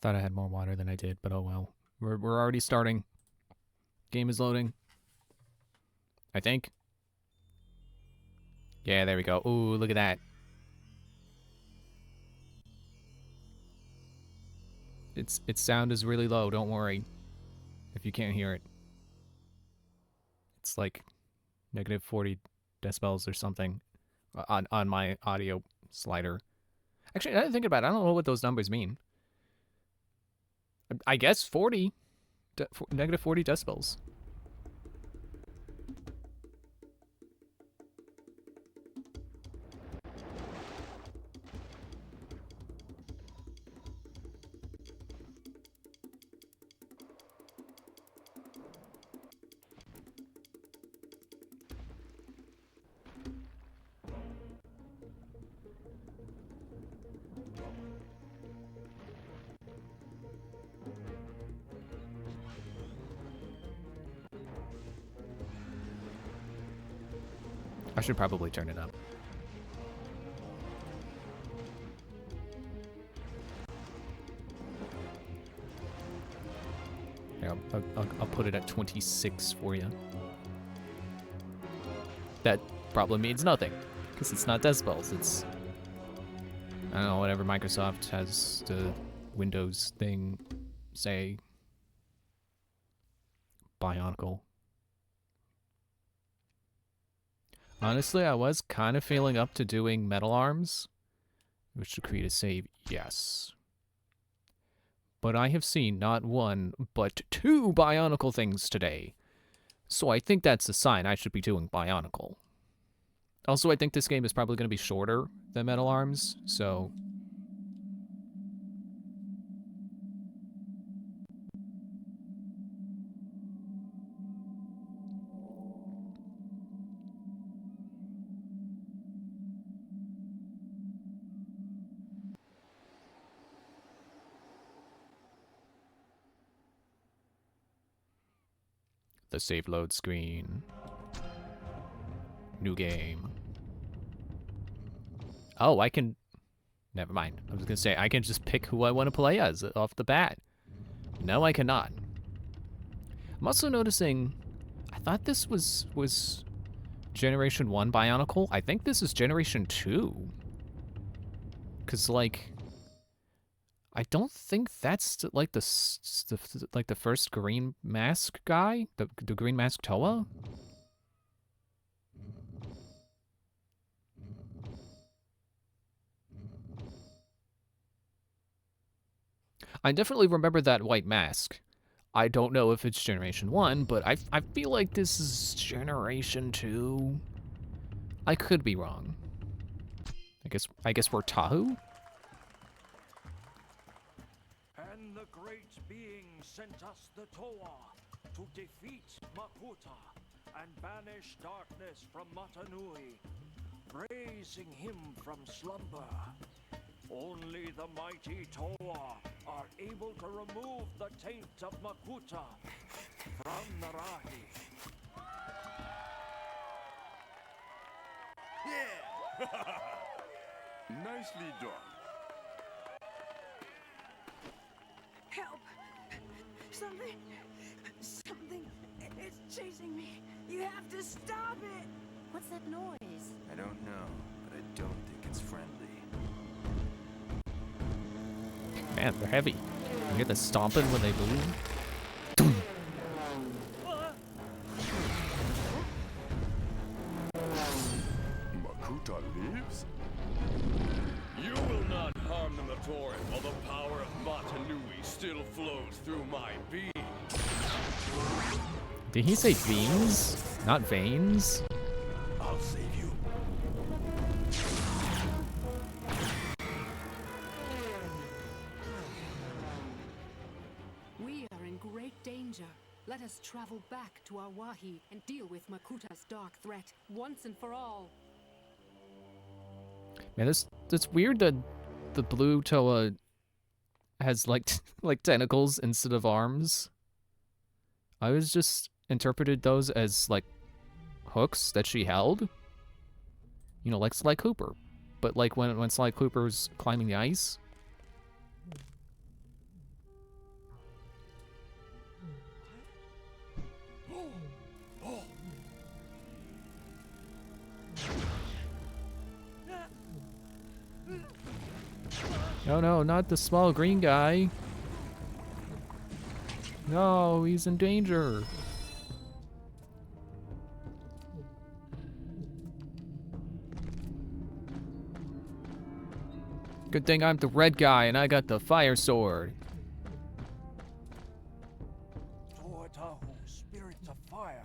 Thought I had more water than I did, but oh well. We're already starting. Game is loading. I think. Yeah, there we go. Ooh, look at that. Its sound is really low, don't worry. If you can't hear it. It's like negative 40 decibels or something on my audio slider. Actually, I didn't think about it. I don't know what those numbers mean. I guess 40. Negative 40 decibels. I should probably turn it up. Yeah, I'll put it at 26 for you. That probably means nothing, because it's not decibels. It's, I don't know, whatever Microsoft has the Windows thing say. Bionicle. Honestly, I was kind of feeling up to doing metal arms, which to create a save, yes. But I have seen not one, but two Bionicle things today. So I think that's a sign I should be doing Bionicle. Also, I think this game is probably going to be shorter than Metal Arms, so... The save load screen. New game. Oh, I can... Never mind. I was going to say, I can just pick who I want to play as off the bat. No, I cannot. I'm also noticing... I thought this was Generation 1 Bionicle. I think this is Generation 2. Because, like... I don't think that's like the first green mask guy, the green mask Toa. I definitely remember that white mask. I don't know if it's Generation 1, but I feel like this is Generation 2. I could be wrong. I guess we're Tahu? And the great being sent us the Toa to defeat Makuta and banish darkness from Matanui, raising him from slumber. Only the mighty Toa are able to remove the taint of Makuta from Narahi. Yeah! Nicely done. Help! Something is chasing me. You have to stop it! What's that noise? I don't know, but I don't think it's friendly. Man, they're heavy. You hear the stomping when they move? Makuta lives? You will not harm the Matoran while the power of Matanui still flows through my being. Did he say beams? Not veins? I'll save you. We are in great danger. Let us travel back to our Wahi and deal with Makuta's dark threat once and for all. Man, it's weird that the blue Toa has like like tentacles instead of arms. I was just interpreted those as like hooks that she held. You know, like Sly Cooper. But like when Sly Cooper's climbing the ice. Oh no, not the small green guy. No, he's in danger. Good thing I'm the red guy and I got the fire sword. Tuatahu, spirits of fire,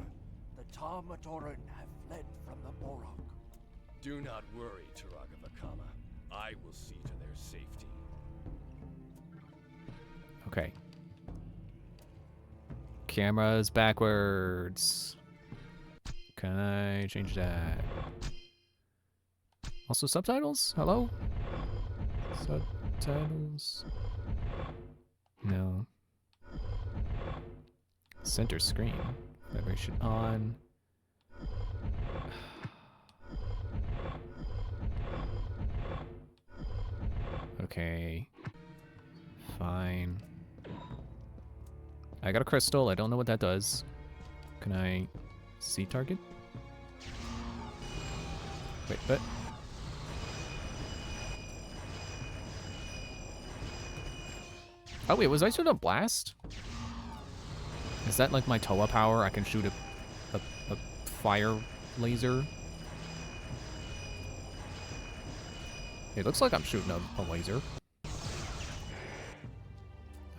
the Tamatoran have fled from the Borok. Do not worry, Taragavakama. I will see to their safety. Okay. Camera's backwards. Can I change that? Also subtitles? Hello? Subtitles? No. Center screen. Vibration on. Okay. Fine. I got a crystal. I don't know what that does. Can I see target? Wait, what? Oh wait, was I shooting a blast? Is that like my Toa power? I can shoot a fire laser? It looks like I'm shooting a laser.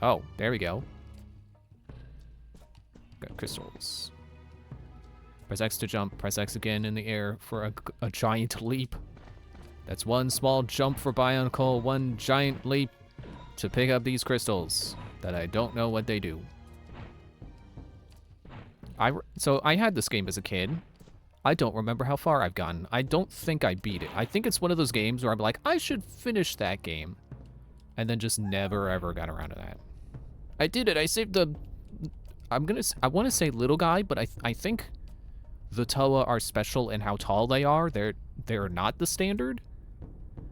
Oh, there we go. Got crystals. Press X to jump. Press X again in the air for a giant leap. That's one small jump for Bionicle, one giant leap to pick up these crystals that I don't know what they do. So I had this game as a kid. I don't remember how far I've gotten. I don't think I beat it. I think it's one of those games where I'm like, I should finish that game. And then just never ever got around to that. I did it. I saved the... I want to say little guy, but I think the Toa are special in how tall they are. They're not the standard.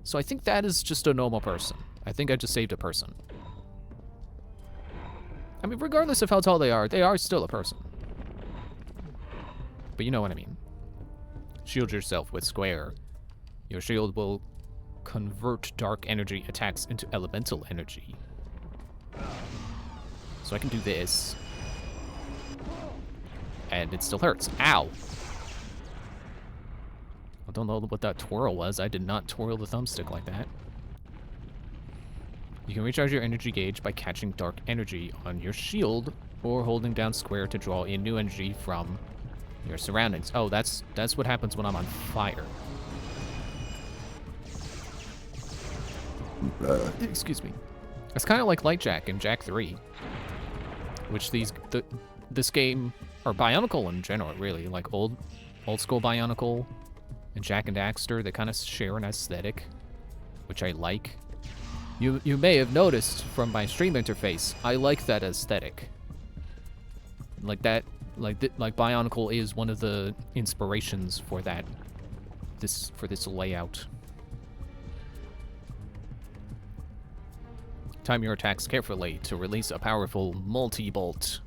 So I think that is just a normal person. I think I just saved a person. I mean, regardless of how tall they are still a person. But you know what I mean. Shield yourself with square. Your shield will convert dark energy attacks into elemental energy. So I can do this. And it still hurts. Ow! I don't know what that twirl was. I did not twirl the thumbstick like that. You can recharge your energy gauge by catching dark energy on your shield or holding down square to draw in new energy from your surroundings. Oh, that's what happens when I'm on fire. Excuse me. It's kind of like Light Jack in Jak 3, which this game, or Bionicle in general, really, like old school Bionicle and Jak and Daxter, they kind of share an aesthetic, which I like. You may have noticed from my stream interface, I like that aesthetic. Like Bionicle is one of the inspirations for this layout. Time your attacks carefully to release a powerful multi-bolt.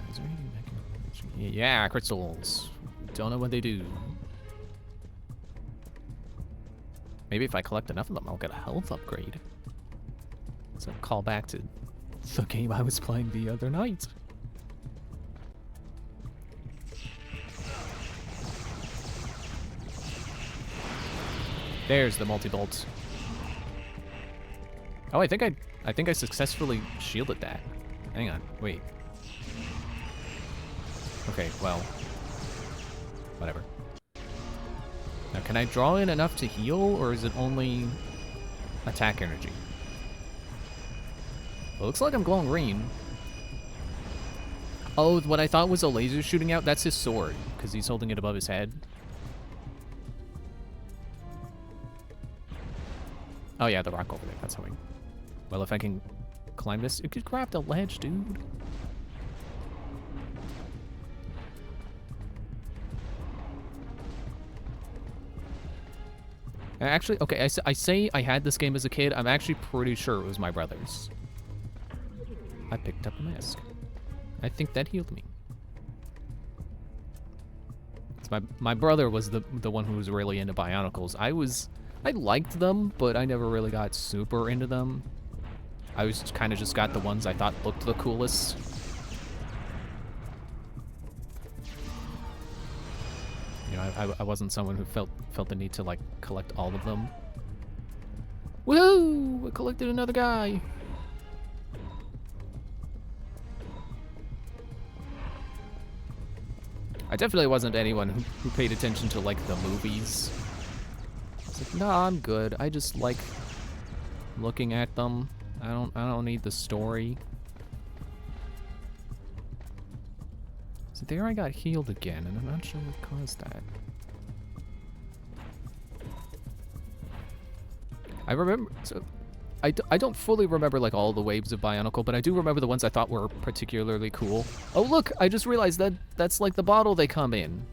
Is there anything that can... Yeah, crystals. Don't know what they do. Maybe if I collect enough of them, I'll get a health upgrade. It's a callback to the game I was playing the other night. There's the multi-bolt. Oh, I think I successfully shielded that. Hang on, wait. Okay, well, whatever. Now, can I draw in enough to heal, or is it only attack energy? Well, looks like I'm glowing green. Oh, what I thought was a laser shooting out, that's his sword, because he's holding it above his head. Oh yeah, the rock over there, that's how we... Well, if I can climb this, it could grab the ledge, dude. Actually, okay, I say I had this game as a kid. I'm actually pretty sure it was my brother's. I picked up a mask. I think that healed me. It's my brother was the one who was really into Bionicles. I was I liked them, but I never really got super into them. I was kind of just got the ones I thought looked the coolest. You know, I wasn't someone who felt the need to like collect all of them. Woo! I collected another guy. I definitely wasn't anyone who paid attention to like the movies. It's like, no, I'm good. I just like looking at them. I don't need the story. So there I got healed again, and I'm not sure what caused that. I remember, so I don't fully remember like all the waves of Bionicle, but I do remember the ones I thought were particularly cool. Oh look, I just realized that that's like the bottle they come in.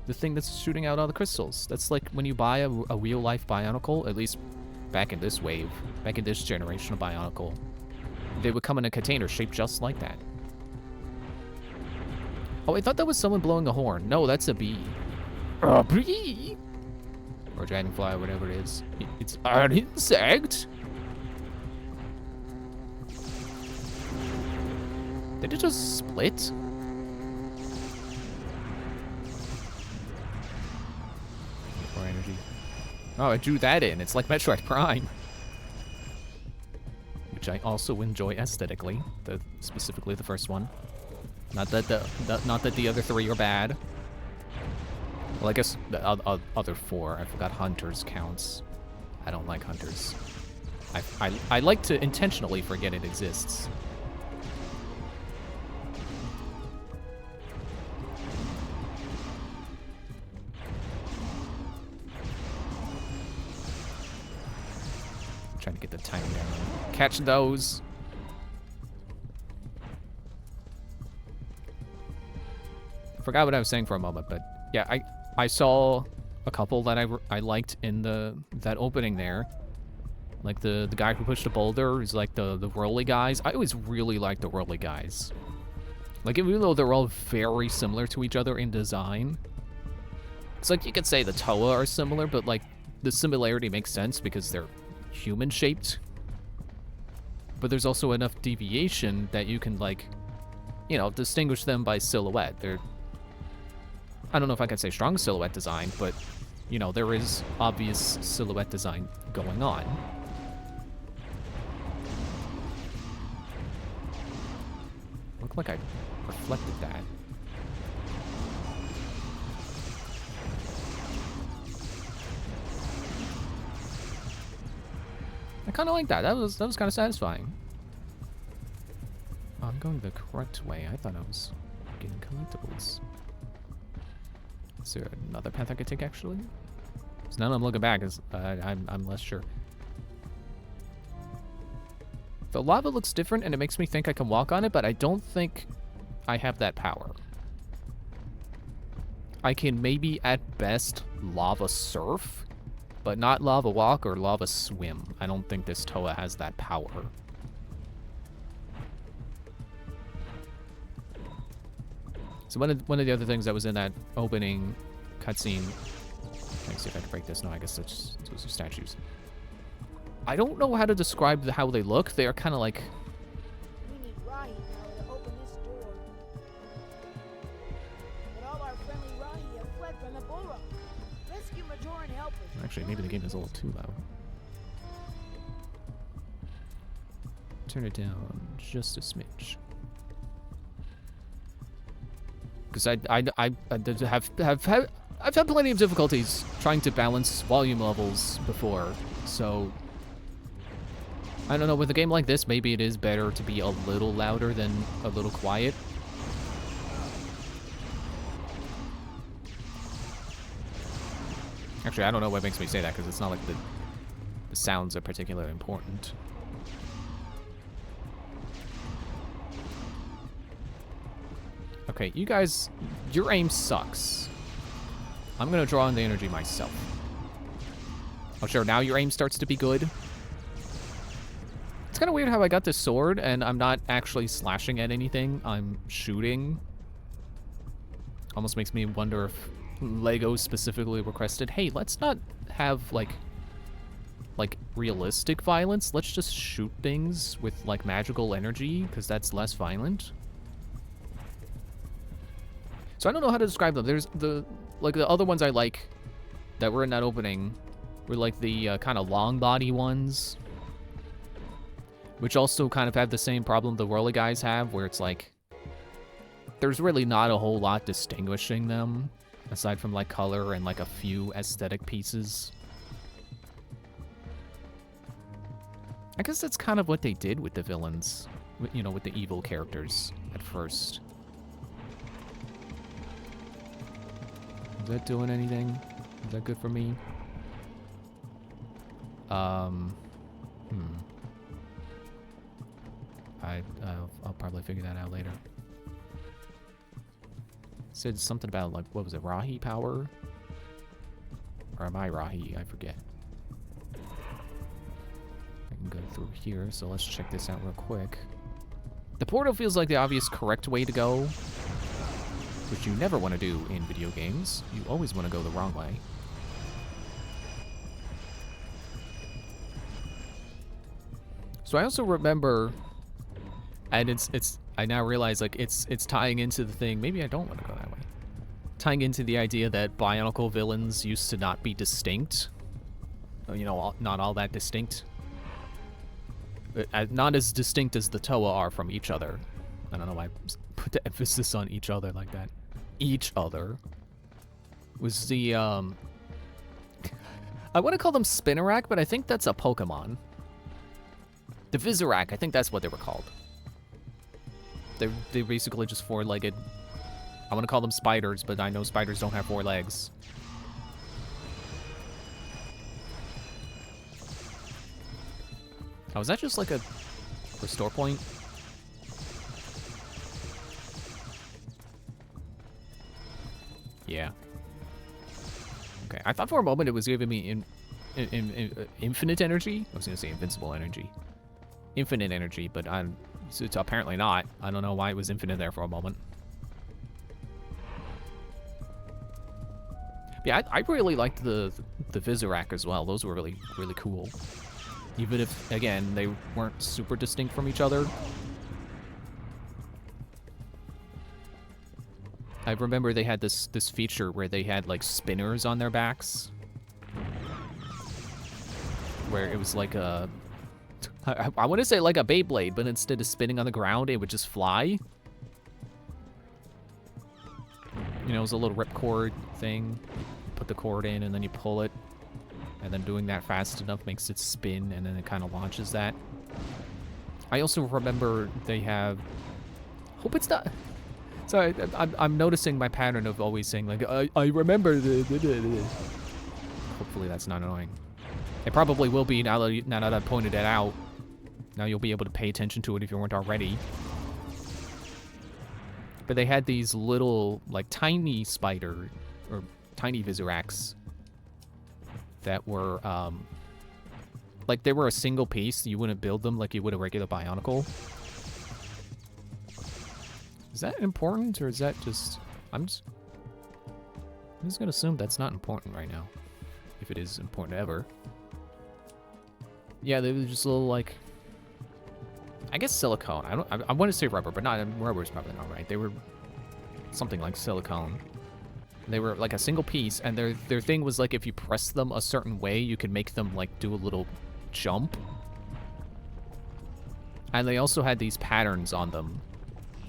The thing that's shooting out all the crystals. That's like when you buy a real life Bionicle, at least back in this wave, back in this generation of Bionicle. They would come in a container shaped just like that. Oh, I thought that was someone blowing a horn. No, that's a bee. A bee? Or dragonfly, or whatever it is. It's an insect? Did it just split? More energy. Oh, I drew that in. It's like Metroid Prime. Which I also enjoy aesthetically. Specifically the first one. Not that the other three are bad. Well, I guess the other four. I forgot Hunters counts. I don't like Hunters. I like to intentionally forget it exists. Trying to get the time down. Catch those. Forgot what I was saying for a moment, but yeah, I saw a couple that I liked in that opening there. Like the guy who pushed a boulder is like the whirly guys. I always really liked the whirly guys. Like even though they're all very similar to each other in design. It's like you could say the Toa are similar, but like the similarity makes sense because they're human shaped. But there's also enough deviation that you can like, you know, distinguish them by silhouette. I don't know if I can say strong silhouette design, but, you know, there is obvious silhouette design going on. Looked like I reflected that. I kind of like that. That was kind of satisfying. Oh, I'm going the correct way. I thought I was getting collectibles. Is there another path I could take, actually? So now that I'm looking back, I'm less sure. The lava looks different, and it makes me think I can walk on it, but I don't think I have that power. I can maybe, at best, lava surf, but not lava walk or lava swim. I don't think this Toa has that power. So one of the other things that was in that opening cutscene. Let me see if I can break this. No, I guess those are statues. I don't know how to describe how they look. They are kind of like. We need Rahi now to open this door. But all our friendly Rahi have fled from the Bora. Rescue Major and help us. Actually, maybe the game is a little too loud. Turn it down just a smidge. Because I've had plenty of difficulties trying to balance volume levels before, so I don't know, with a game like this, maybe it is better to be a little louder than a little quiet. Actually, I don't know what makes me say that, because it's not like the sounds are particularly important. Okay, you guys, your aim sucks. I'm gonna draw in the energy myself. Oh, sure, now your aim starts to be good. It's kind of weird how I got this sword, and I'm not actually slashing at anything. I'm shooting. Almost makes me wonder if LEGO specifically requested, hey, let's not have, like, realistic violence. Let's just shoot things with like magical energy, because that's less violent. So I don't know how to describe them. There's the other ones I like that were in that opening were like the kind of long body ones, which also kind of have the same problem the whirly guys have, where it's like there's really not a whole lot distinguishing them aside from like color and like a few aesthetic pieces. I guess that's kind of what they did with the villains, you know, with the evil characters at first. Is that doing anything? Is that good for me? I'll probably figure that out later. Said something about, like, what was it, Rahi power? Or am I Rahi? I forget. I can go through here, so let's check this out real quick. The portal feels like the obvious correct way to go, which you never want to do in video games. You always want to go the wrong way. So I also remember, and I now realize, like, it's tying into the thing. Maybe I don't want to go that way. Tying into the idea that Bionicle villains used to not be distinct. You know, not all that distinct. Not as distinct as the Toa are from each other. I don't know why I put the emphasis on each other like that. Each other. Was the, I want to call them Spinarak, but I think that's a Pokemon. The Visorak, I think that's what they were called. They're basically just four-legged. I want to call them spiders, but I know spiders don't have 4 legs. Oh, is that just like a restore point? Yeah. Okay, I thought for a moment it was giving me infinite energy. I was going to say invincible energy. Infinite energy, but it's apparently not. I don't know why it was infinite there for a moment. Yeah, I really liked the Visorak as well. Those were really, really cool. Even if, again, they weren't super distinct from each other. I remember they had this feature where they had, like, spinners on their backs. Where it was like a... I want to say like a Beyblade, but instead of spinning on the ground, it would just fly. You know, it was a little ripcord thing. Put the cord in, and then you pull it. And then doing that fast enough makes it spin, and then it kind of launches that. I also remember they have... Hope it's not... Sorry, I'm noticing my pattern of always saying, like, I remember the... Hopefully that's not annoying. It probably will be now that I've pointed it out. Now you'll be able to pay attention to it if you weren't already. But they had these little, like, tiny spider, or tiny Visoraks that were, like, they were a single piece. You wouldn't build them like you would a regular Bionicle. Is that important, or is that just... I'm just gonna assume that's not important right now. If it is important ever. Yeah, they were just little, like... I guess silicone. I want to say rubber, but not... Rubber's probably not right. They were something like silicone. They were like a single piece, and their thing was like if you press them a certain way, you could make them like do a little jump. And they also had these patterns on them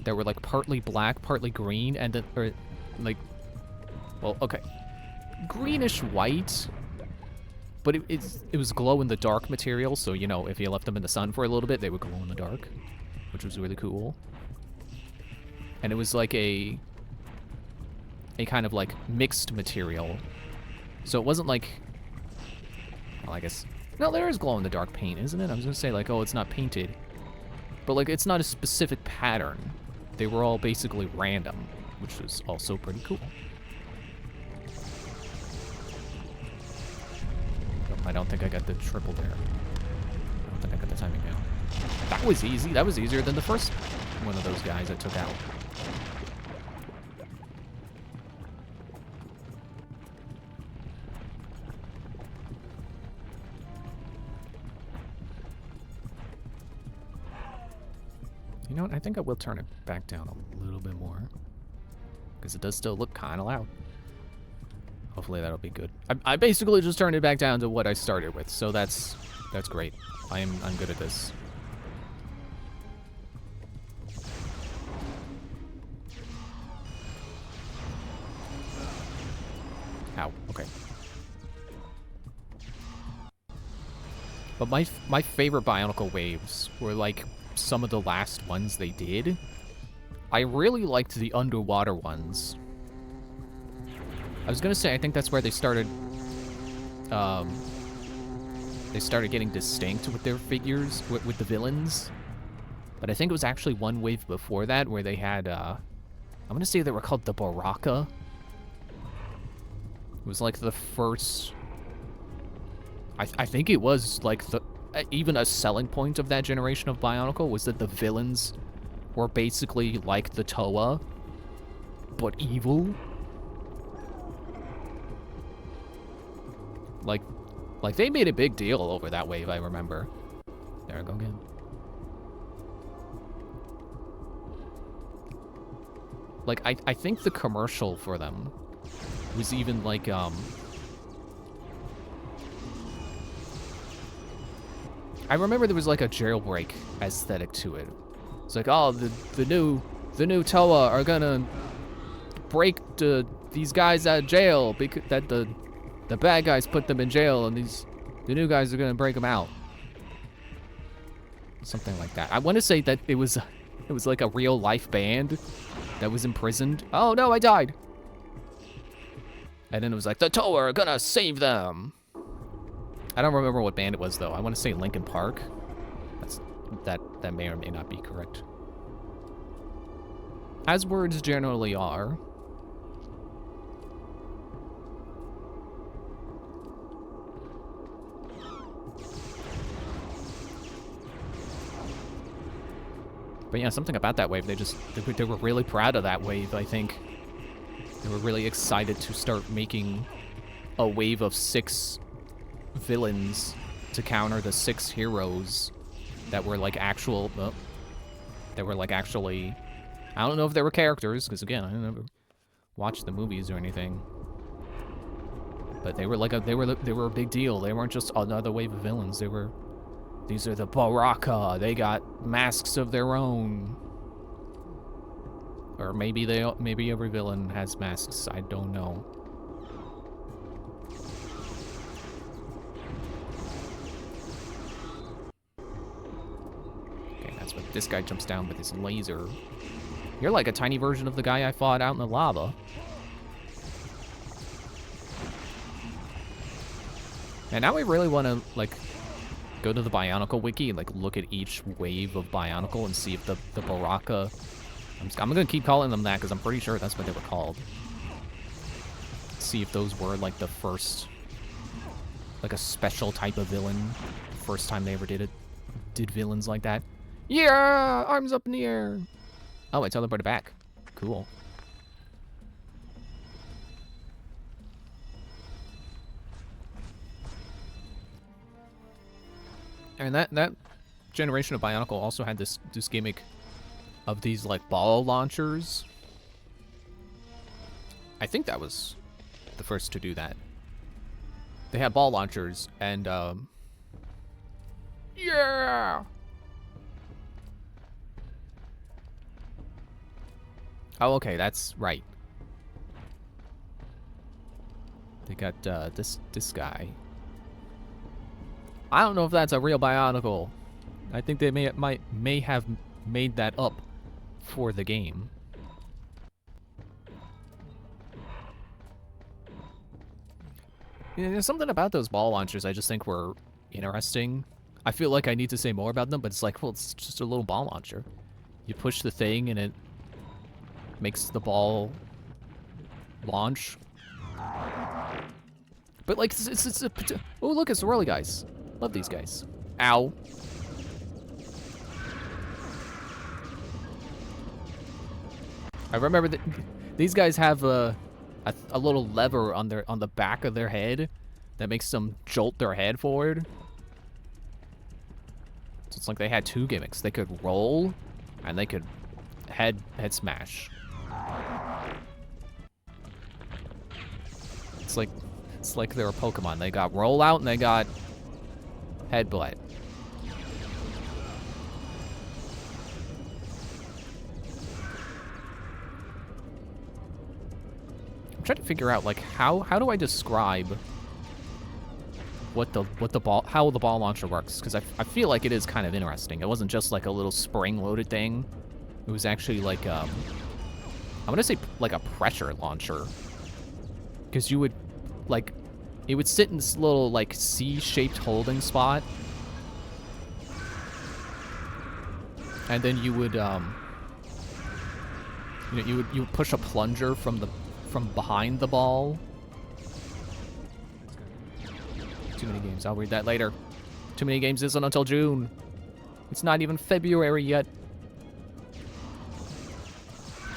that were like partly black, partly green, and then, or like, well, okay, greenish white, but it was glow in the dark material. So you know, if you left them in the sun for a little bit, they would glow in the dark, which was really cool. And it was like a kind of like mixed material. So it wasn't like, well, I guess, no, there is glow in the dark paint, isn't it? I was gonna say like, oh, it's not painted, but like it's not a specific pattern. They were all basically random, which was also pretty cool. I don't think I got the triple there. I don't think I got the timing down. That was easy. That was easier than the first one of those guys I took out. You know what? I think I will turn it back down a little bit more. Because it does still look kind of loud. Hopefully that'll be good. I basically just turned it back down to what I started with, so that's great. I'm good at this. Ow, okay. But my favorite Bionicle waves were like some of the last ones they did. I really liked the underwater ones. I was gonna say, I think that's where they started getting distinct with their figures, with the villains. But I think it was actually one wave before that where they had, I'm gonna say they were called the Baraka. It was like the first, I think it was like the, even a selling point of that generation of Bionicle was that the villains were basically like the Toa, but evil. Like they made a big deal over that wave, I remember. There I go again. Like, I think the commercial for them was even like, I remember there was like a jailbreak aesthetic to it. It's like, oh, the new Toa are gonna break these guys out of jail because that the bad guys put them in jail, and the new guys are gonna break them out. Something like that. I want to say that it was like a real life band that was imprisoned. Oh no, I died. And then it was like, the Toa are gonna save them. I don't remember what band it was though. I want to say Linkin Park. That may or may not be correct. As words generally are. But yeah, something about that wave, they were really proud of that wave, I think. They were really excited to start making a wave of 6 villains to counter the 6 heroes that were like actual, actually, I don't know if they were characters, because again, I never watched the movies or anything. But they were like they were a big deal. They weren't just another wave of villains. These are the Baraka. They got masks of their own. Or maybe every villain has masks. I don't know. Okay, that's what this guy jumps down with his laser. You're like a tiny version of the guy I fought out in the lava. And now I really want to, like, go to the Bionicle wiki and like look at each wave of Bionicle and see if the Baraka, I'm gonna keep calling them that because I'm pretty sure that's what they were called. See if those were like the first, like a special type of villain, first time they ever did villains like that. Yeah, arms up in the air. Oh, I teleported back. Cool. And that generation of Bionicle also had this gimmick of these like ball launchers. I think that was the first to do that. They had ball launchers and yeah. Oh, okay, that's right. They got this guy. I don't know if that's a real Bionicle. I think they may have made that up for the game. Yeah, there's something about those ball launchers I just think were interesting. I feel like I need to say more about them, but it's like, well, it's just a little ball launcher. You push the thing and it makes the ball launch. But like, it's oh look, it's the whirly guys. Love these guys. Ow. I remember that these guys have a little lever on the back of their head that makes them jolt their head forward. So it's like they had 2 gimmicks. They could roll And they could head smash. It's like they're a Pokemon. They got rollout and they got headbutt. I'm trying to figure out like how do I describe what the ball launcher works, because I feel like it is kind of interesting. It wasn't just like a little spring-loaded thing. It was actually like I'm gonna say like a pressure launcher, because you would like it would sit in this little like C-shaped holding spot, and then you would you would push a plunger from behind the ball. Too many games. I'll read that later. Too many games isn't until June. It's not even February yet.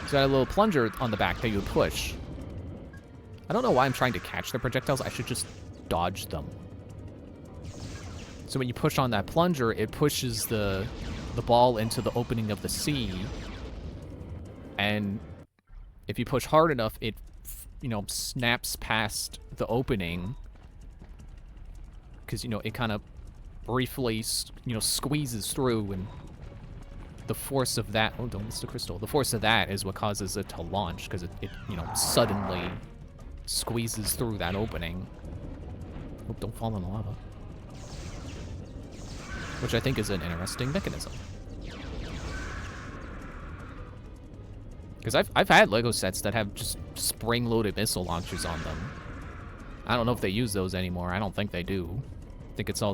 It's got a little plunger on the back that you would push. I don't know why I'm trying to catch the projectiles. I should just dodge them. So when you push on that plunger, it pushes the ball into the opening of the sea. And if you push hard enough, it, snaps past the opening. Because, it kind of briefly, squeezes through, and the force of that... Oh, don't miss the crystal. The force of that is what causes it to launch, because it suddenly squeezes through that opening. Oh, don't fall in the lava. Which I think is an interesting mechanism. Because I've had LEGO sets that have just spring-loaded missile launchers on them. I don't know if they use those anymore. I don't think they do. I think it's all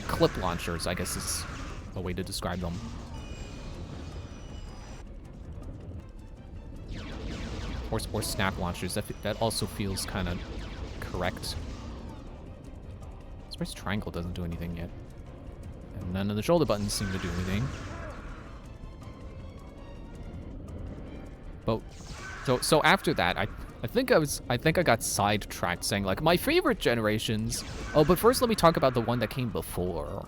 clip launchers, I guess is a way to describe them. Or snap launchers. That also feels kind of correct. Space triangle doesn't do anything yet. And none of the shoulder buttons seem to do anything. But so after that, I think I got sidetracked saying like my favorite generations. Oh, but first let me talk about the one that came before.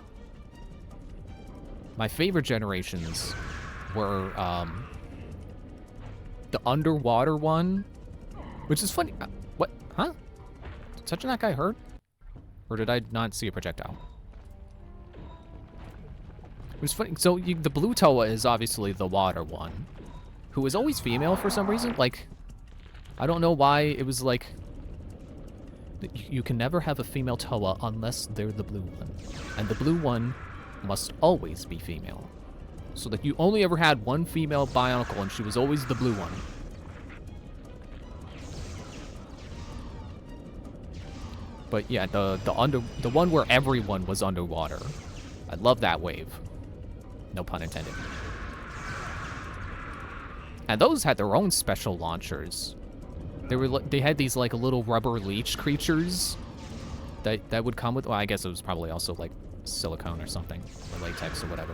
My favorite generations were the underwater one, which is funny. What? Huh? Did touching that guy hurt? Or did I not see a projectile? It was funny. So the blue Toa is obviously the water one, who is always female for some reason. Like, I don't know why it was like, you can never have a female Toa unless they're the blue one. And the blue one must always be female. So that you only ever had one female Bionicle, and she was always the blue one. But yeah, the one where everyone was underwater. I love that wave. No pun intended. And those had their own special launchers. They had these like little rubber leech creatures that would come with. Well, I guess it was probably also like silicone or something, or latex or whatever.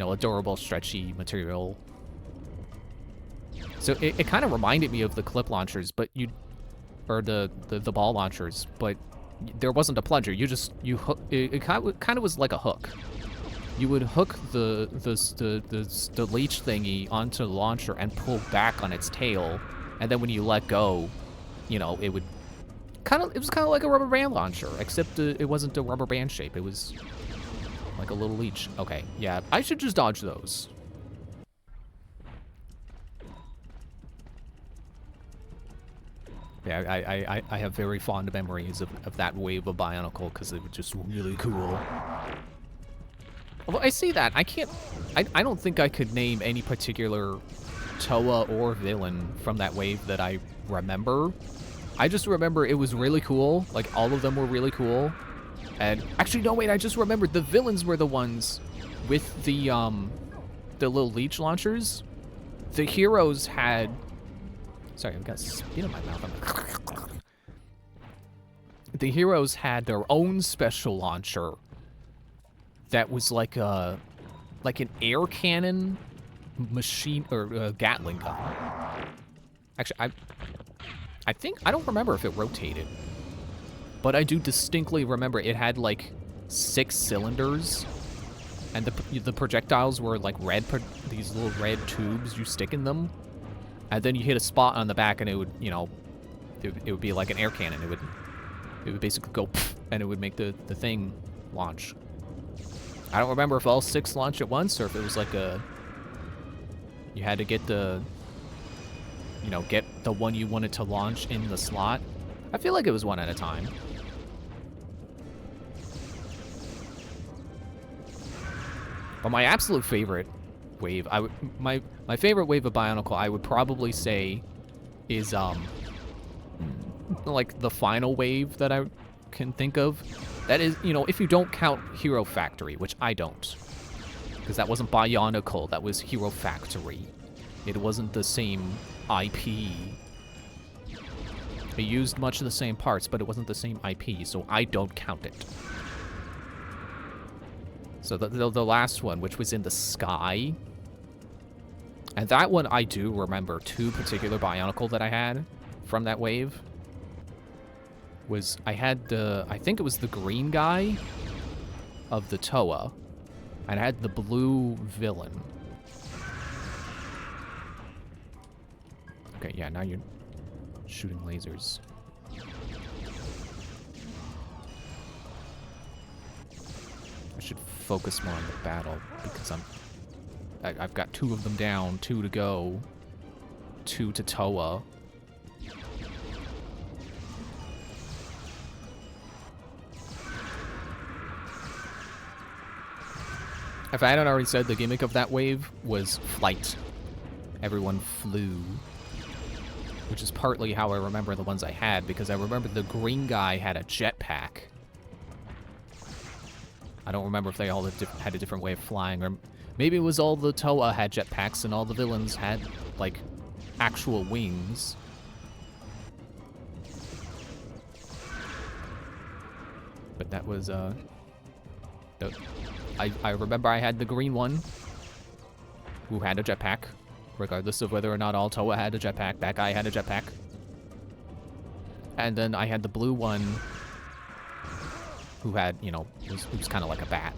A durable, stretchy material. So it kind of reminded me of the clip launchers, but or the ball launchers, but there wasn't a plunger. You hook. It kind of was like a hook. You would hook the leech thingy onto the launcher and pull back on its tail, and then when you let go, it was kind of like a rubber band launcher, except it wasn't a rubber band shape. It was like a little leech. Okay, yeah, I should just dodge those. Yeah, I have very fond memories of that wave of Bionicle because it was just really cool. Although I see that, I don't think I could name any particular Toa or villain from that wave that I remember. I just remember it was really cool. Like, all of them were really cool. And actually, no, wait, I just remembered the villains were the ones with the little leech launchers. The heroes had... Sorry, I've got spit in my mouth. The heroes had their own special launcher that was like an air cannon machine, or Gatling gun. Actually, I don't remember if it rotated, but I do distinctly remember it had like 6 cylinders And the projectiles were like these little red tubes you stick in them. And then you hit a spot on the back and it would, you know, it would be like an air cannon. It would basically go pff, and it would make the thing launch. I don't remember if all 6 launched at once or if it was like you had to get get the one you wanted to launch in the slot. I feel like it was one at a time. But my absolute favorite wave, my favorite wave of Bionicle, I would probably say, is like the final wave that I can think of. That is, you know, if you don't count Hero Factory, which I don't, because that wasn't Bionicle, that was Hero Factory. It wasn't the same IP. It used much of the same parts, but it wasn't the same IP, so I don't count it. So the last one, which was in the sky, and that one I do remember 2 particular Bionicle that I had from that wave. I had I think it was the green guy of the Toa, and I had the blue villain. Okay, yeah, now you're shooting lasers. I should focus more on the battle because I've got 2 of them down, 2 to go, 2 to Toa. If I hadn't already said, the gimmick of that wave was flight. Everyone flew. Which is partly how I remember the ones I had, because I remember the green guy had a jetpack. I don't remember if they all had a different way of flying, or maybe it was all the Toa had jetpacks and all the villains had, like, actual wings. But that was, I remember I had the green one, who had a jetpack, regardless of whether or not all Toa had a jetpack. That guy had a jetpack. And then I had the blue one, who had, you know, it was kind of like a bat.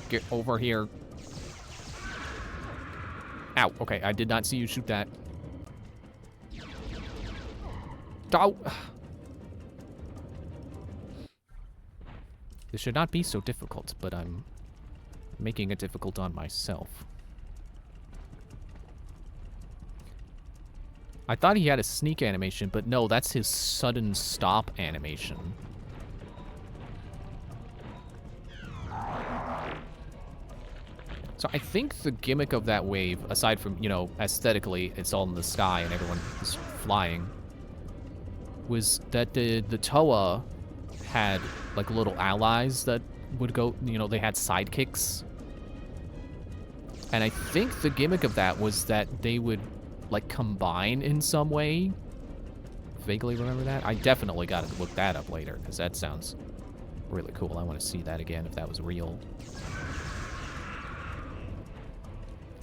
Get over here. Ow, okay, I did not see you shoot that. Ow! This should not be so difficult, but I'm making it difficult on myself. I thought he had a sneak animation, but no, that's his sudden stop animation. So I think the gimmick of that wave, aside from, you know, aesthetically, it's all in the sky and everyone is flying, was that the Toa had, like, little allies that would go, you know, they had sidekicks. And I think the gimmick of that was that they would, like, combine in some way. Vaguely remember that? I definitely gotta look that up later, because that sounds really cool. I want to see that again, if that was real.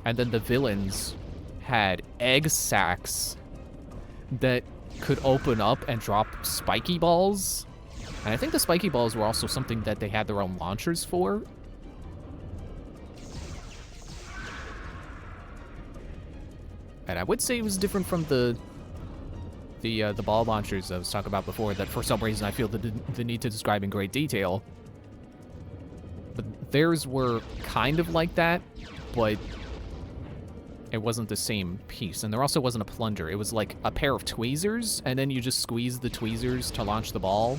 And then the villains had egg sacs that could open up and drop spiky balls. And I think the spiky balls were also something that they had their own launchers for. And I would say it was different from the ball launchers I was talking about before, that for some reason I feel the need to describe in great detail. But theirs were kind of like that, but it wasn't the same piece. And there also wasn't a plunger. It was like a pair of tweezers, and then you just squeeze the tweezers to launch the ball.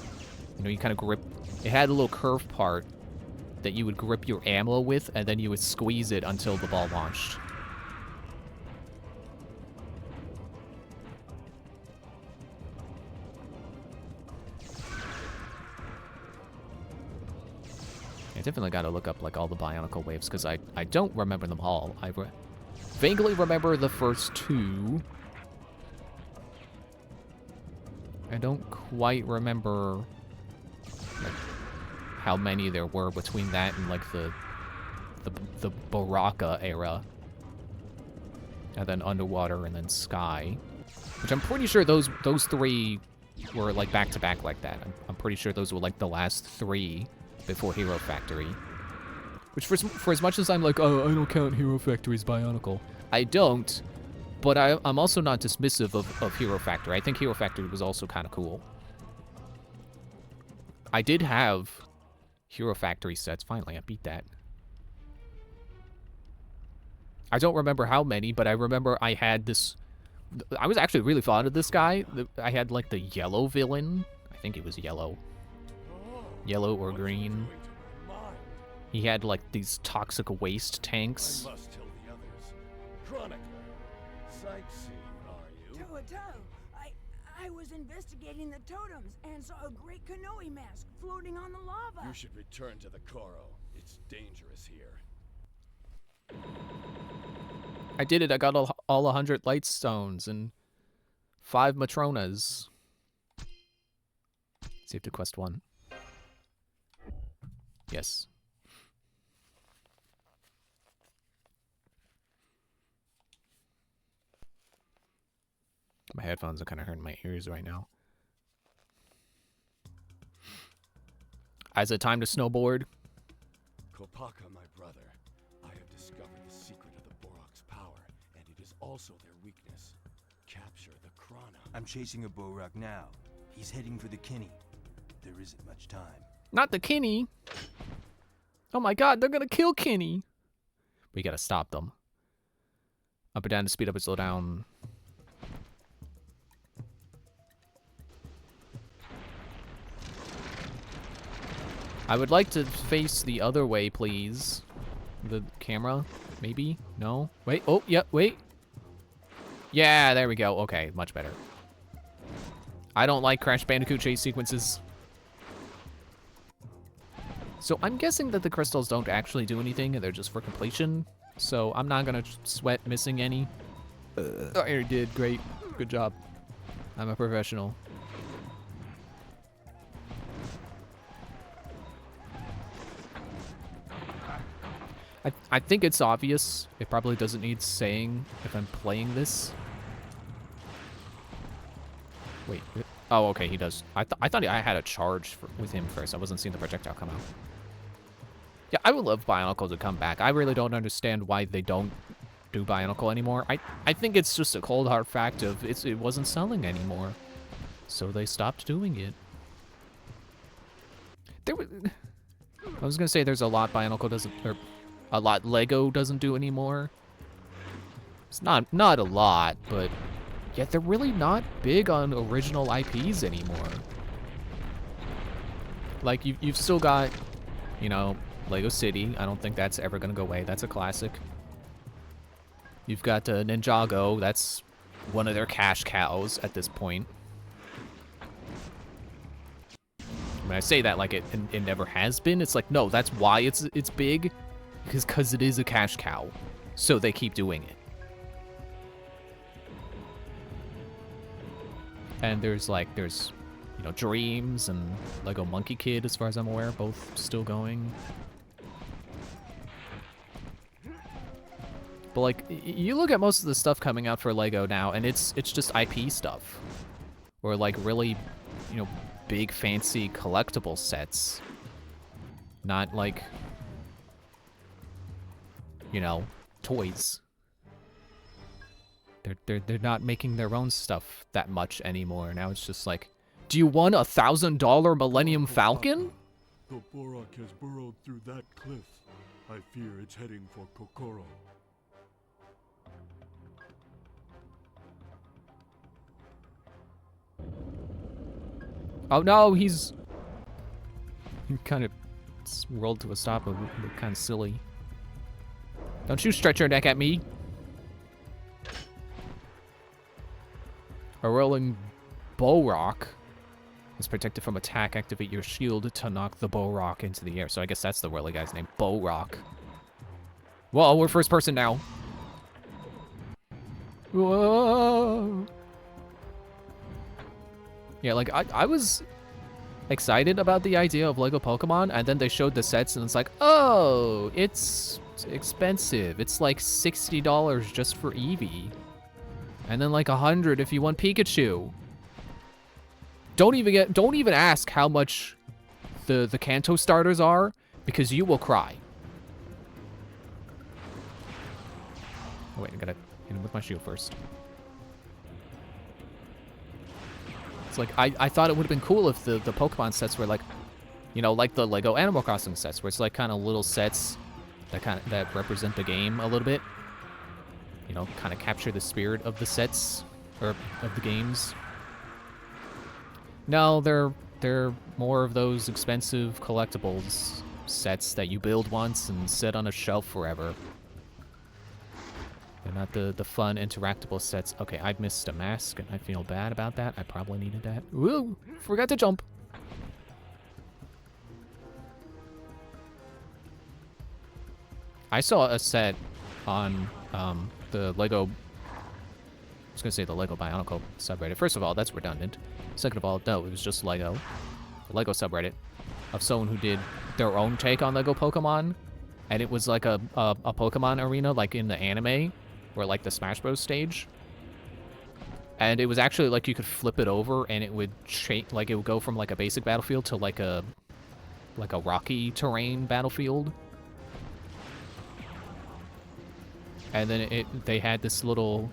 You know, you kind of grip. It had a little curved part that you would grip your ammo with, and then you would squeeze it until the ball launched. I definitely got to look up, like, all the Bionicle waves, because I don't remember them all. I vaguely remember the first 2. I don't quite remember, like, how many there were between that and, like, the Baraka era. And then Underwater and then Sky. Which I'm pretty sure those three were like back to back like that. I'm pretty sure those were like the last 3 before Hero Factory. Which for as much as I'm like, oh, I don't count Hero Factory's Bionicle, I don't. But I'm also not dismissive of Hero Factory. I think Hero Factory was also kind of cool. I did have Hero Factory sets. Finally, I beat that. I don't remember how many, but I remember I had this... I was actually really fond of this guy. I had, like, the yellow villain. I think it was yellow. Yellow or green. He had, like, these toxic waste tanks. I must tell the others. Chronicler, sightseeing, are you? Toe. I was investigating the totems and saw a great Kanoe mask floating on the lava. You should return to the Koro. It's dangerous here. I did it. I got all 100 light stones and 5 Matronas. Save to quest 1. Yes. My headphones are kind of hurting my ears right now. Is it time to snowboard? Kopaka, my brother, I have discovered the secret of the Borok's power, and it is also their weakness. Capture the Krana. I'm chasing a Borok now. He's heading for the Kinney. There isn't much time. Not the Kinney. Oh my god, they're gonna kill Kinney. We gotta stop them. Up and down to speed up and slow down. I would like to face the other way, please. The camera, maybe? No? Wait, oh, yep, wait. Yeah, there we go. Okay, much better. I don't like Crash Bandicoot chase sequences. So I'm guessing that the crystals don't actually do anything, and they're just for completion. So I'm not gonna sweat missing any. Oh, you did, great. Good job. I'm a professional. I think it's obvious. It probably doesn't need saying if I'm playing this. Wait. Oh, okay, he does. I thought I had a charge with him first. I wasn't seeing the projectile come out. Yeah, I would love Bionicle to come back. I really don't understand why they don't do Bionicle anymore. I think it's just a cold hard fact of it wasn't selling anymore. So they stopped doing it. I was gonna say there's a lot Bionicle doesn't, or a lot Lego doesn't do anymore. It's not a lot, but yet they're really not big on original IPs anymore. Like you've still got, you know, Lego City. I don't think that's ever gonna go away. That's a classic. You've got Ninjago. That's one of their cash cows at this point. When I say that like it never has been, it's like, no, that's why it's big, because it is a cash cow, so they keep doing it. And there's you know, Dreams and Lego Monkey Kid, as far as I'm aware, both still going. But like, you look at most of the stuff coming out for Lego now, and it's just IP stuff, or like really, you know, big fancy collectible sets, not like, you know, toys. They're not making their own stuff that much anymore. Now it's just like, do you want $1,000 Millennium Falcon? The Borok has burrowed through that cliff. I fear it's heading for Kokoro. Oh no, he kind of rolled to a stop. It looked kind of silly. Don't you stretch your neck at me. A rolling Borok is protected from attack. Activate your shield to knock the Borok into the air. So I guess that's the whirly guy's name, Borok. Whoa, we're first person now. Whoa. Yeah, like, I was excited about the idea of Lego Pokemon, and then they showed the sets, and it's like, oh, it's expensive. It's like $60 just for Eevee. And then like 100 if you want Pikachu. Don't even ask how much the Kanto starters are, because you will cry. Oh wait, I gotta hit him with my shield first. It's like, I thought it would have been cool if the Pokemon sets were like, you know, like the Lego Animal Crossing sets, where it's like kind of little sets that represent the game a little bit. You know, kind of capture the spirit of the sets, or of the games. No, they're more of those expensive collectibles sets that you build once and sit on a shelf forever. They're not the fun, interactable sets. Okay, I missed a mask, and I feel bad about that. I probably needed that. Woo! Forgot to jump. I saw a set on the Lego... I was going to say the Lego Bionicle subreddit. First of all, that's redundant. Second of all, no, it was just Lego. The Lego subreddit of someone who did their own take on Lego Pokemon. And it was like a Pokemon arena, like in the anime, or like the Smash Bros. Stage. And it was actually like you could flip it over and it would change, like it would go from like a basic battlefield to like a rocky terrain battlefield. And then they had this little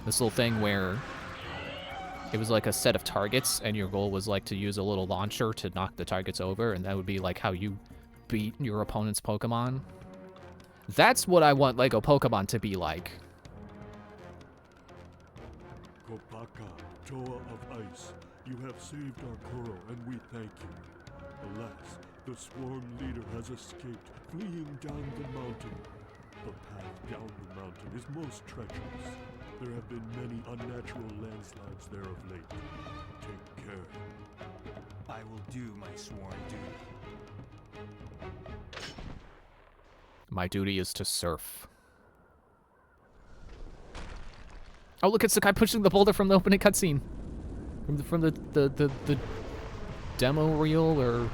thing where it was like a set of targets, and your goal was like to use a little launcher to knock the targets over, and that would be like how you beat your opponent's Pokemon. That's what I want Lego Pokemon to be like. Kopaka, Toa of Ice, you have saved our Koro, and we thank you. Alas, the swarm leader has escaped, fleeing down the mountain. The path down the mountain is most treacherous. There have been many unnatural landslides there of late. Take care. I will do my sworn duty. My duty is to surf. Oh, look, it's the guy pushing the boulder from the opening cutscene. From the demo reel, or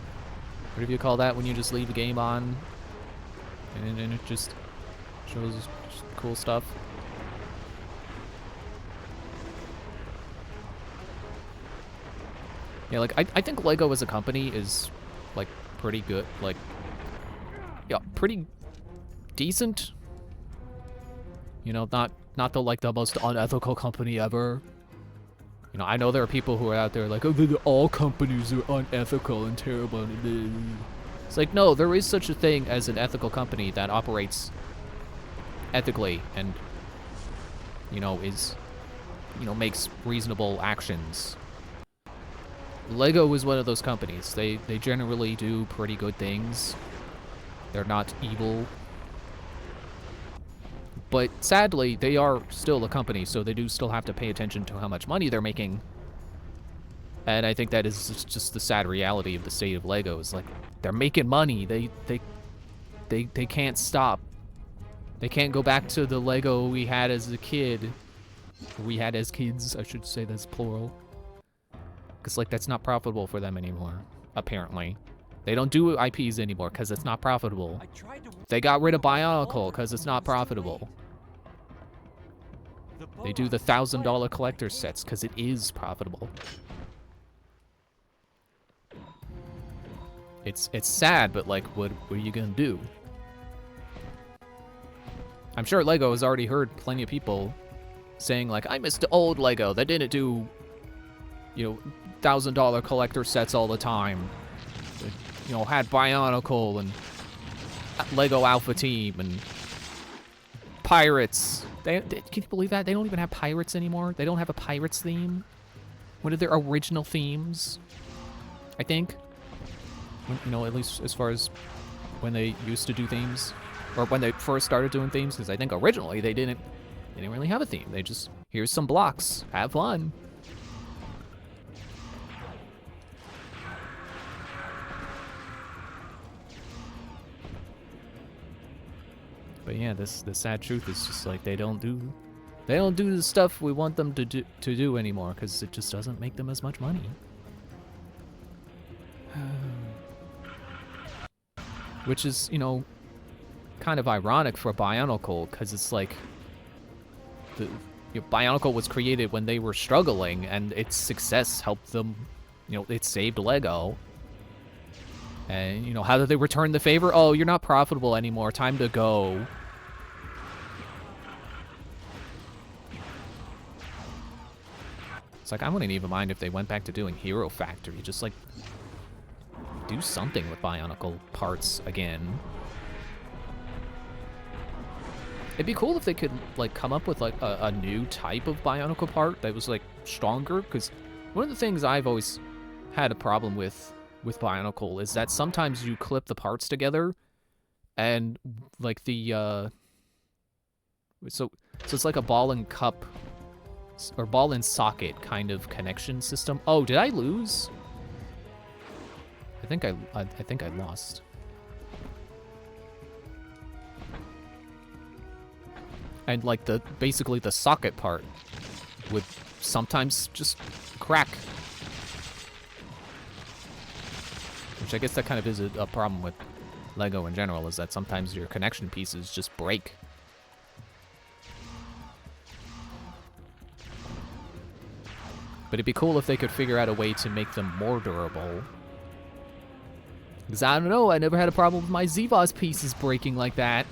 whatever you call that when you just leave the game on. And it just shows just cool stuff. Yeah, like, I think Lego as a company is, like, pretty good. Like, yeah, pretty decent. You know, not the, like, the most unethical company ever. You know, I know there are people who are out there like, oh, all companies are unethical and terrible. It's like, no, there is such a thing as an ethical company that operates ethically and, you know, makes reasonable actions. Lego is one of those companies. They generally do pretty good things. They're not evil. But sadly, they are still a company, so they do still have to pay attention to how much money they're making. And I think that is just the sad reality of the state of Lego. Is like, they're making money. They can't stop. They can't go back to the Lego we had as a kid. We had as kids, I should say, that's plural. Because, like, that's not profitable for them anymore, apparently. They don't do IPs anymore because it's not profitable. They got rid of Bionicle because it's not profitable. They do the $1,000 collector sets because it is profitable. It's sad, but, like, what are you gonna do? I'm sure Lego has already heard plenty of people saying, like, I miss the old Lego that didn't do, you know, $1,000 collector sets all the time. That, you know, had Bionicle and Lego Alpha Team and Pirates. Can you believe that? They don't even have Pirates anymore. They don't have a Pirates theme. One of their original themes, I think. You know, at least as far as when they used to do themes, or when they first started doing themes, because I think originally they didn't really have a theme. They just, here's some blocks, have fun. But yeah, the sad truth is just like they don't do the stuff we want them to do anymore because it just doesn't make them as much money. Which is, you know, kind of ironic for Bionicle because it's like Bionicle was created when they were struggling, and its success helped them. It saved Lego. And how did they return the favor? Oh, you're not profitable anymore. Time to go. It's like I wouldn't even mind if they went back to doing Hero Factory. Just like do something with Bionicle parts again. It'd be cool if they could like come up with like a new type of Bionicle part that was like stronger, because one of the things I've always had a problem with Bionicle is that sometimes you clip the parts together and like the so it's like a ball and cup or ball and socket kind of connection system. Oh, did I lose? I think I lost. And like basically the socket part would sometimes just crack. Which I guess that kind of is a problem with Lego in general, is that sometimes your connection pieces just break. But it'd be cool if they could figure out a way to make them more durable. Because I don't know, I never had a problem with my Zevos pieces breaking like that.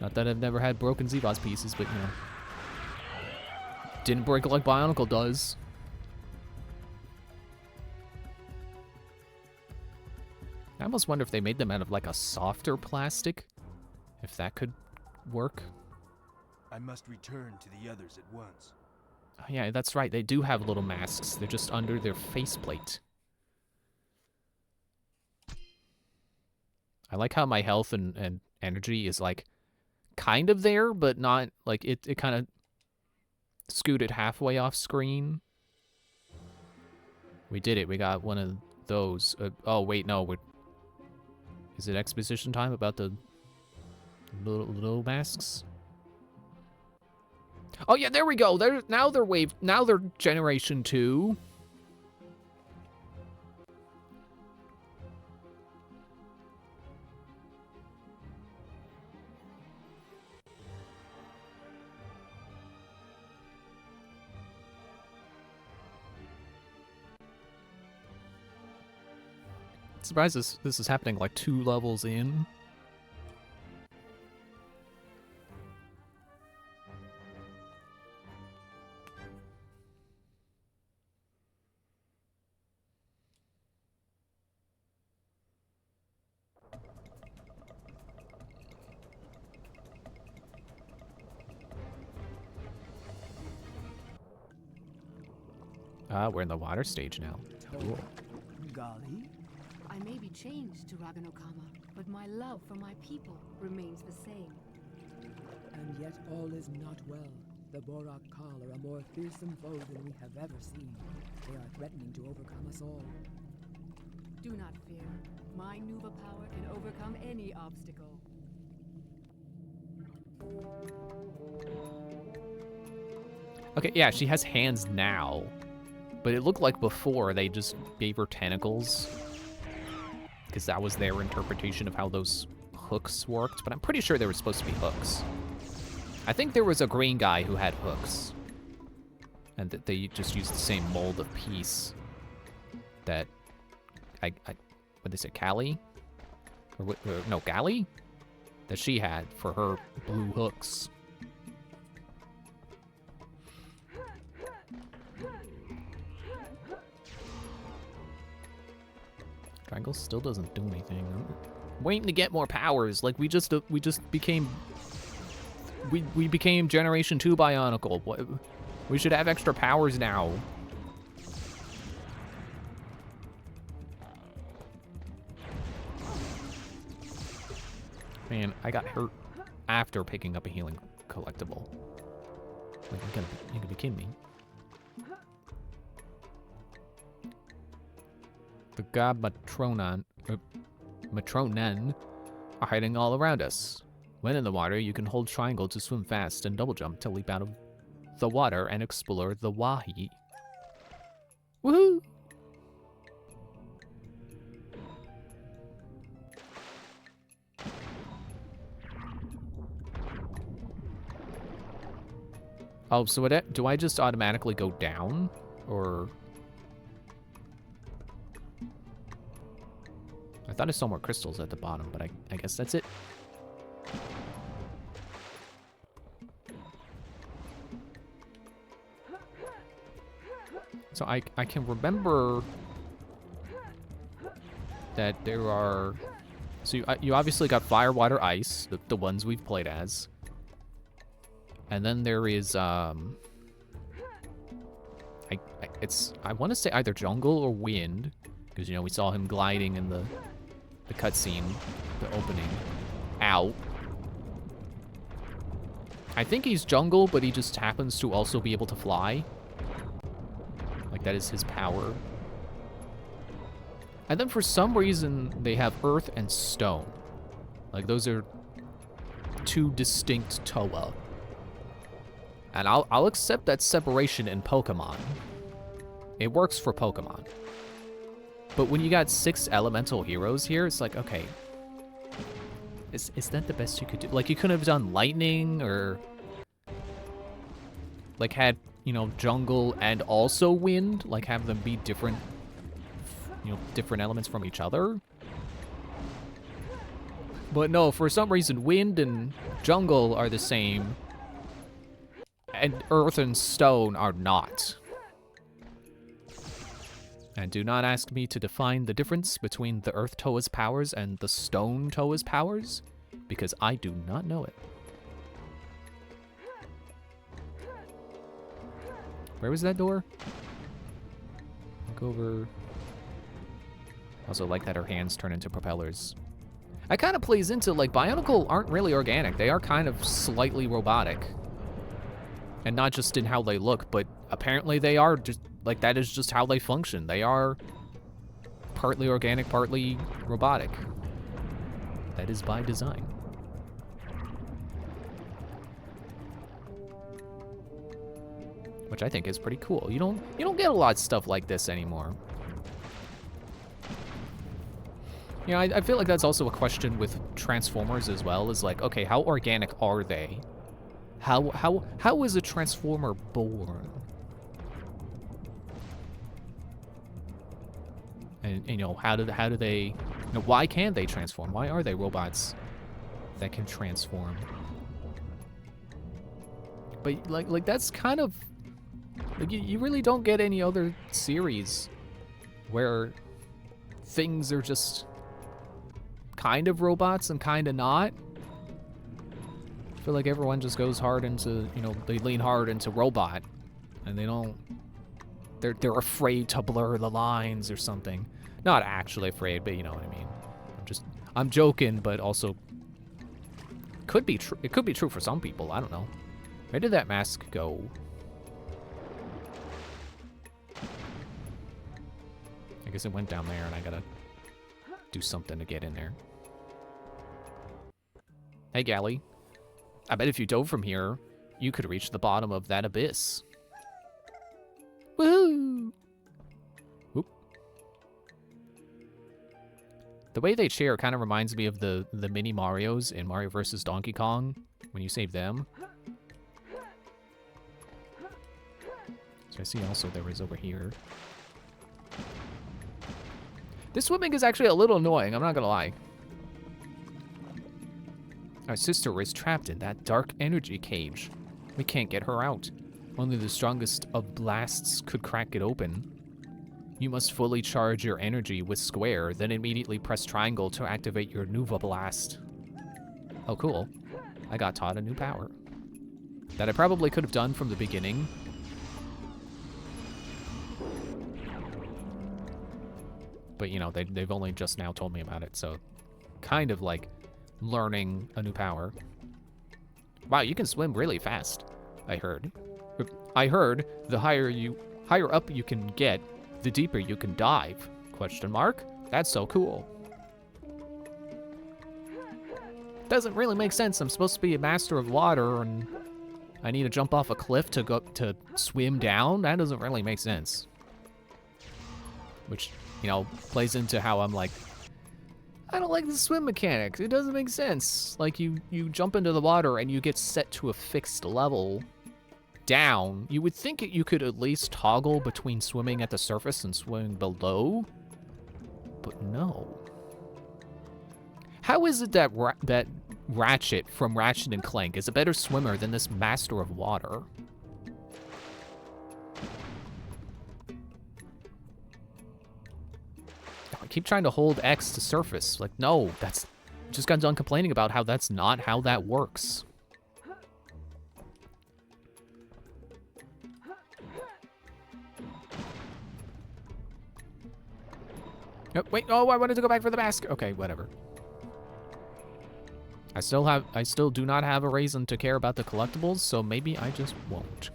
Not that I've never had broken Zevos pieces, but didn't break like Bionicle does. I almost wonder if they made them out of like a softer plastic, if that could work. I must return to the others at once. Oh, yeah, that's right. They do have little masks. They're just under their faceplate. I like how my health and energy is like kind of there, but not like it kind of scooted halfway off screen. We did it. We got one of those. Oh, wait, no. Is it exposition time about the little masks? Oh yeah, there we go. Now they're generation 2. Surprised this is happening like 2 levels in. We're in the water stage now. Cool. Golly? I may be changed to Raganokama, but my love for my people remains the same. And yet all is not well. The Borak Kal are a more fearsome foe than we have ever seen. They are threatening to overcome us all. Do not fear. My Nuva power can overcome any obstacle. Okay, yeah, she has hands now. But it looked like before they just gave her tentacles. Because that was their interpretation of how those hooks worked. But I'm pretty sure they were supposed to be hooks. I think there was a green guy who had hooks. And that they just used the same mold of piece that what they say, Callie? Or no, Gally? That she had for her blue hooks. Triangle still doesn't do anything. I'm waiting to get more powers. Like we just became we became Generation 2 Bionicle. We should have extra powers now. Man, I got hurt after picking up a healing collectible. Like you gotta be kidding me. The god Matronan are hiding all around us. When in the water, you can hold triangle to swim fast and double jump to leap out of the water and explore the Wahi. Woohoo! Oh, so do I just automatically go down? Or... I thought I saw more crystals at the bottom, but I guess that's it. So I can remember that there are... So you obviously got fire, water, ice, the ones we've played as. And then there is, I want to say either jungle or wind, because, you know, we saw him gliding in the cutscene, the opening. Ow. I think he's jungle, but he just happens to also be able to fly. Like, that is his power. And then for some reason, they have earth and stone. Like, those are two distinct Toa. And I'll accept that separation in Pokemon. It works for Pokemon. But when you got 6 elemental heroes here, it's like, okay. Is that the best you could do? Like, you couldn't have done lightning or... Like, had, you know, jungle and also wind. Like, have them be different, you know, different elements from each other. But no, for some reason, wind and jungle are the same. And earth and stone are not. And do not ask me to define the difference between the earth Toa's powers and the stone Toa's powers, because I do not know it. Where was that door? Look over. Also like that her hands turn into propellers. That kind of plays into, like, Bionicle aren't really organic. They are kind of slightly robotic. And not just in how they look, but apparently they are just, like, that is just how they function. They are partly organic, partly robotic. That is by design. Which I think is pretty cool. You don't get a lot of stuff like this anymore. You know, I feel like that's also a question with Transformers as well, is like, okay, how organic are they? How is a Transformer born? And you know, how do they, you know, why can they transform? Why are they robots that can transform? But like that's kind of like you really don't get any other series where things are just kind of robots and kind of not. I feel like everyone just goes hard into, you know, they lean hard into robot, and they don't, they're afraid to blur the lines or something. Not actually afraid, but you know what I mean. I'm joking, but also could be true. It could be true for some people. I don't know. Where did that mask go? I guess it went down there, and I gotta do something to get in there. Hey, Gally. I bet if you dove from here, you could reach the bottom of that abyss. Woohoo! Whoop. The way they cheer kind of reminds me of the mini Marios in Mario vs. Donkey Kong, when you save them. So I see also there is over here. This swimming is actually a little annoying, I'm not gonna lie. Our sister is trapped in that dark energy cage. We can't get her out. Only the strongest of blasts could crack it open. You must fully charge your energy with square, then immediately press triangle to activate your Nuva Blast. Oh, cool. I got taught a new power. That I probably could have done from the beginning. But, you know, they've only just now told me about it, so kind of like learning a new power. Wow, you can swim really fast, I heard. I heard the higher up you can get, the deeper you can dive. Question mark? That's so cool. Doesn't really make sense. I'm supposed to be a master of water and I need to jump off a cliff to swim down? That doesn't really make sense. Which, you know, plays into how I'm like, I don't like the swim mechanics. It doesn't make sense. Like, you jump into the water and you get set to a fixed level. down, you would think you could at least toggle between swimming at the surface and swimming below, but no. How is it that that Ratchet from Ratchet and Clank is a better swimmer than this Master of Water? I keep trying to hold X to surface. Like, no, that's... Just got done complaining about how that's not how that works. Oh, wait, oh, I wanted to go back for the basket. Okay, whatever. I still do not have a reason to care about the collectibles, so maybe I just won't.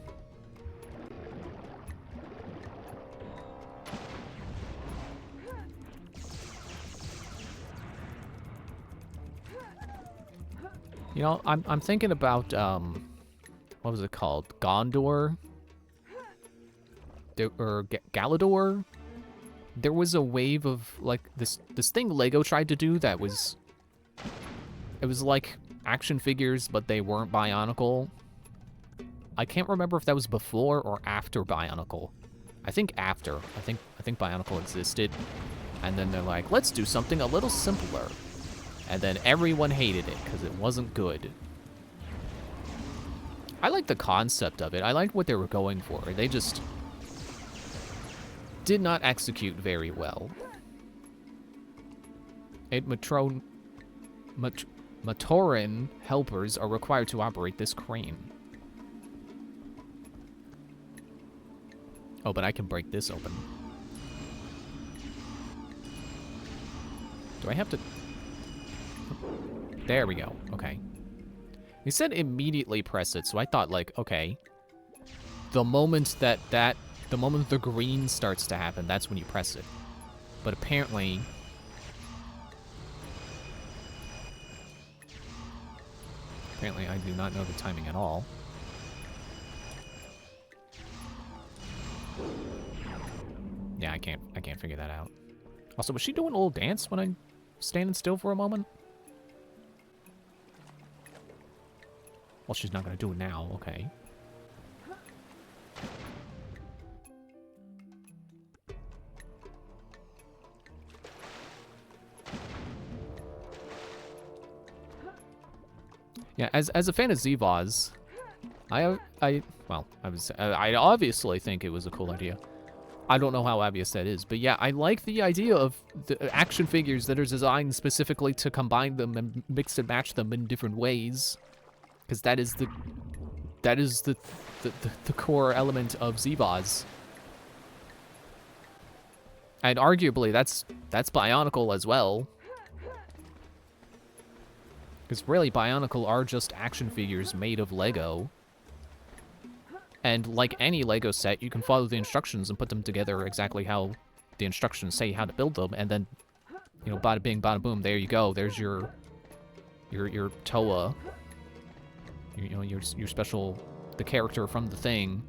You know, I'm thinking about, what was it called? Gondor? Or Galador? There was a wave of, like, this thing Lego tried to do that was... It was like action figures, but they weren't Bionicle. I can't remember if that was before or after Bionicle. I think after. I think Bionicle existed. And then they're like, let's do something a little simpler. And then everyone hated it because it wasn't good. I like the concept of it. I liked what they were going for. They just did not execute very well. Matoran helpers are required to operate this crane. Oh, but I can break this open. Do I have to... There we go. Okay. He said immediately press it, so I thought, like, okay. The moment the moment the green starts to happen, that's when you press it. But apparently... Apparently, I do not know the timing at all. Yeah, I can't figure that out. Also, was she doing a little dance when I'm standing still for a moment? Well, she's not gonna do it now. Okay. Yeah, as a fan of ZVOZ, I obviously think it was a cool idea. I don't know how obvious that is, but yeah, I like the idea of the action figures that are designed specifically to combine them and mix and match them in different ways, because that is the core element of ZVOZ. And arguably, that's Bionicle as well. Because really, Bionicle are just action figures made of Lego. And like any Lego set, you can follow the instructions and put them together exactly how the instructions say how to build them. And then, you know, bada bing, bada boom, there you go. There's your Toa. You know, your special, the character from the thing.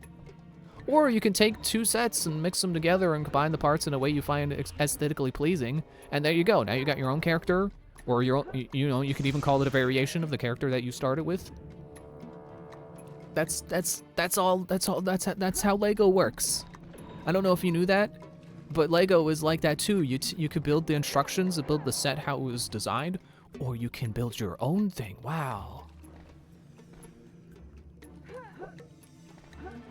Or you can take two sets and mix them together and combine the parts in a way you find aesthetically pleasing. And there you go. Now you got your own character. Or your, you know, you could even call it a variation of the character that you started with. That's how Lego works. I don't know if you knew that, but Lego is like that too. You could build the instructions and build the set how it was designed, or you can build your own thing. Wow.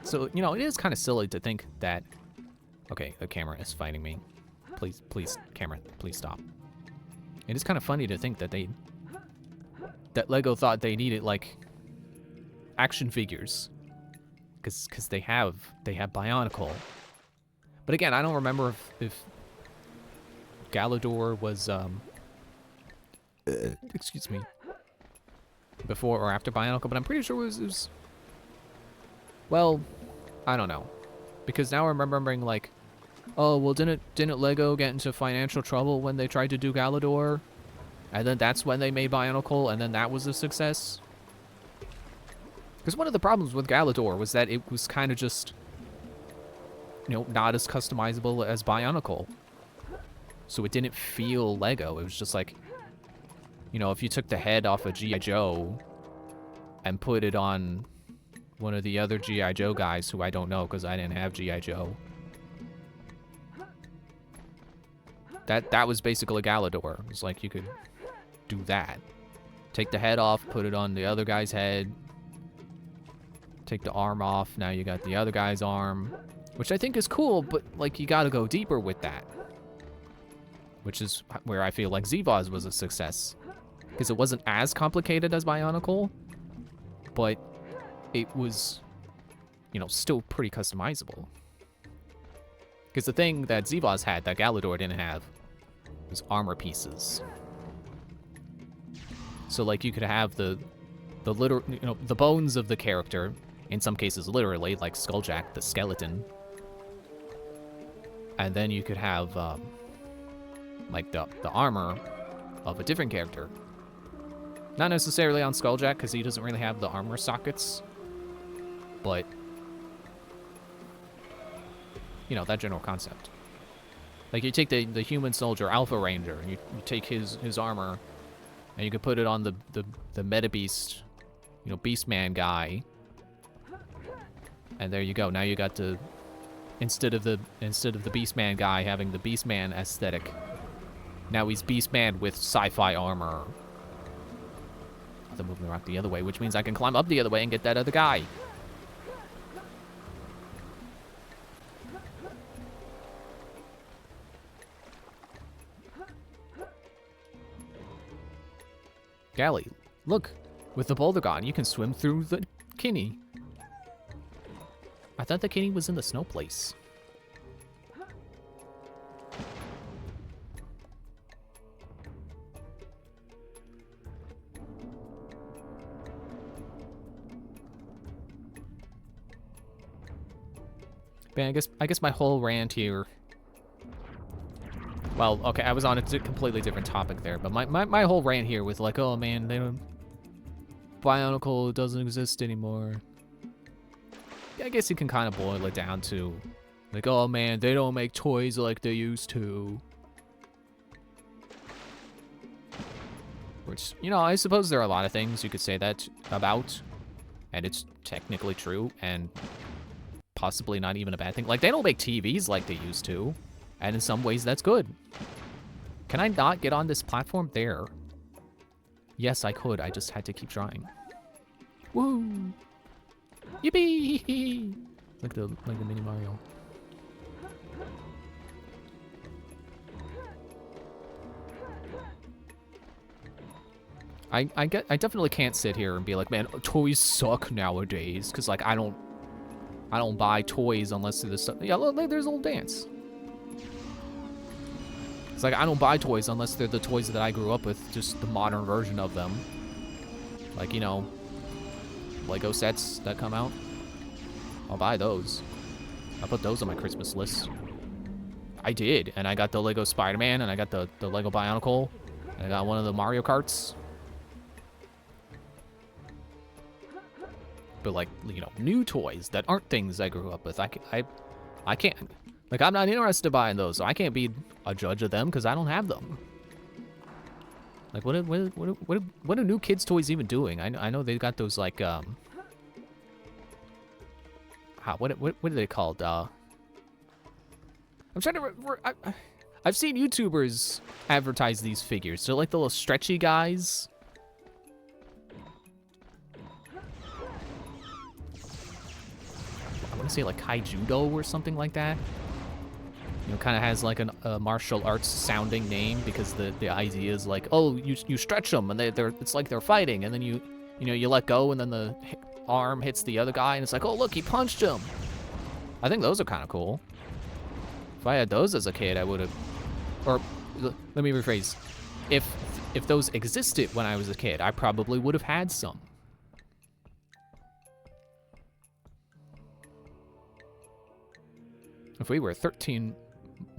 So, you know, it is kind of silly to think that... Okay, the camera is fighting me. Please, camera, please stop. It is kind of funny to think that that Lego thought they needed, like, action figures. Because they have Bionicle. But again, I don't remember if Galador was, excuse me, before or after Bionicle, but I'm pretty sure it was well, I don't know. Because now I'm remembering, like, oh, well, didn't Lego get into financial trouble when they tried to do Galador? And then that's when they made Bionicle, and then that was a success? Because one of the problems with Galador was that it was kind of just, you know, not as customizable as Bionicle. So it didn't feel Lego. It was just like, you know, if you took the head off a G.I. Joe and put it on one of the other G.I. Joe guys who I don't know because I didn't have G.I. Joe. That was basically Galador. It was like you could do that. Take the head off, put it on the other guy's head. Take the arm off, now you got the other guy's arm. Which I think is cool, but like you gotta go deeper with that. Which is where I feel like Zevaz was a success. Because it wasn't as complicated as Bionicle, but it was, you know, still pretty customizable. Because the thing that Zevaz had that Galador didn't have was armor pieces. So like you could have the literal, you know, the bones of the character, in some cases literally, like Skulljack, the skeleton. And then you could have like the armor of a different character. Not necessarily on Skulljack, because he doesn't really have the armor sockets. But, you know, that general concept. Like, you take the human soldier, Alpha Ranger, and you take his armor, and you could put it on the Meta Beast, you know, Beastman guy. And there you go. Now you got the, instead of the Beastman guy having the Beastman aesthetic, now he's Beastman with sci-fi armor. They're moving the rock the other way, which means I can climb up the other way and get that other guy. Gally, look, with the boulder gone, you can swim through the Kinney. I thought the Kinney was in the snow place. Man, I guess my whole rant here. Well, okay, I was on a completely different topic there, but my whole rant here with like, oh man, they don't, Bionicle doesn't exist anymore. Yeah, I guess you can kind of boil it down to like, oh man, they don't make toys like they used to. Which, you know, I suppose there are a lot of things you could say that about, and it's technically true, and possibly not even a bad thing. Like, they don't make TVs like they used to, and in some ways that's good. Can I not get on this platform? There. Yes, I could. I just had to keep trying. Woo! Yippee! Like the mini Mario. I definitely can't sit here and be like, man, toys suck nowadays, because like I don't buy toys unless they're the stuff. Yeah, look, there's a little dance. It's like I don't buy toys unless they're the toys that I grew up with, just the modern version of them. Like, you know, Lego sets that come out. I'll buy those. I put those on my Christmas list. I did, and I got the Lego Spider-Man, and I got the Lego Bionicle, and I got one of the Mario Karts. But like, you know, new toys that aren't things I grew up with, I can't, like, I'm not interested in buying those, so I can't be a judge of them because I don't have them. Like, what are new kids' toys even doing? I know they've got those like what are they called? I'm trying to. I've seen YouTubers advertise these figures. They're like the little stretchy guys. I want to say like Kai Judo or something like that. You know, kind of has like a martial arts sounding name because the idea is like, oh, you stretch them and they're it's like they're fighting, and then you know you let go and then the arm hits the other guy and it's like, oh look, he punched him. I think those are kind of cool. If I had those as a kid, I would have. Or let me rephrase. If those existed when I was a kid, I probably would have had some. If we were 13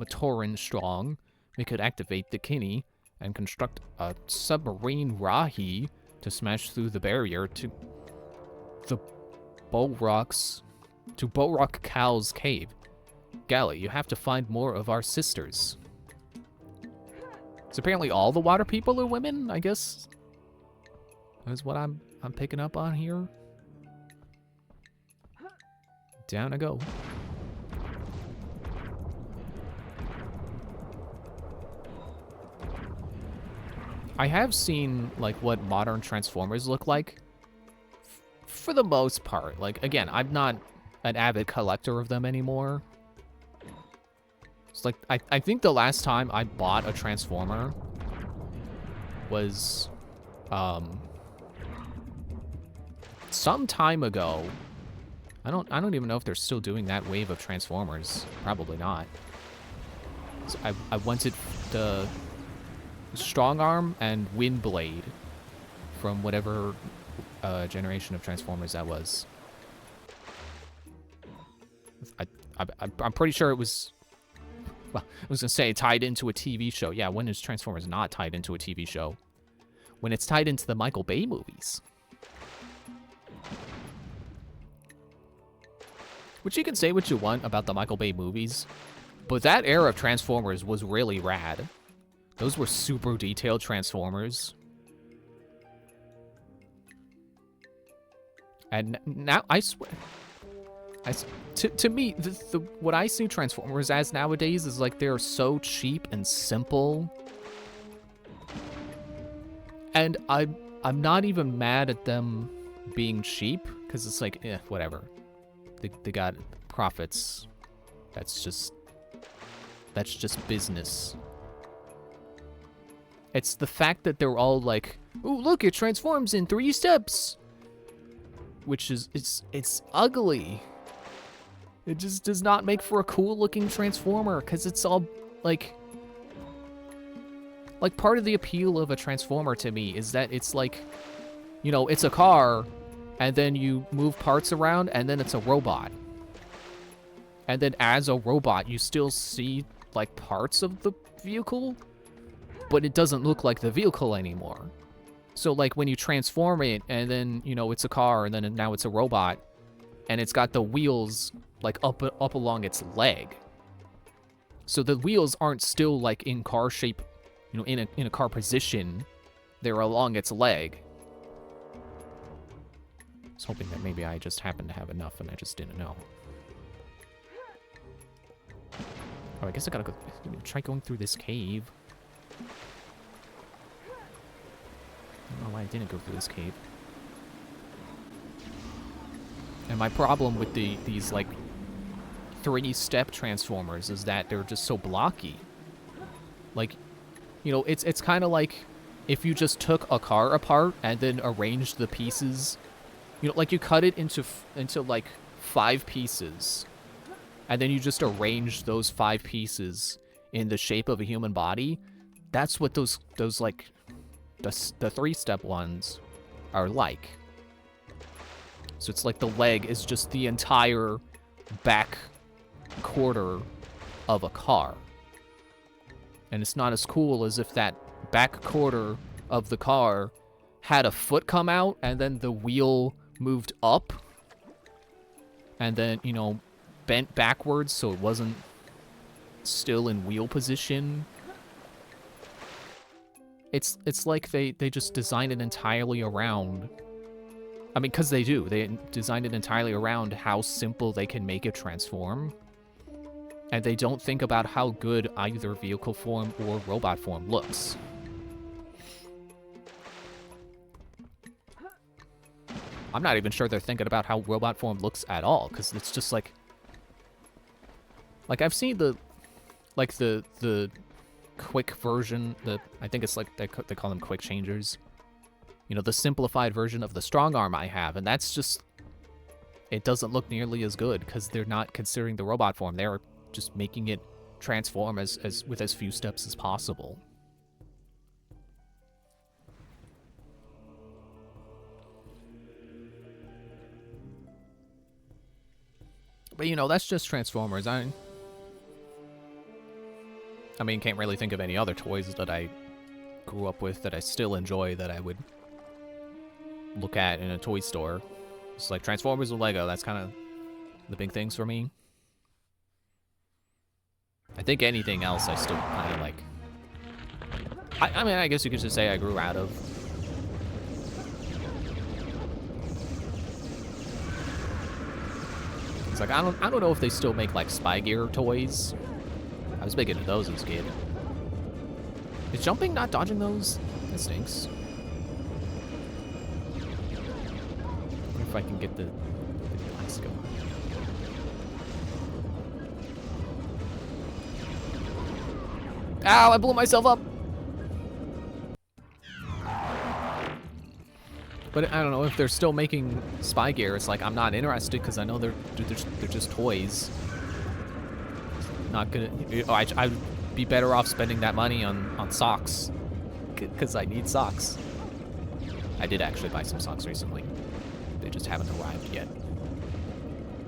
Matoran strong, we could activate the Kinney and construct a submarine Rahi to smash through the barrier to the Bulrock Cow's cave. Gally, you have to find more of our sisters. So apparently all the water people are women, I guess. Is what I'm picking up on here. Down I go. I have seen, like, what modern Transformers look like. For the most part. Like, again, I'm not an avid collector of them anymore. It's like, I think the last time I bought a Transformer was, some time ago. I don't even know if they're still doing that wave of Transformers. Probably not. So I wanted the Strong Arm and Wind Blade from whatever generation of Transformers that was. I'm pretty sure it was. Well, I was gonna say tied into a TV show. Yeah, when is Transformers not tied into a TV show? When it's tied into the Michael Bay movies. Which you can say what you want about the Michael Bay movies, but that era of Transformers was really rad. Those were super detailed Transformers. And now, I swear, to me, what I see Transformers as nowadays is like they're so cheap and simple. And I'm not even mad at them being cheap, because it's like, whatever. They got profits. That's just business. It's the fact that they're all like, "Ooh, look, it transforms in 3 steps," which is it's ugly. It just does not make for a cool-looking Transformer, because it's all like part of the appeal of a Transformer to me is that it's like, you know, it's a car, and then you move parts around, and then it's a robot. And then as a robot, you still see, like, parts of the vehicle, but it doesn't look like the vehicle anymore. So, like, when you transform it, and then, you know, it's a car, and then now it's a robot, and it's got the wheels, like, up along its leg. So the wheels aren't still, like, in car shape, you know, in a car position. They're along its leg. I was hoping that maybe I just happened to have enough and I just didn't know. Oh, I guess I gotta try going through this cave. I don't know why I didn't go through this cave. And my problem with these like 3-step Transformers is that they're just so blocky. Like, you know, it's kind of like if you just took a car apart and then arranged the pieces. You know, like you cut it into like 5 pieces, and then you just arrange those 5 pieces in the shape of a human body. That's what those like the 3-step ones are like. So it's like the leg is just the entire back quarter of a car, and it's not as cool as if that back quarter of the car had a foot come out and then the wheel moved up and then, you know, bent backwards so it wasn't still in wheel position. It's like they just designed it entirely around, I mean, because they do. They designed it entirely around how simple they can make it transform. And they don't think about how good either vehicle form or robot form looks. I'm not even sure they're thinking about how robot form looks at all, because it's just like I've seen the quick version, I think it's like they call them quick changers. You know, the simplified version of the strong arm I have, and that's just, it doesn't look nearly as good because they're not considering the robot form. They're just making it transform as with as few steps as possible. But, you know, that's just Transformers. I mean, can't really think of any other toys that I grew up with that I still enjoy that I would look at in a toy store. It's like Transformers and Lego. That's kind of the big things for me. I think anything else I still kind of like. I mean, I guess you could just say I grew out of. It's like, I don't know if they still make, like, spy gear toys. I was big into those as a kid. Is jumping not dodging those? That stinks. I wonder if I can get the blast going. Ow, I blew myself up! But I don't know if they're still making spy gear. It's like, I'm not interested because I know they're just toys. Not gonna. I'd be better off spending that money on socks because I need socks. I did actually buy some socks recently. They just haven't arrived yet.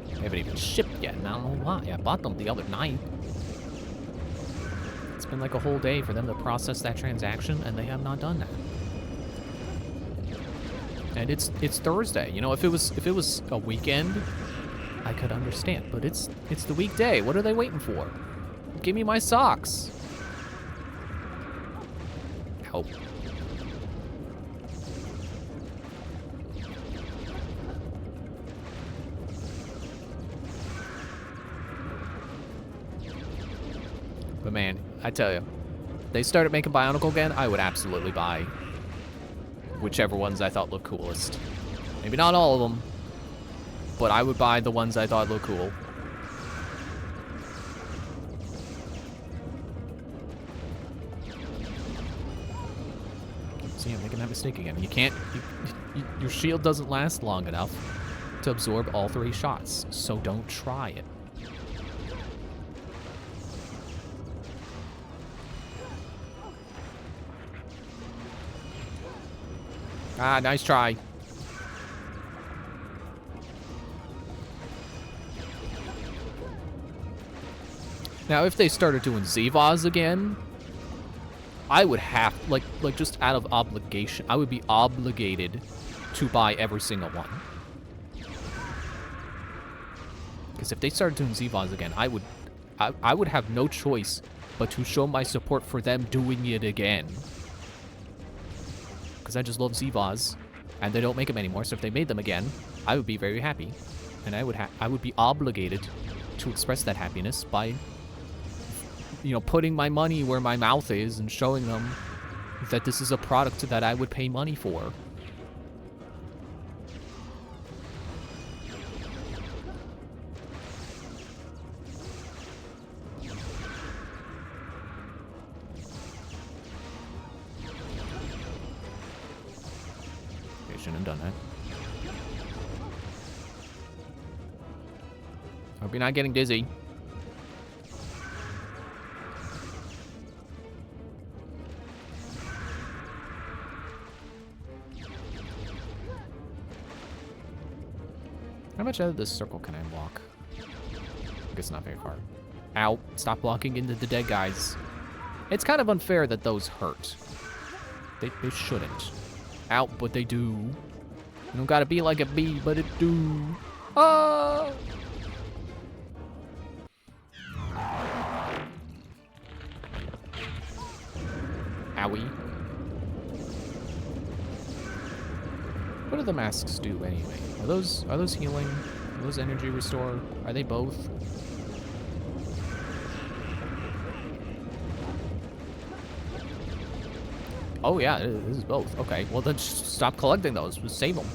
They haven't even shipped yet, and I don't know why. I bought them the other night. It's been like a whole day for them to process that transaction, and they have not done that. And it's Thursday. You know, if it was a weekend, I could understand. But it's the weekday. What are they waiting for? Give me my socks. Help. But man, I tell you, they started making Bionicle again, I would absolutely buy whichever ones I thought looked coolest. Maybe not all of them, but I would buy the ones I thought looked cool. See, I'm making that mistake again. You can't, your shield doesn't last long enough to absorb all 3 shots, so don't try it. Ah, nice try. Now, if they started doing Zevaz again, I would have, like just out of obligation, I would be obligated to buy every single one. Because if they started doing Zevaz again, I would have no choice but to show my support for them doing it again. Because I just love Zevaz, and they don't make them anymore. So if they made them again, I would be very happy, and I would be obligated to express that happiness by, you know, putting my money where my mouth is and showing them that this is a product that I would pay money for. Shouldn't have done that. Hope you're not getting dizzy. How much out of this circle can I walk? I guess not very far. Ow, stop walking into the dead guys. It's kind of unfair that those hurt. They shouldn't. Out, but they do. You don't gotta be like a bee, but it do. Oh! Owie. What do the masks do anyway? Are those healing? Are those energy restore? Are they both? Oh yeah, this is both. Okay, well then just stop collecting those. Just save them.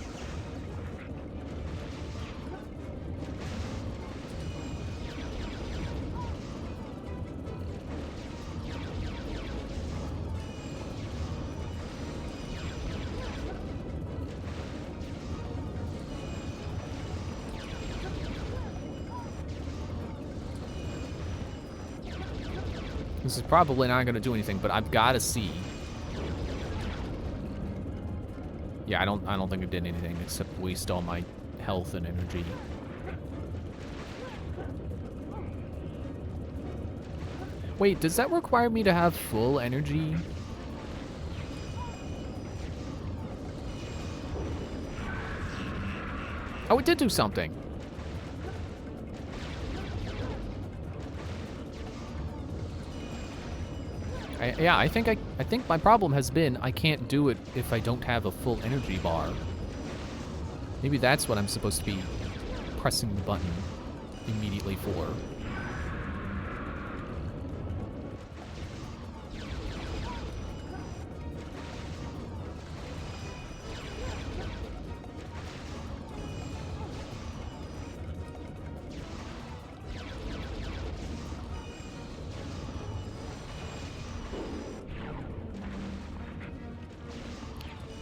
This is probably not going to do anything, but I've got to see. Yeah, I don't think it did anything except waste all my health and energy. Wait, does that require me to have full energy? Oh, it did do something. Yeah, I think my problem has been I can't do it if I don't have a full energy bar. Maybe that's what I'm supposed to be pressing the button. immediately for.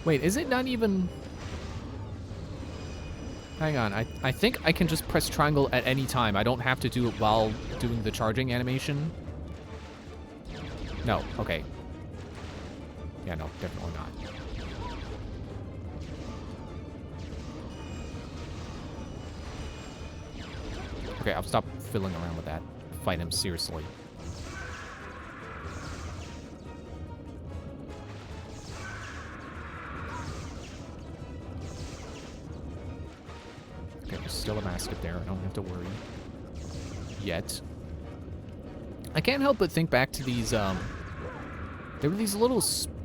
Wait, is it not even... Hang on, I think I can just press triangle at any time. I don't have to do it while doing the charging animation. No, okay. Yeah, no, definitely not. Okay, I'll stop fiddling around with that. Fight him seriously. Okay, there's still a mask up there. I don't have to worry. Yet. I can't help but think back to these, there were these little,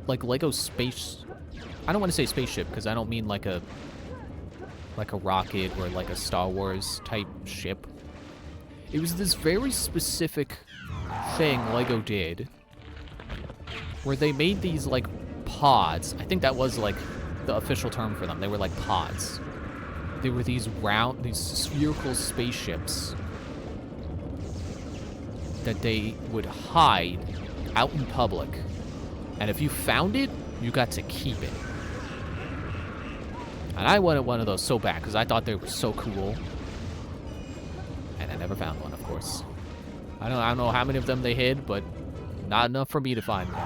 like, Lego space... I don't want to say spaceship, because I don't mean like a rocket or like a Star Wars type ship. It was this very specific thing Lego did, where they made these, like, pods. I think that was, like, the official term for them. They were, like, pods. They were these spherical spaceships that they would hide out in public. And if you found it, you got to keep it. And I wanted one of those so bad, because I thought they were so cool. And I never found one, of course. I don't know how many of them they hid, but not enough for me to find one.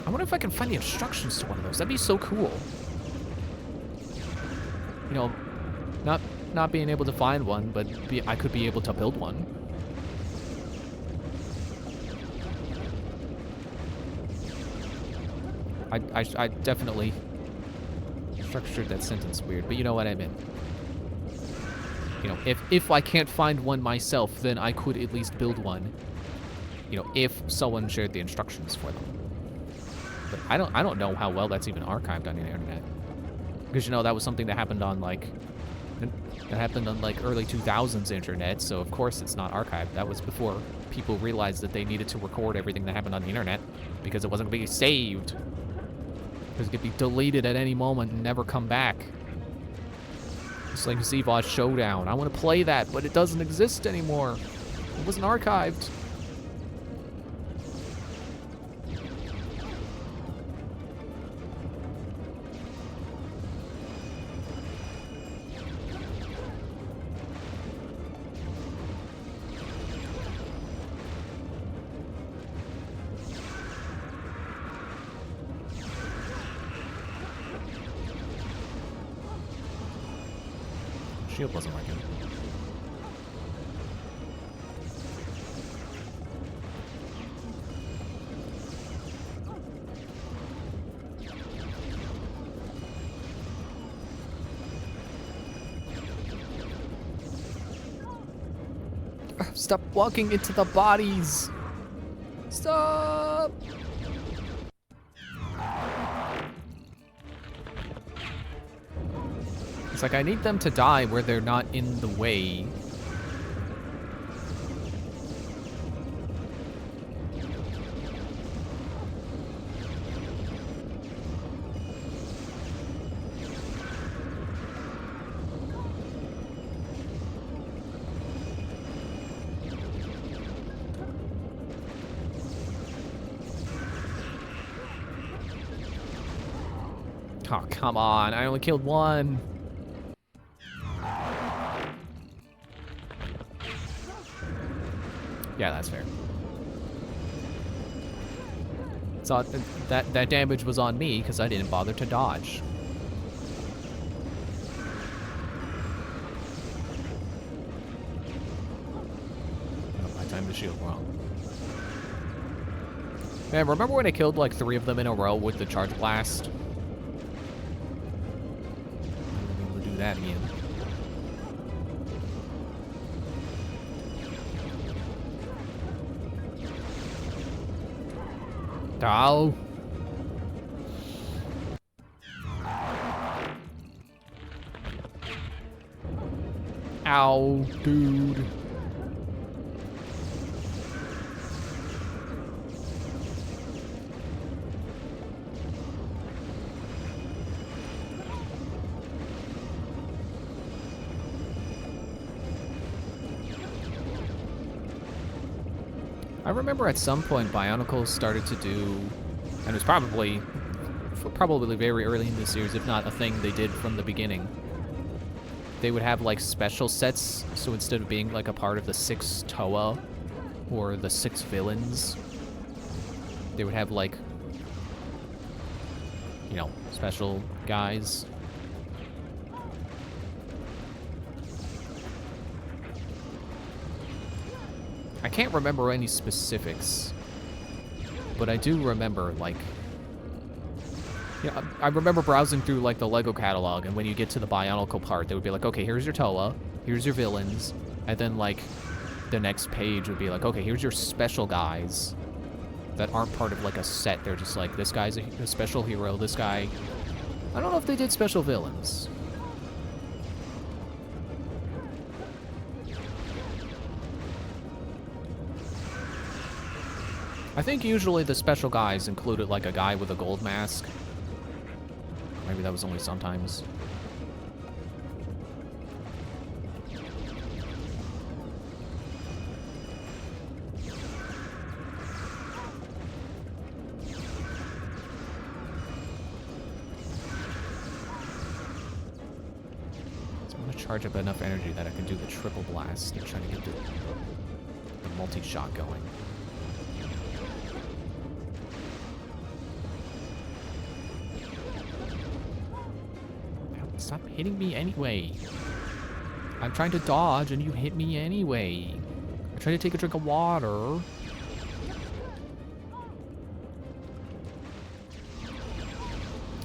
I wonder if I can find the instructions to one of those. That'd be so cool. You know, not being able to find one, but I could be able to build one. I definitely structured that sentence weird, but you know what I meant. You know, if I can't find one myself, then I could at least build one. You know, if someone shared the instructions for them. But I don't know how well that's even archived on the internet. Because, you know, that was something that happened on, like, early 2000s internet, so of course it's not archived. That was before people realized that they needed to record everything that happened on the internet, because it wasn't going to be saved. Because it could be deleted at any moment and never come back. It's like Zevod Showdown. I want to play that, but it doesn't exist anymore. It wasn't archived. Shield wasn't working. Stop walking into the bodies! Stop! It's like I need them to die where they're not in the way. Oh, come on. I only killed one. Yeah, that's fair. So that damage was on me because I didn't bother to dodge. Oh, I timed the shield wrong. Man, remember when I killed like 3 of them in a row with the charge blast? I'm able to do that again. Oh. Ow, dude. I remember at some point Bionicle started to do, and it was probably very early in the series, if not a thing they did from the beginning. They would have like special sets, so instead of being like a part of the 6 Toa or the 6 villains, they would have like, you know, special guys. I can't remember any specifics, but I do remember, like, yeah, I remember browsing through, like, the LEGO catalog, and when you get to the Bionicle part, they would be like, okay, here's your Toa, here's your villains, and then, like, the next page would be like, okay, here's your special guys that aren't part of, like, a set. They're just like, this guy's a special hero, this guy... I don't know if they did special villains. I think usually the special guys included like a guy with a gold mask. Maybe that was only sometimes. So I'm gonna charge up enough energy that I can do the triple blast and try to get the multi-shot going. Stop hitting me anyway. I'm trying to dodge and you hit me anyway. I'm trying to take a drink of water.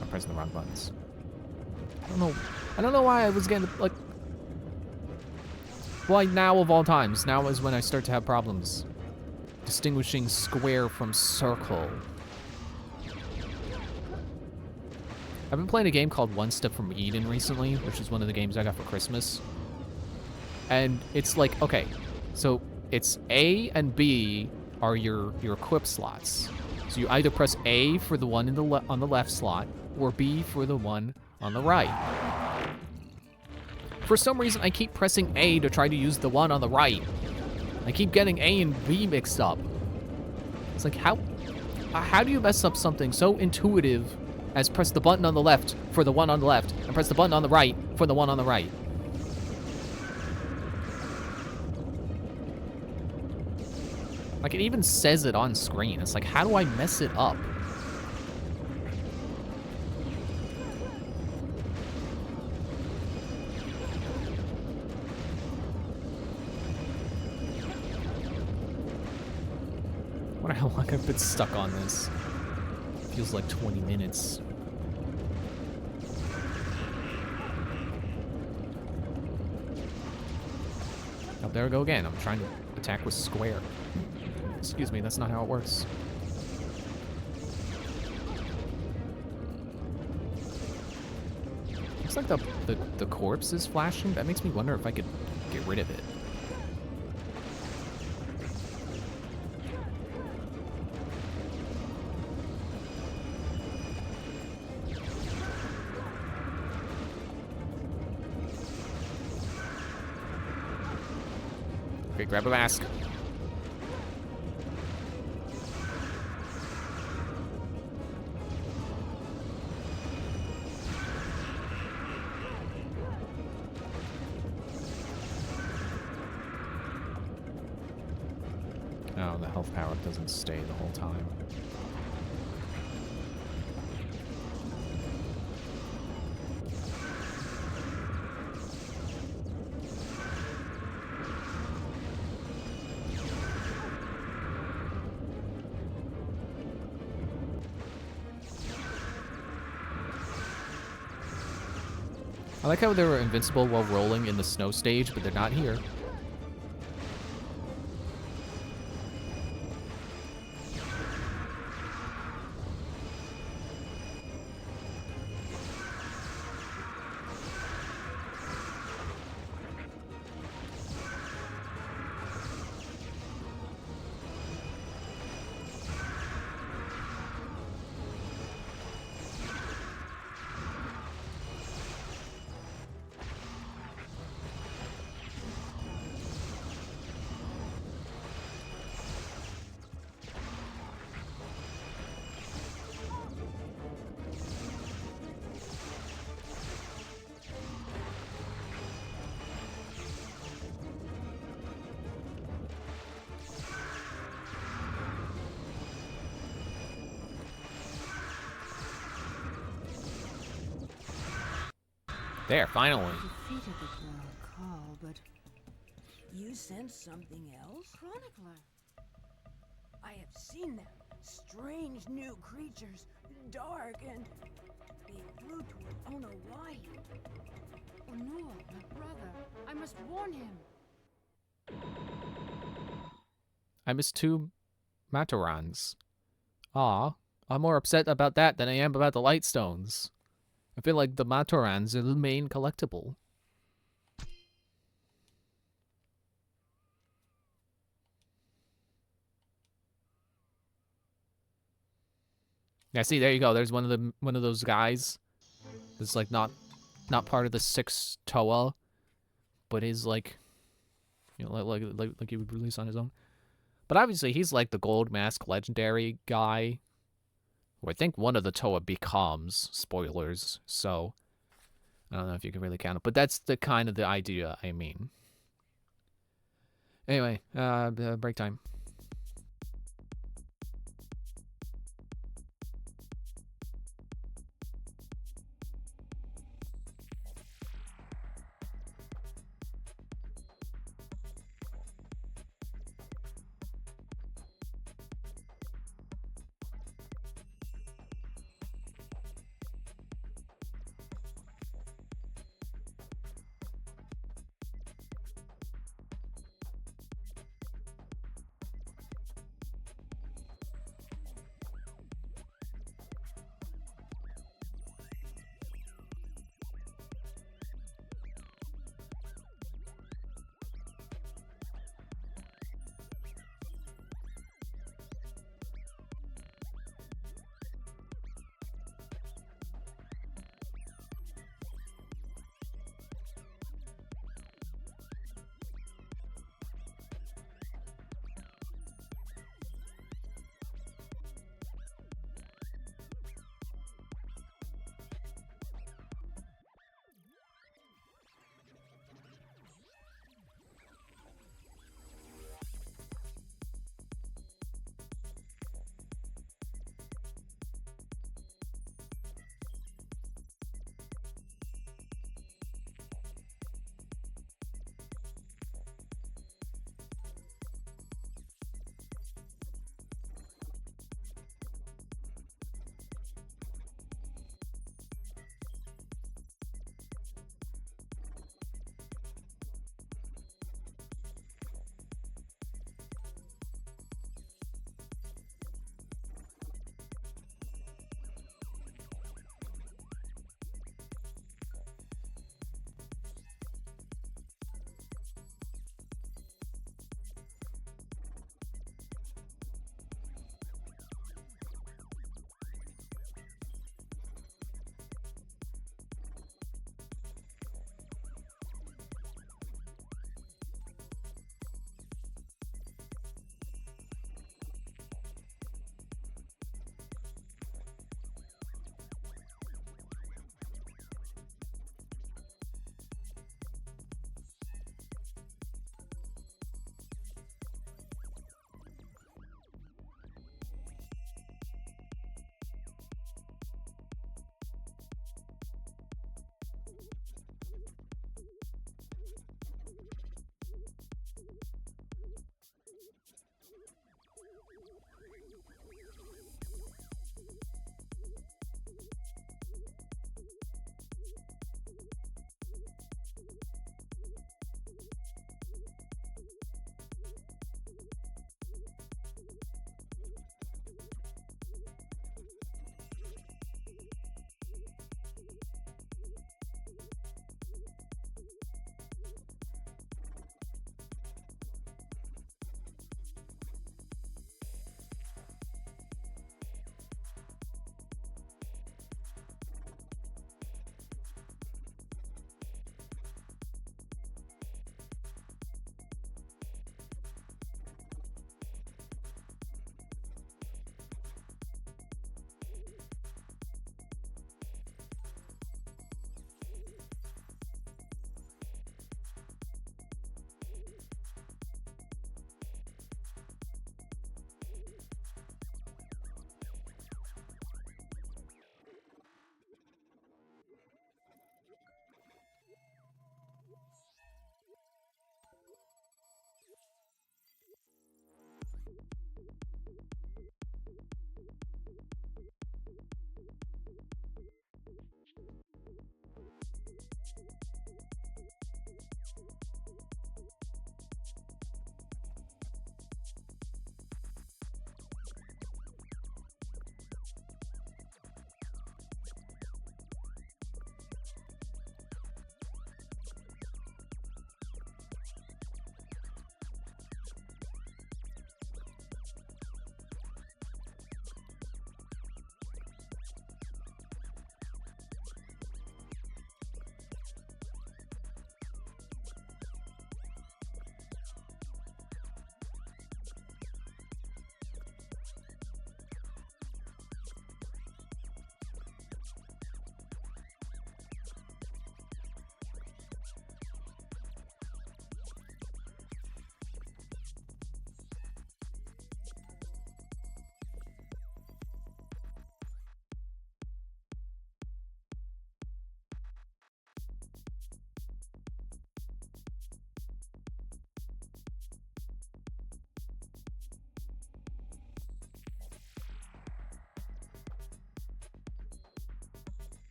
I'm pressing the wrong buttons. I don't know why I was getting, like... Why now of all times? Now is when I start to have problems distinguishing square from circle. I've been playing a game called One Step from Eden recently, which is one of the games I got for Christmas. And it's like, okay, so it's A and B are your equip slots. So you either press A for the one in on the left slot, or B for the one on the right. For some reason, I keep pressing A to try to use the one on the right. I keep getting A and B mixed up. It's like, how do you mess up something so intuitive as press the button on the left for the one on the left, and press the button on the right for the one on the right? Like, it even says it on screen. It's like, how do I mess it up? I wonder how long I've been stuck on this. Feels like 20 minutes. Oh, there we go again. I'm trying to attack with square. Excuse me, that's not how it works. Looks like the corpse is flashing. That makes me wonder if I could get rid of it. Okay, grab a mask. Oh, the health power doesn't stay the whole time. I like how they were invincible while rolling in the snow stage, but they're not here. There, finally. Defeated the Borak Call, but You sense something else? Chronicler. I have seen them. Strange new creatures, dark and they flew toward Onowai. Onua, my brother. I must warn him. I missed 2 Matarans. Aw, I'm more upset about that than I am about the Lightstones. I feel like the Matarans are the main collectible. Yeah, see, there you go. There's one of those guys. That's like not part of the 6 Toa, but is like, you know, like he would release on his own. But obviously, he's like the Gold Mask legendary guy, who I think one of the Toa becomes. Spoilers. So I don't know if you can really count it, but that's the kind of the idea I mean. Anyway, break time.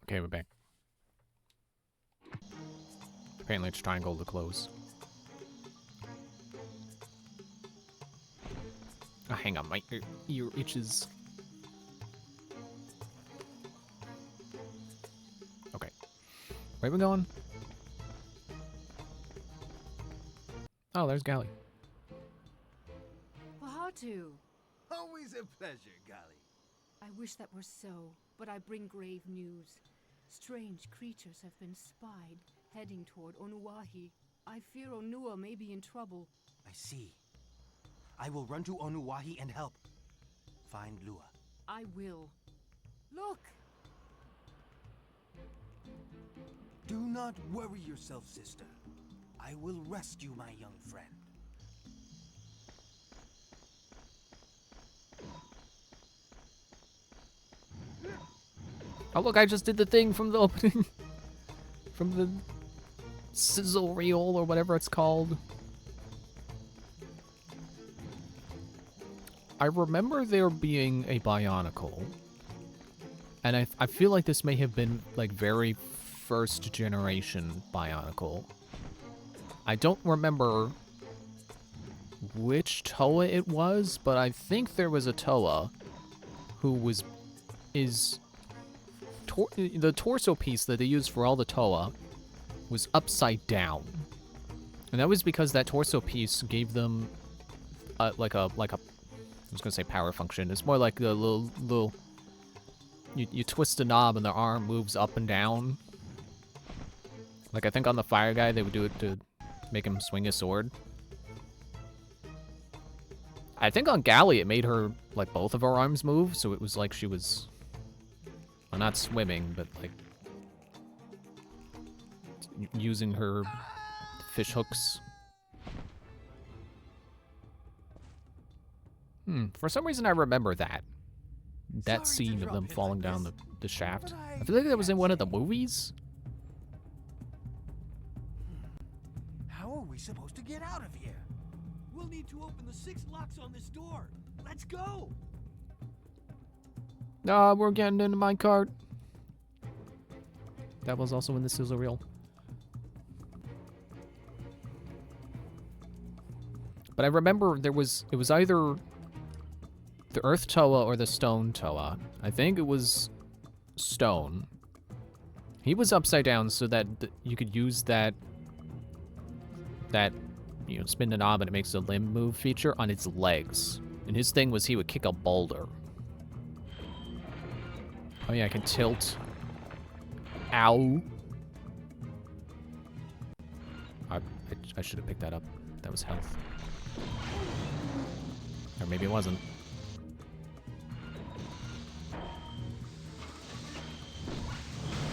Okay, we're back. Apparently it's triangle to close. Oh, hang on, my ear itches. Okay. Where are we going? Oh, there's Gally. Bahatu! Always a pleasure, Gali. I wish that were so, but I bring grave news. Strange creatures have been spied, heading toward Onuahi. I fear Onua may be in trouble. I see. I will run to Onuahi and help. Find Lua. I will. Look! Do not worry yourself, sister. I will rescue my young friend. Oh look, I just did the thing from the opening. From the sizzle reel or whatever it's called. I remember there being a Bionicle. And I feel like this may have been like very first generation Bionicle. I don't remember which Toa it was, but I think there was a Toa who the torso piece that they used for all the Toa was upside down. And that was because that torso piece gave them like a I was gonna say power function. It's more like the little you twist a knob and the arm moves up and down. Like I think on the fire guy they would do it to make him swing his sword. I think on Gally it made her like both of her arms move, so it was like she was, well, not swimming, but like using her fish hooks. For some reason I remember that scene of them falling down the shaft. I feel like that was in one of the movies. How are we supposed to get out of here? We'll need to open the 6 locks on this door. Let's go! We're getting into my cart. That was also in the sizzle reel. But I remember it was either the Earth Toa or the Stone Toa. I think it was Stone. He was upside down so that you could use that spin the knob and it makes a limb move feature on its legs. And his thing was he would kick a boulder. Oh yeah, I can tilt. Ow. I should have picked that up. That was health. Or maybe it wasn't.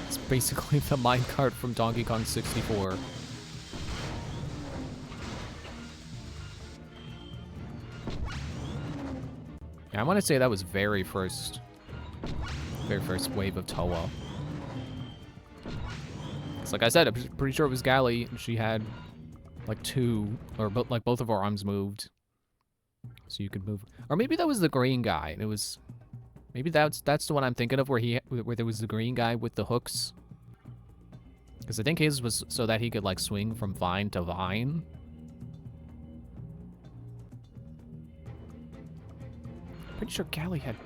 It's basically the minecart from Donkey Kong 64. Yeah, I want to say that was very first wave of Toa. It's like I said, I'm pretty sure it was Gally. She had like 2, or like both of her arms moved, so you could move. Or maybe that was the green guy. And it was maybe that's the one I'm thinking of, where there was the green guy with the hooks. Because I think his was so that he could like swing from vine to vine. Pretty sure Gally had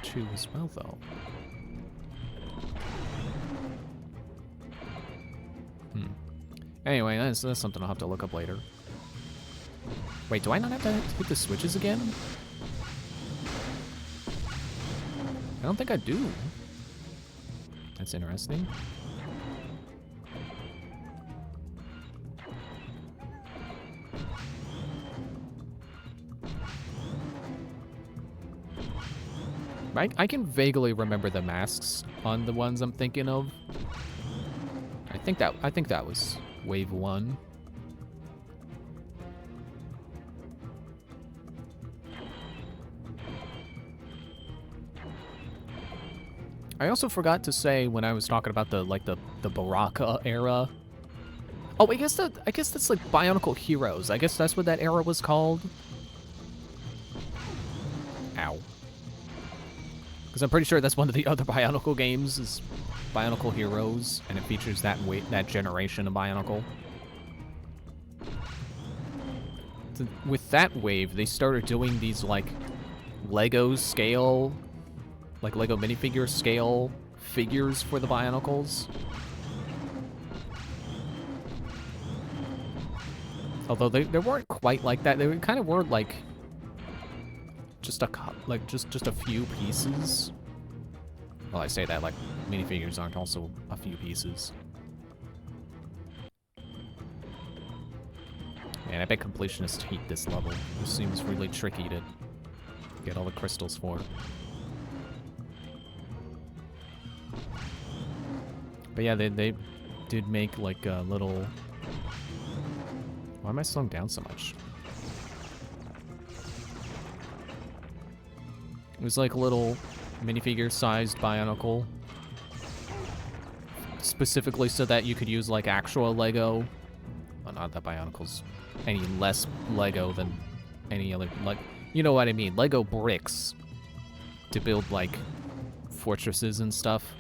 2 as well, though. Anyway, that's something I'll have to look up later. Wait, do I not have to hit the switches again? I don't think I do. That's interesting. I can vaguely remember the masks on the ones I'm thinking of. I think that was wave 1. I also forgot to say when I was talking about the Baraka era. Oh, I guess that's like Bionicle Heroes. I guess that's what that era was called. Ow. Because I'm pretty sure that's one of the other Bionicle games is Bionicle Heroes, and it features that that generation of Bionicle. With that wave, they started doing these, like, Lego scale, like Lego minifigure scale figures for the Bionicles. Although they weren't quite like that. They kind of were like just a few pieces. Well, I say that like minifigures aren't also a few pieces. Man, I bet completionists hate this level. This seems really tricky to get all the crystals for. But yeah, they did make like a little... Why am I slowing down so much? It was like a little minifigure-sized Bionicle. Specifically so that you could use like actual Lego. Well, not that Bionicle's any less Lego than any other, like, you know what I mean, Lego bricks to build like fortresses and stuff.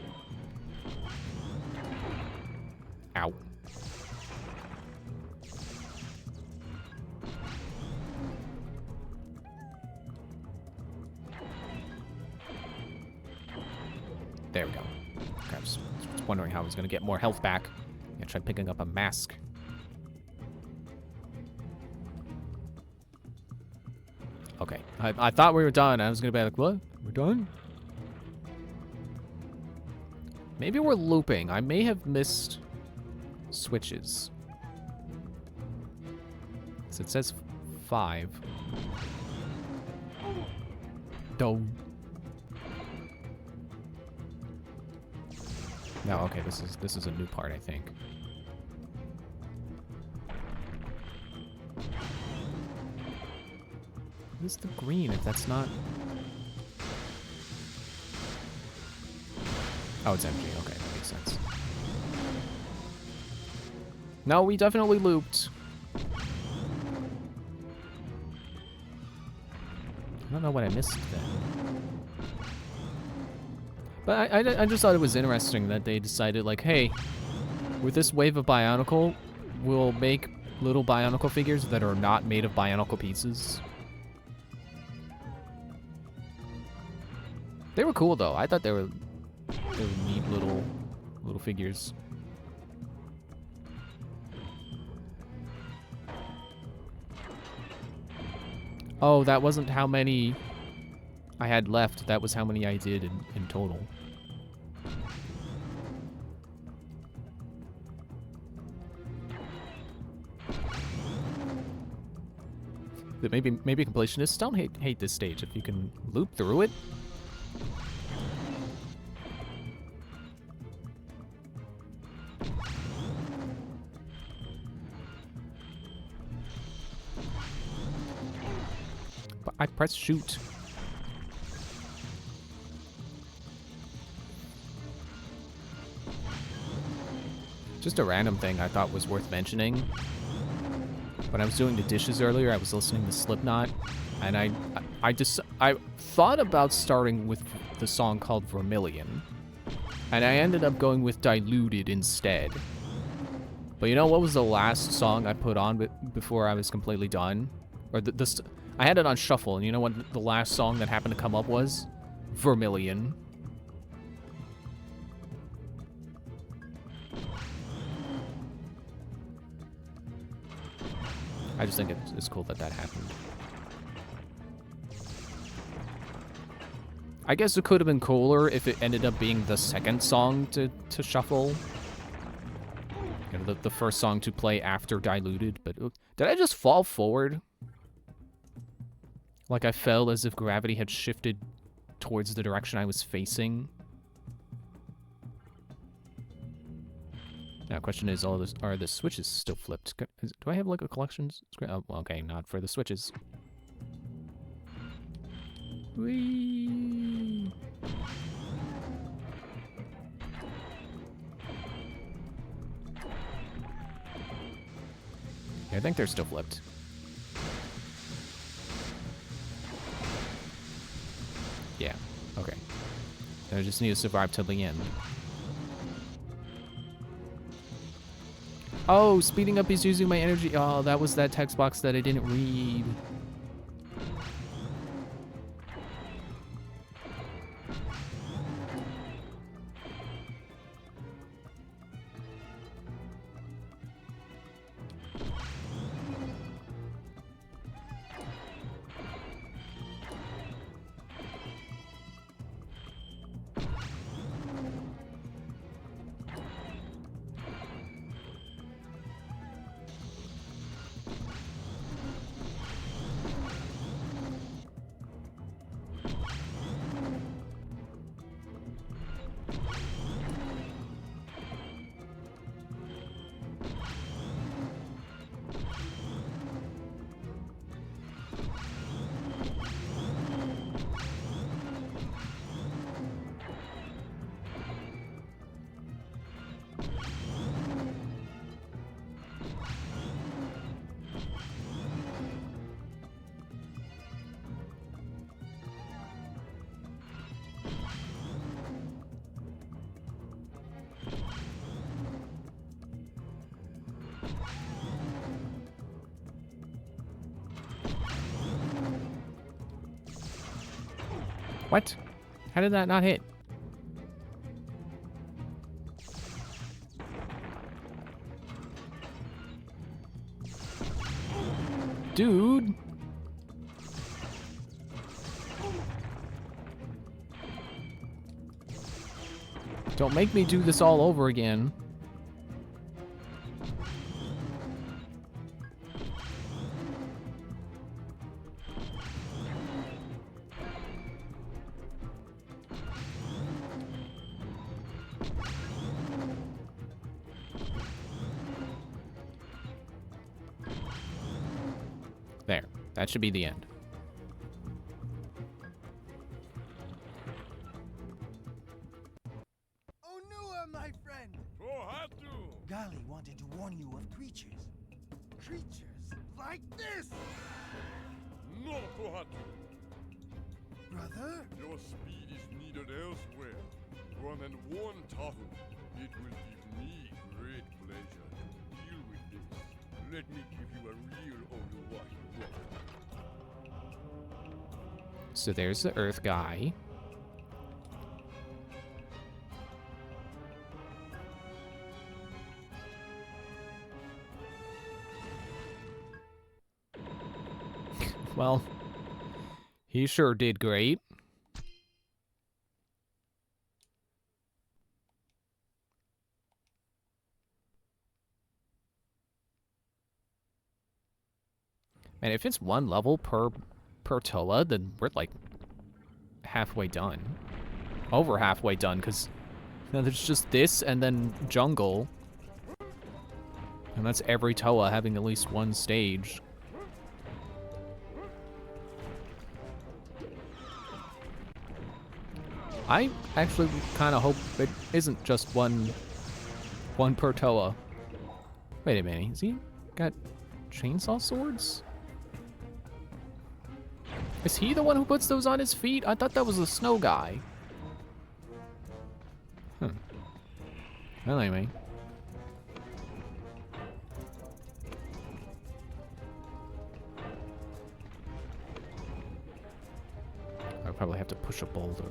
Ow. There we go. Okay, I was wondering how I was going to get more health back. I tried picking up a mask. Okay, I thought we were done. I was going to be like, what? We're done? Maybe we're looping. I may have missed switches. So it says 5. Don't. No, okay, this is a new part, I think. What is the green if that's not... Oh, it's MG. Okay, that makes sense. No, we definitely looped. I don't know what I missed then. But I just thought it was interesting that they decided, like, hey, with this wave of Bionicle, we'll make little Bionicle figures that are not made of Bionicle pieces. They were cool, though. I thought they were neat little figures. Oh, that wasn't how many I had left. That was how many I did in total. But maybe completionists don't hate this stage if you can loop through it. But I pressed shoot. Just a random thing I thought was worth mentioning. When I was doing the dishes earlier, I was listening to Slipknot, and I thought about starting with the song called Vermilion, and I ended up going with Diluted instead. But you know what was the last song I put on before I was completely done? Or I had it on shuffle, and you know what the last song that happened to come up was? Vermilion. I just think it's cool that happened. I guess it could have been cooler if it ended up being the second song to shuffle. You know, the first song to play after Diluted, but did I just fall forward? Like I fell as if gravity had shifted towards the direction I was facing? Now, question is, are the switches still flipped? Do I have, like, a collection screen? Oh, okay, not for the switches. Whee! Yeah, I think they're still flipped. Yeah, okay. I just need to survive till the end. Oh, speeding up is using my energy. Oh, that was that text box that I didn't read. What? How did that not hit? Dude. Don't make me do this all over again. There. That should be the end. Onua, my friend! Gali wanted to warn you of creatures. Creatures like this! No, Kohatu. Brother? Your speed is needed elsewhere. Run and warn Tahu. It will give me great pleasure to deal with this. Let me give you a real Oluwahi look. So there's the Earth guy. Well, he sure did great. And if it's one level per Toa, then we're like halfway done. Over halfway done, because there's just this and then jungle. And that's every Toa having at least one stage. I actually kind of hope it isn't just one per Toa. Wait a minute, has he got chainsaw swords? Is he the one who puts those on his feet? I thought that was the snow guy. Well, anyway. I'll probably have to push a boulder.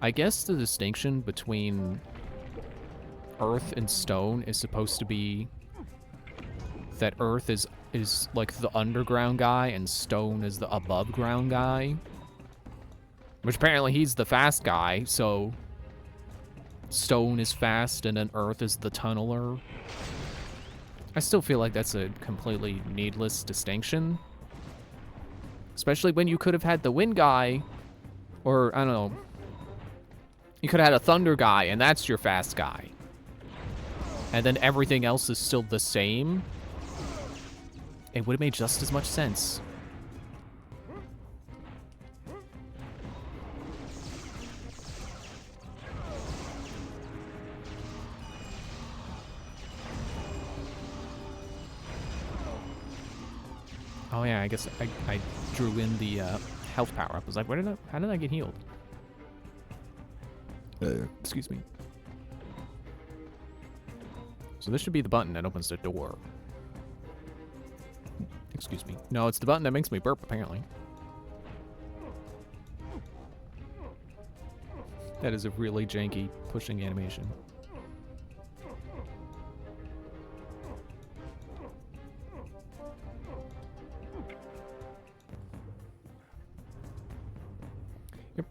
I guess the distinction between earth and stone is supposed to be that earth is like the underground guy and stone is the above ground guy. Which apparently he's the fast guy, so stone is fast and then earth is the tunneler. I still feel like that's a completely needless distinction. Especially when you could have had the wind guy, or I don't know, you could have had a thunder guy and that's your fast guy. And then everything else is still the same. It would have made just as much sense. Oh yeah, I guess I drew in the health power up. I was like, how did I get healed? Excuse me. So this should be the button that opens the door. Excuse me. No, it's the button that makes me burp, apparently. That is a really janky pushing animation.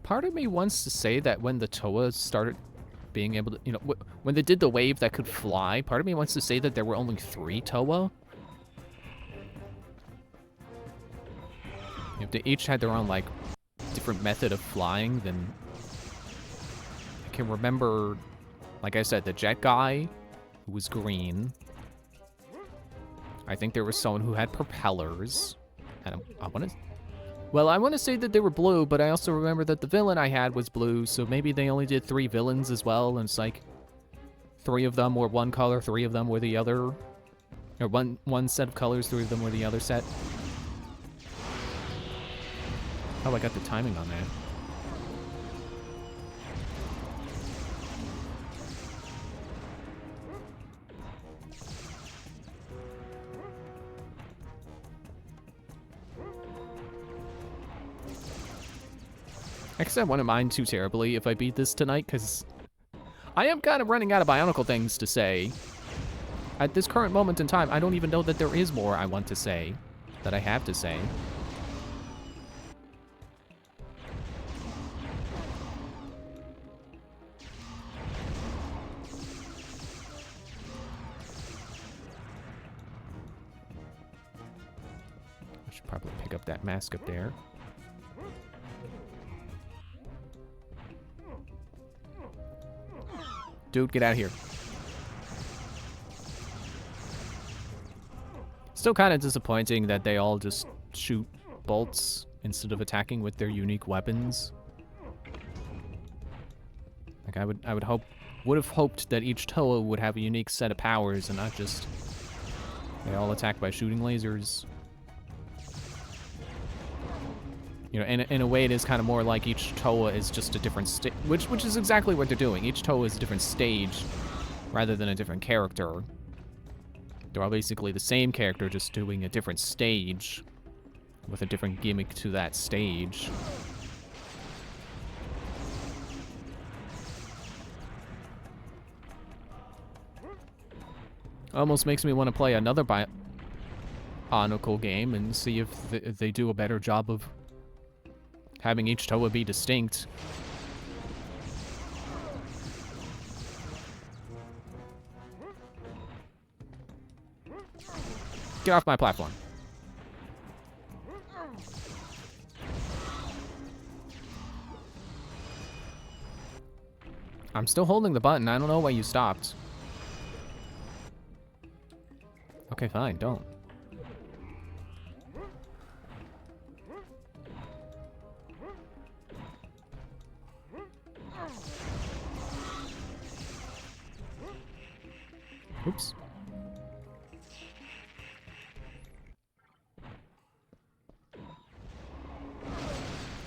Part of me wants to say that when the Toa started being able to, you know, when they did the wave that could fly, part of me wants to say that there were only 3 Toa. If they each had their own, like, different method of flying, then I can remember, like I said, the jet guy who was green. I think there was someone who had propellers, and I want to. Well, I want to say that they were blue, but I also remember that the villain I had was blue, so maybe they only did 3 villains as well, and it's like 3 of them were one color, 3 of them were the other, or one set of colors, 3 of them were the other set. Oh, I got the timing on that. I guess I wouldn't mind too terribly if I beat this tonight, because I am kind of running out of Bionicle things to say. At this current moment in time, I don't even know that there is more I want to say, that I have to say. I should probably pick up that mask up there. Dude, get out of here. Still kind of disappointing that they all just shoot bolts instead of attacking with their unique weapons. Like I would have hoped that each Toa would have a unique set of powers and not just they all attack by shooting lasers. You know, in a way, it is kind of more like each Toa is just a different stage, which is exactly what they're doing. Each Toa is a different stage, rather than a different character. They're all basically the same character, just doing a different stage, with a different gimmick to that stage. Almost makes me want to play another Bionicle game and see if they do a better job of having each Toa be distinct. Get off my platform. I'm still holding the button. I don't know why you stopped. Okay, fine, don't. Oops.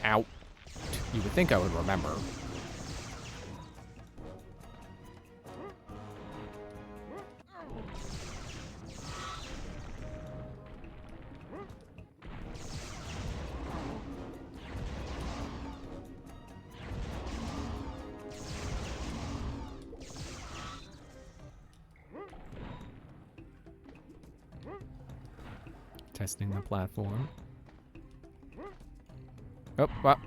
Ow. You would think I would remember. Testing the platform. Oh, what?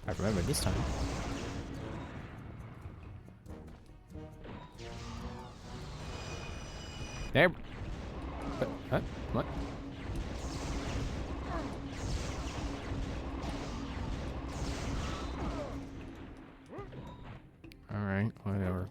I remember this time. There. What? Alright, whatever.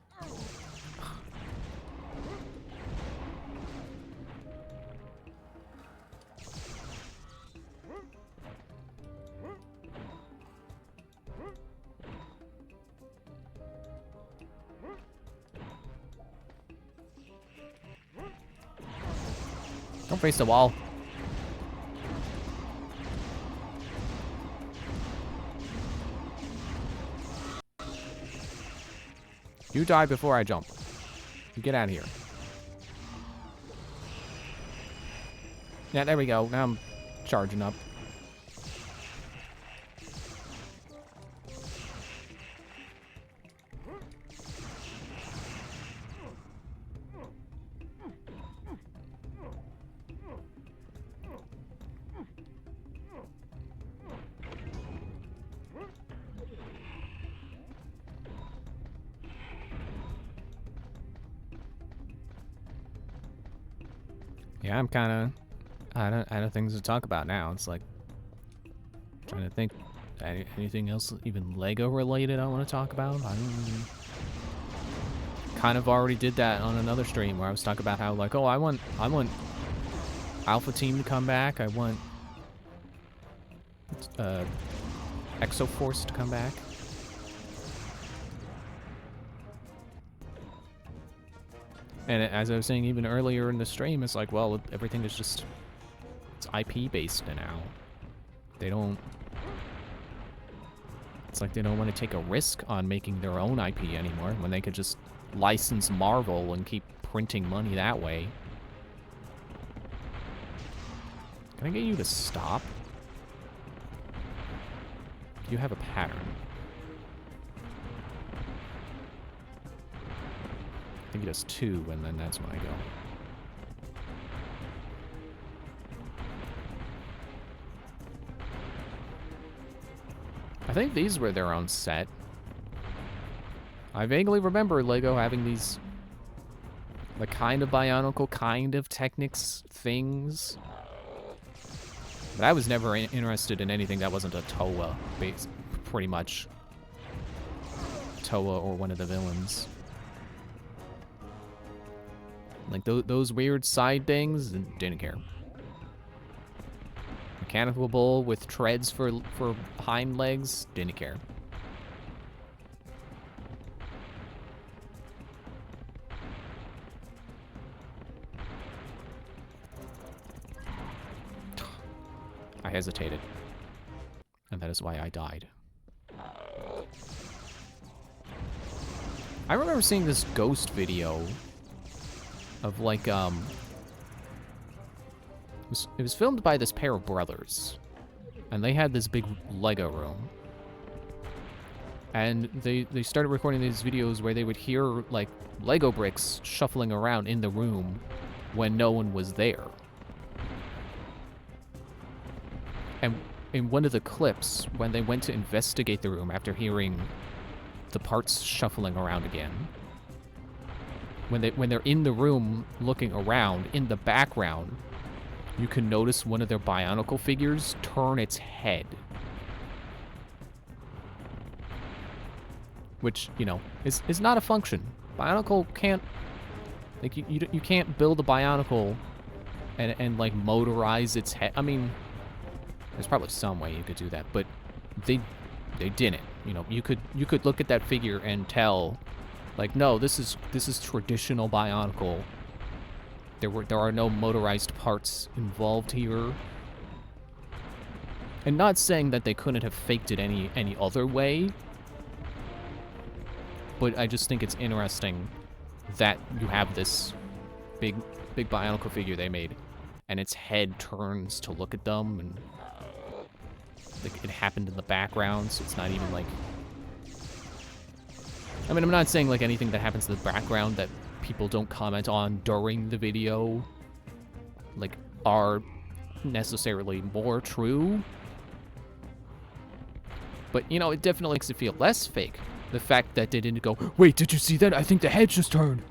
Don't face the wall. You die before I jump. You get out of here. Yeah, there we go. Now I'm charging up. Yeah, I'm kind of out of things to talk about now. It's like trying to think anything else even Lego related I want to talk about. I don't even kind of already did that on another stream where I was talking about how like, oh, I want Alpha Team to come back. I want Exoforce to come back. And as I was saying even earlier in the stream, it's like, well, everything is just, it's IP based now. They don't, it's like they don't want to take a risk on making their own IP anymore when they could just license Marvel and keep printing money that way. Can I get you to stop? You have a pattern. I think he does 2, and then that's when I go. I think these were their own set. I vaguely remember Lego having these, the kind of Bionicle, kind of Technics things. But I was never interested in anything that wasn't a Toa, pretty much. Toa or one of the villains. Like those weird side things, didn't care. Mechanical bull with treads for hind legs, didn't care. I hesitated. And that is why I died. I remember seeing this ghost video of like, it was filmed by this pair of brothers. And they had this big Lego room. And they started recording these videos where they would hear, like, Lego bricks shuffling around in the room when no one was there. And in one of the clips, when they went to investigate the room after hearing the parts shuffling around again, when they're in the room looking around, in the background, you can notice one of their Bionicle figures turn its head. Which, you know, is not a function. Bionicle can't, like, you can't build a Bionicle and like, motorize its head. I mean, there's probably some way you could do that, but they didn't. You know, you could look at that figure and tell, like, no, this is traditional Bionicle. There are no motorized parts involved here. And not saying that they couldn't have faked it any other way, but I just think it's interesting that you have this big Bionicle figure they made, and its head turns to look at them, and like it happened in the background, so it's not even like, I mean, I'm not saying like anything that happens in the background that people don't comment on during the video, like, are necessarily more true. But, you know, it definitely makes it feel less fake. The fact that they didn't go, wait, did you see that? I think the head just turned.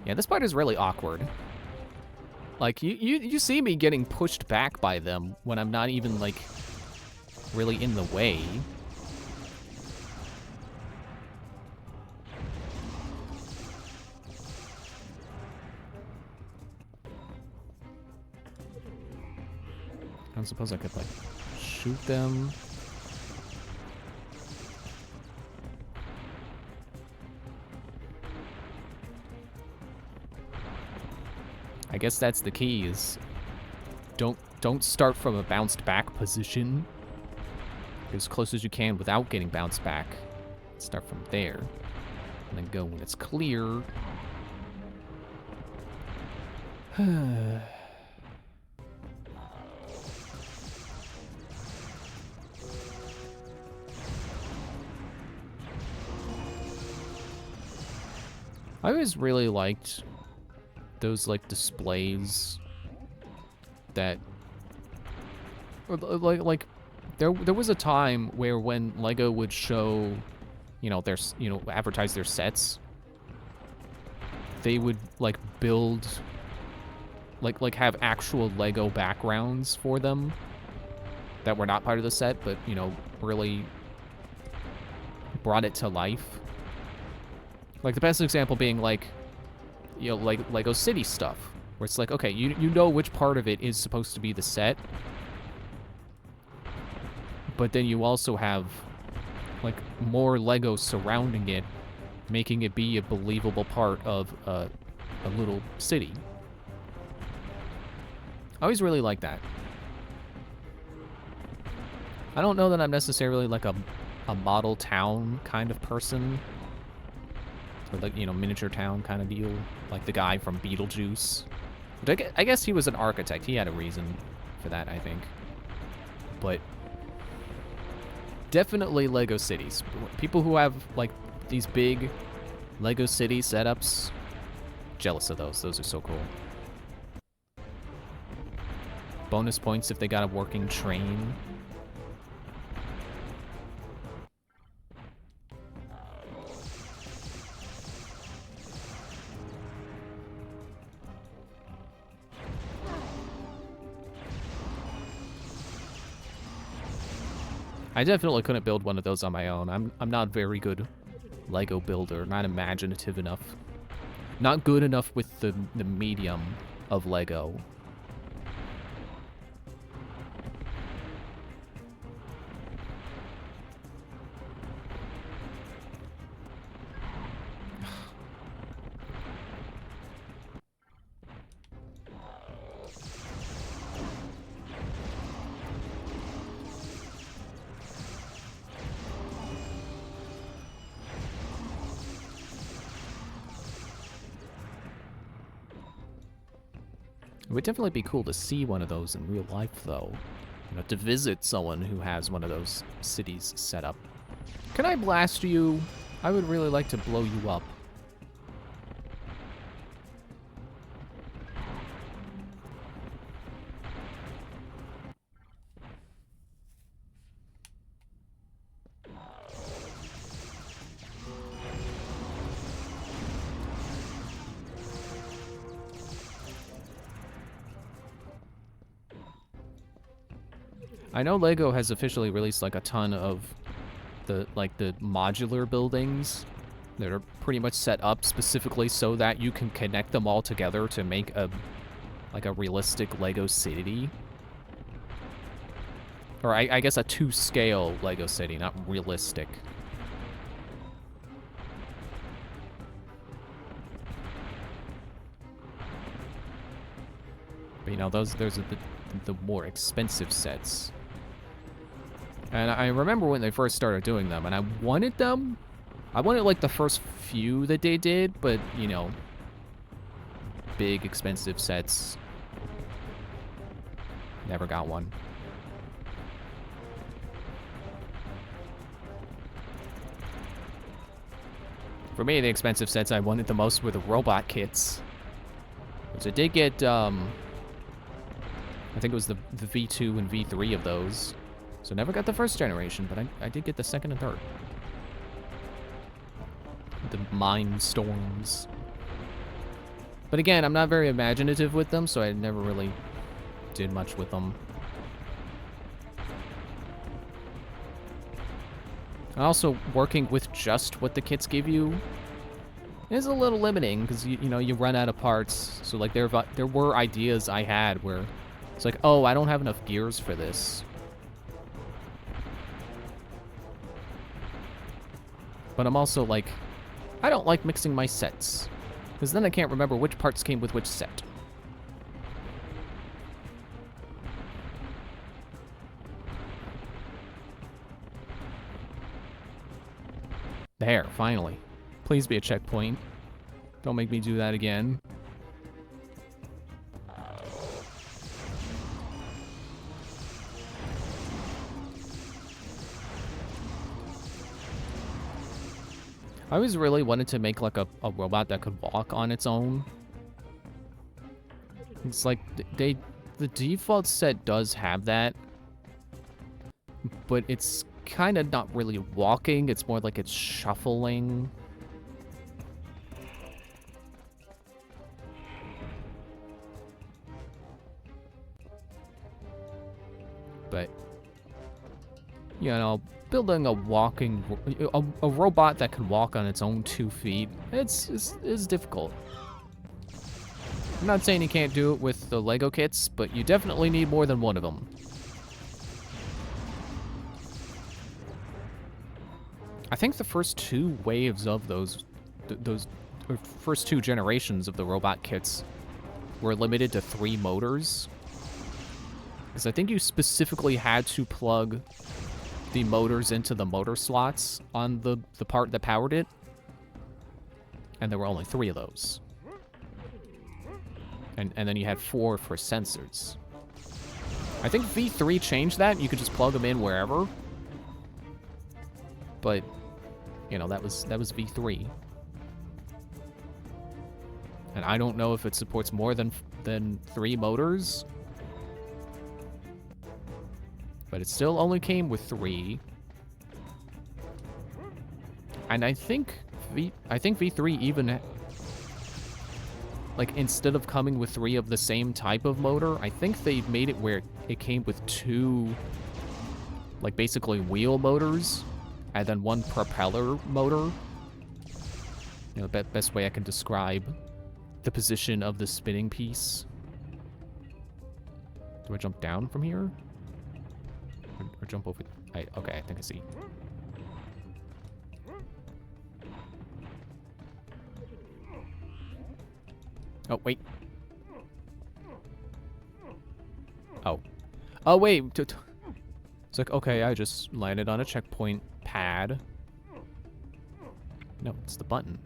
Yeah, this part is really awkward. Like, you see me getting pushed back by them when I'm not even, like, really in the way. I don't suppose I could, like, shoot them. I guess that's the key, is don't start from a bounced back position. Get as close as you can without getting bounced back. Start from there. And then go when it's clear. I always really liked those, like, displays that, like there was a time where when Lego would show, you know, advertise their sets, they would, like, build, like have actual Lego backgrounds for them that were not part of the set, but, you know, really brought it to life. Like, the best example being, like, you know, like Lego City stuff, where it's like, okay, you know which part of it is supposed to be the set, but then you also have, like, more Lego surrounding it, making it be a believable part of a little city. I always really like that. I don't know that I'm necessarily, like, a model town kind of person, or, like, you know, miniature town kind of deal, like the guy from Beetlejuice. But I guess he was an architect. He had a reason for that, I think. But definitely Lego cities. People who have, like, these big Lego city setups, jealous of those. Those are so cool. Bonus points if they got a working train. I definitely couldn't build one of those on my own. I'm not a very good Lego builder, not imaginative enough. Not good enough with the medium of Lego. It would definitely be cool to see one of those in real life, though. You know, to visit someone who has one of those cities set up. Can I blast you? I would really like to blow you up. I know Lego has officially released, like, a ton of the modular buildings that are pretty much set up specifically so that you can connect them all together to make a realistic Lego city. Or I guess a 2-scale Lego city, not realistic. But, you know, those are the more expensive sets. And I remember when they first started doing them, and I wanted them. I wanted, like, the first few that they did, but, you know, big, expensive sets. Never got one. For me, the expensive sets I wanted the most were the robot kits. So I did get, I think it was the V2 and V3 of those. So never got the first generation, but I did get the second and third. The Mind Storms. But again, I'm not very imaginative with them, so I never really did much with them. And also, working with just what the kits give you is a little limiting, because, you know, you run out of parts. So, like, there were ideas I had where It's like, oh, I don't have enough gears for this. But I'm also like, I don't like mixing my sets. Because then I can't remember which parts came with which set. There, finally. Please be a checkpoint. Don't make me do that again. I always really wanted to make like a robot that could walk on its own. It's like the default set does have that, but it's kind of not really walking. It's more like it's shuffling. But, you know, building a robot that can walk on its own 2 feet, it's difficult. I'm not saying you can't do it with the Lego kits, but you definitely need more than one of them. I think the first 2 waves of those or first 2 generations of the robot kits were limited to 3 motors. Because I think you specifically had to plug the motors into the motor slots on the part that powered it. And there were only 3 of those. And then you had 4 for sensors. I think V3 changed that. You could just plug them in wherever. But, you know, that was V3. And I don't know if it supports more than 3 motors. But it still only came with 3. And I think V3 even, like, instead of coming with 3 of the same type of motor, I think they made it where it came with 2, like, basically wheel motors, and then 1 propeller motor. You know, the best way I can describe the position of the spinning piece. Do I jump down from here? Or jump over? Okay, I think I see. Oh, wait. Oh. Oh, wait. It's like, okay, I just landed on a checkpoint pad. No, it's the button.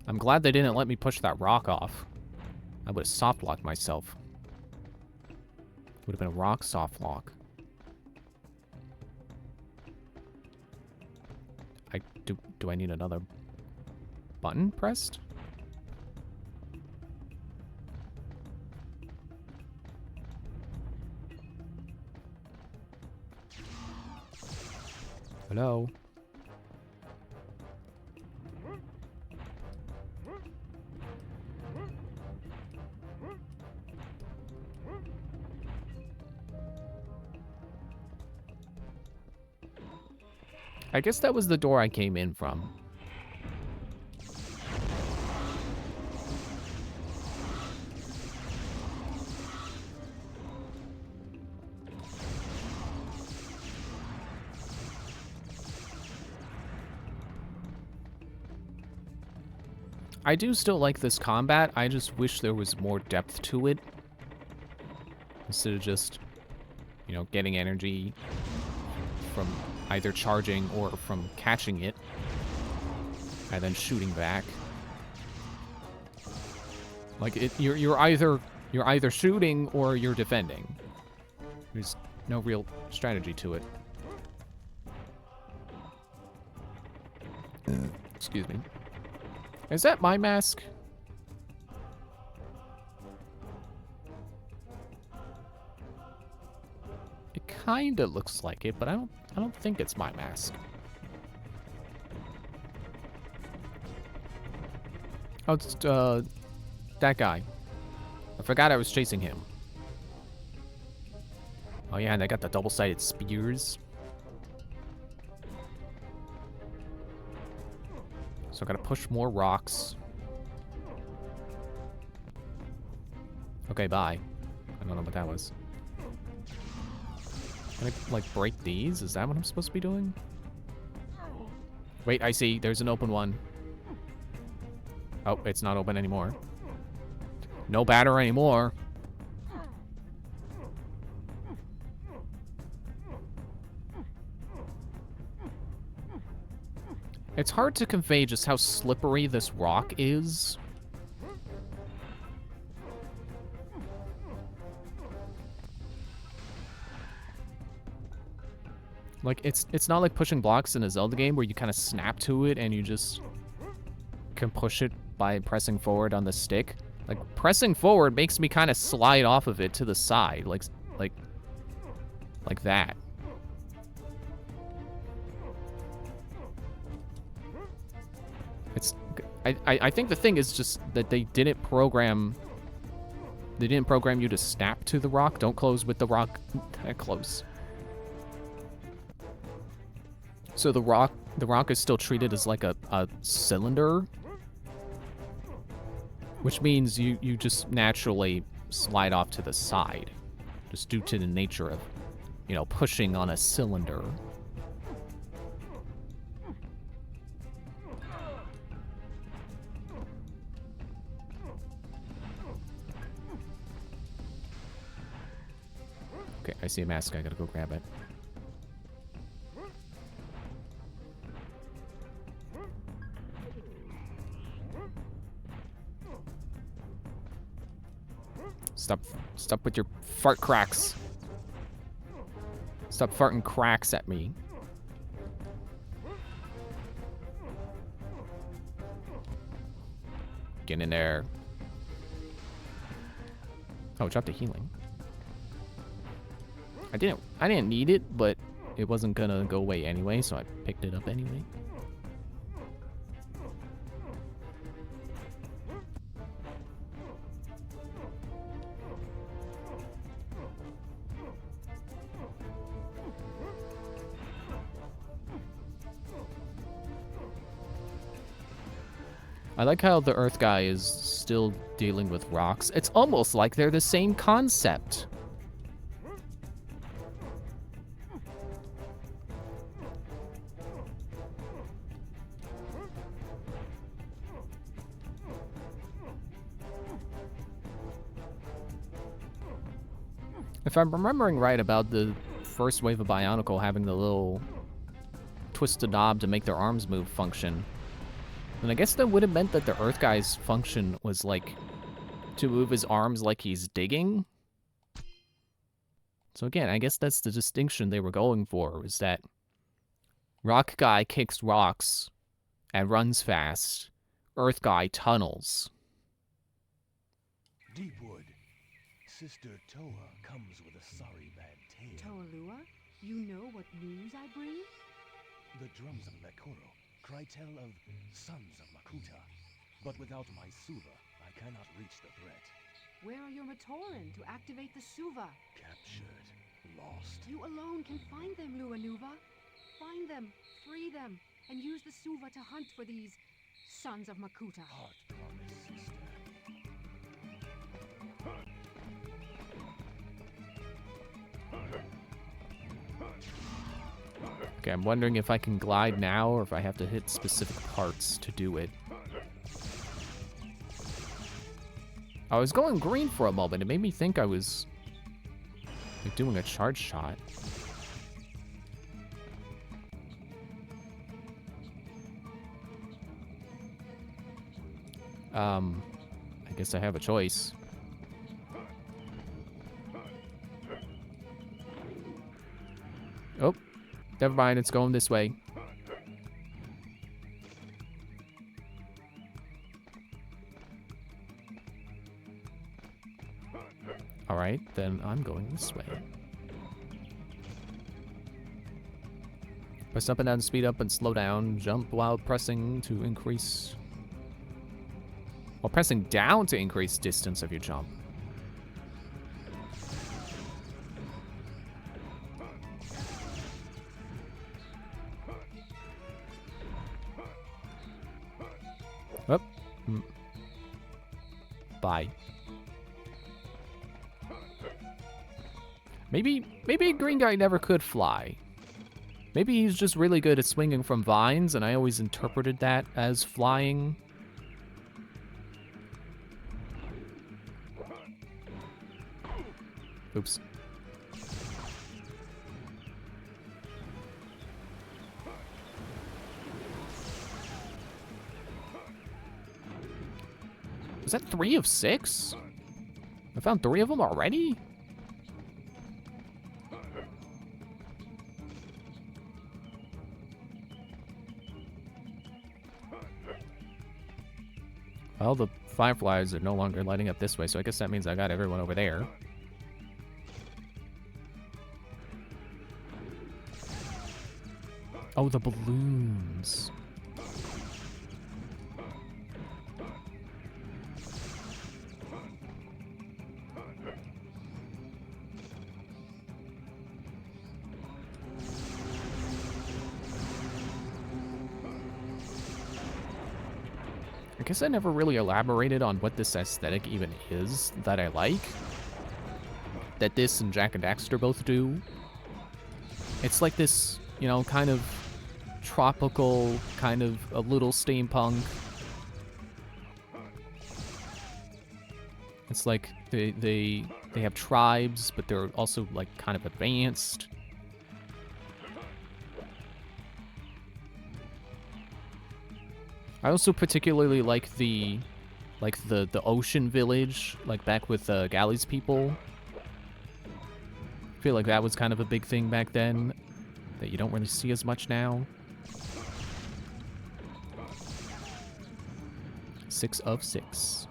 I'm glad they didn't let me push that rock off. I would have soft locked myself. Would have been a rock soft lock. Do I need another button pressed? Hello? I guess that was the door I came in from. I do still like this combat. I just wish there was more depth to it. Instead of just, you know, getting energy from either charging or from catching it and then shooting back. Like you're either shooting or you're defending. There's no real strategy to it. Excuse me. Is that my mask? It kinda looks like it, but I don't think it's my mask. Oh, it's that guy. I forgot I was chasing him. Oh yeah, and they got the double-sided spears. So I gotta push more rocks. Okay, bye. I don't know what that was. Can I, like, break these? Is that what I'm supposed to be doing? Wait, I see. There's an open one. Oh, it's not open anymore. No batter anymore. It's hard to convey just how slippery this rock is. Like, it's not like pushing blocks in a Zelda game where you kind of snap to it and you just can push it by pressing forward on the stick. Like, pressing forward makes me kind of slide off of it to the side, like that. It's, I think the thing is just that they didn't program you to snap to the rock. Don't close with the rock that close. So the rock is still treated as like a cylinder, which means you just naturally slide off to the side, just due to the nature of, you know, pushing on a cylinder. Okay, I see a mask. I gotta go grab it. Stop with your fart cracks. Stop farting cracks at me. Get in there. Oh, drop the healing. I didn't need it, but it wasn't gonna go away anyway, so I picked it up anyway. I like how the Earth guy is still dealing with rocks. It's almost like they're the same concept. If I'm remembering right about the first wave of Bionicle having the little twisted knob to make their arms move function, then I guess that would have meant that the Earth guy's function was like to move his arms like he's digging. So again, I guess that's the distinction they were going for, is that Rock guy kicks rocks and runs fast. Earth guy tunnels. Deepwood. Sister Toa comes with a sorry bad tale. Toalua, you know what news I bring? The drums of Mekoro cry tell of sons of Makuta. But without my Suva, I cannot reach the threat. Where are your Matoran to activate the Suva? Captured. Lost. You alone can find them, Luanuva. Find them, free them, and use the Suva to hunt for these sons of Makuta. Heart promise, sister. Okay, I'm wondering if I can glide now or if I have to hit specific parts to do it. I was going green for a moment. It made me think I was like doing a charge shot. I guess I have a choice. Oh, never mind. It's going this way. All right, then I'm going this way. Press up and down, speed up and slow down. Jump while pressing to increase... While pressing down to increase distance of your jump. Up. Bye. Maybe green guy never could fly. Maybe he's just really good at swinging from vines, and I always interpreted that as flying. Oops. Was that 3 of 6? I found 3 of them already? Well, the fireflies are no longer lighting up this way, so I guess that means I got everyone over there. Oh, the balloons. I guess I never really elaborated on what this aesthetic even is that I like. That this and Jak and Daxter both do. It's like this, you know, kind of tropical, kind of a little steampunk. It's like they have tribes, but they're also like kind of advanced. I also particularly like the ocean village, like back with Galley's people. I feel like that was kind of a big thing back then that you don't really see as much now. 6 of 6.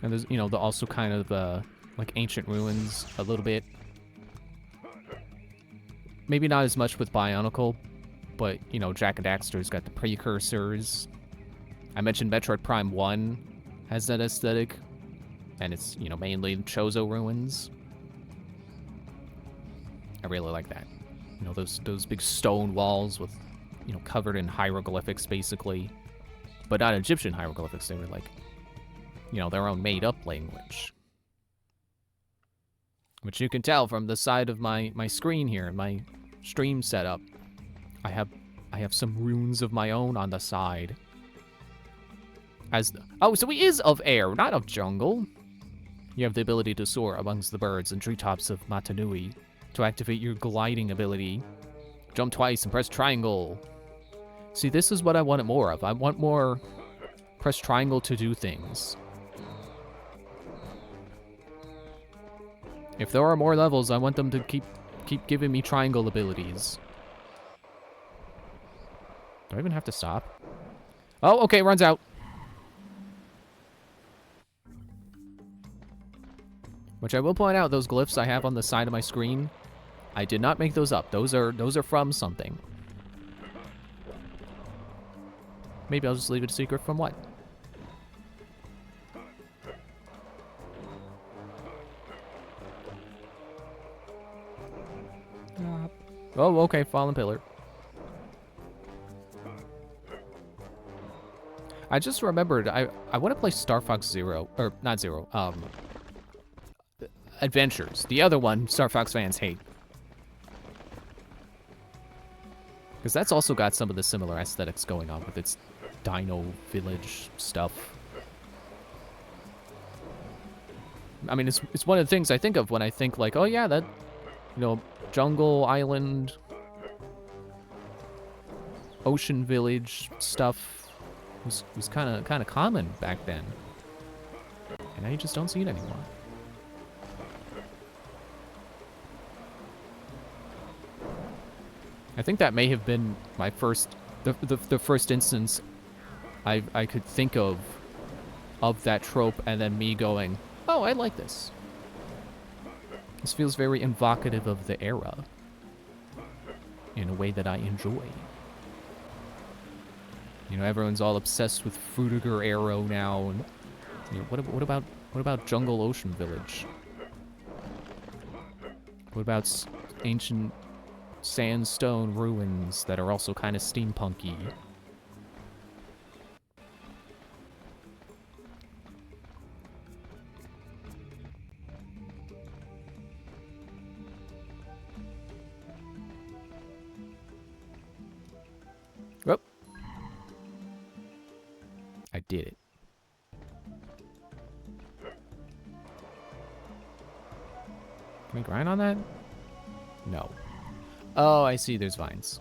And there's, you know, the also kind of like ancient ruins a little bit. Maybe not as much with Bionicle, but, you know, Jak and Daxter's got the precursors. I mentioned Metroid Prime 1 has that aesthetic, and it's, you know, mainly Chozo ruins. I really like that. You know, those big stone walls with, you know, covered in hieroglyphics, basically. But not Egyptian hieroglyphics, they were like, you know, their own made-up language. Which you can tell from the side of my screen here, my stream setup. I have some runes of my own on the side. Oh, so he is of air, not of jungle. You have the ability to soar amongst the birds and treetops of Matanui. To activate your gliding ability, jump twice and press triangle. See, this is what I wanted more of. I want more press triangle to do things. If there are more levels, I want them to keep giving me triangle abilities. Do I even have to stop? Oh, okay, runs out. Which I will point out, those glyphs I have on the side of my screen, I did not make those up. Those are from something. Maybe I'll just leave it a secret from what? Oh, okay, Fallen Pillar. I just remembered, I want to play Star Fox Zero, or not Zero, Adventures. The other one Star Fox fans hate. Because that's also got some of the similar aesthetics going on with its Dino Village stuff. I mean, it's one of the things I think of when I think like, oh yeah, that, you know, jungle, island, ocean village stuff was kind of common back then. And now you just don't see it anymore. I think that may have been my first, the first instance I could think of that trope, and then me going, oh, I like this. This feels very evocative of the era in a way that I enjoy. You know, everyone's all obsessed with Fruitiger Arrow now, and you know, what about Jungle Ocean Village? What about ancient sandstone ruins that are also kind of steampunky? I did it. Can we grind on that? No. Oh, I see there's vines.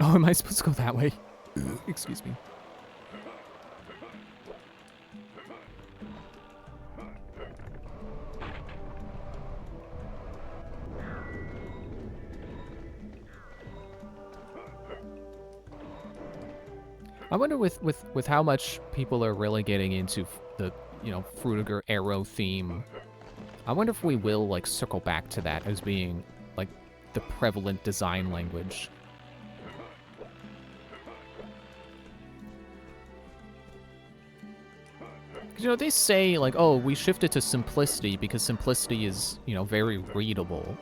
Oh, am I supposed to go that way? Excuse me. I wonder with how much people are really getting into the, you know, Fruitiger arrow theme. I wonder if we will, like, circle back to that as being, like, the prevalent design language. You know, they say, like, oh, we shifted to simplicity because simplicity is, you know, very readable.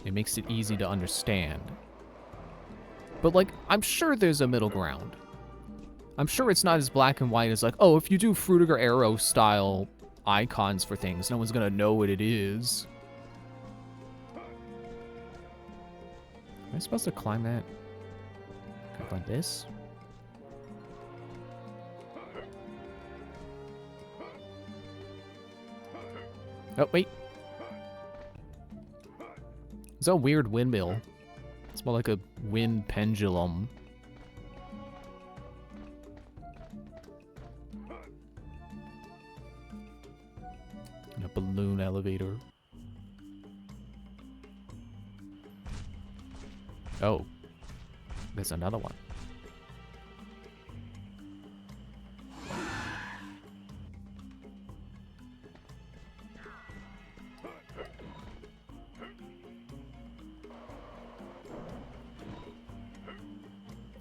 It makes it easy to understand. But, like, I'm sure there's a middle ground. I'm sure it's not as black and white as, like, oh, if you do Fruitiger Arrow style icons for things, no one's gonna know what it is. Am I supposed to climb that? Can I climb this? Oh, wait. It's a weird windmill. It's more like a wind pendulum. And a balloon elevator. Oh. There's another one.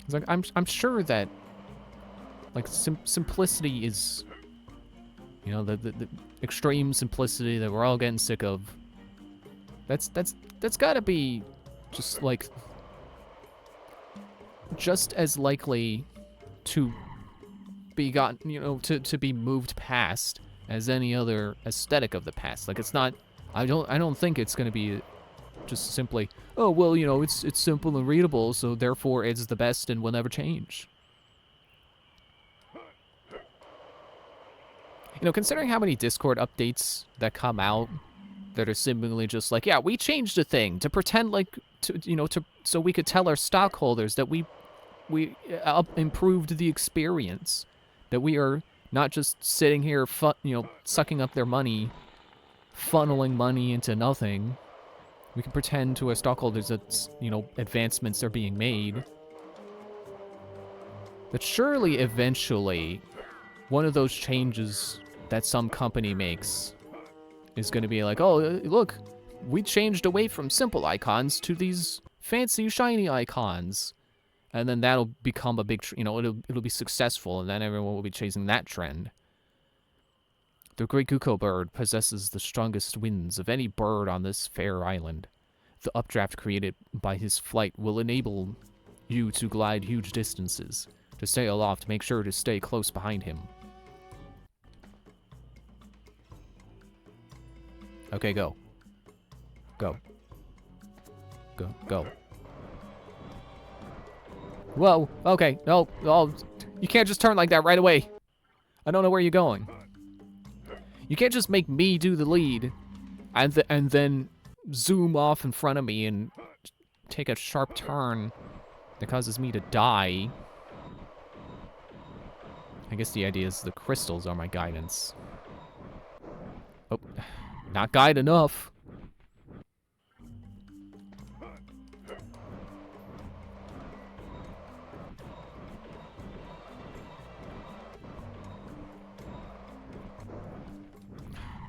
It's like, I'm sure that, like, simplicity is, you know, the extreme simplicity that we're all getting sick of. That's gotta be just, like, just as likely to be gotten, you know, to be moved past as any other aesthetic of the past. Like, it's not, I don't think it's gonna be just simply, oh, well, you know, it's simple and readable, so therefore it's the best and will never change. You know, considering how many Discord updates that come out that are seemingly just like, yeah, we changed a thing to pretend like, so we could tell our stockholders that we improved the experience, that we are not just sitting here, sucking up their money, funneling money into nothing. We can pretend to our stockholders that, you know, advancements are being made. But surely, eventually, one of those changes that some company makes is going to be like, oh, look, we changed away from simple icons to these fancy, shiny icons. And then that'll become a big, you know, it'll be successful, and then everyone will be chasing that trend. The great Guko bird possesses the strongest winds of any bird on this fair island. The updraft created by his flight will enable you to glide huge distances. To stay aloft, make sure to stay close behind him. Okay, go. Go. Go. Go. Whoa, okay, no, oh, you can't just turn like that right away. I don't know where you're going. You can't just make me do the lead and then zoom off in front of me and take a sharp turn that causes me to die. I guess the idea is the crystals are my guidance. Oh, not guide enough.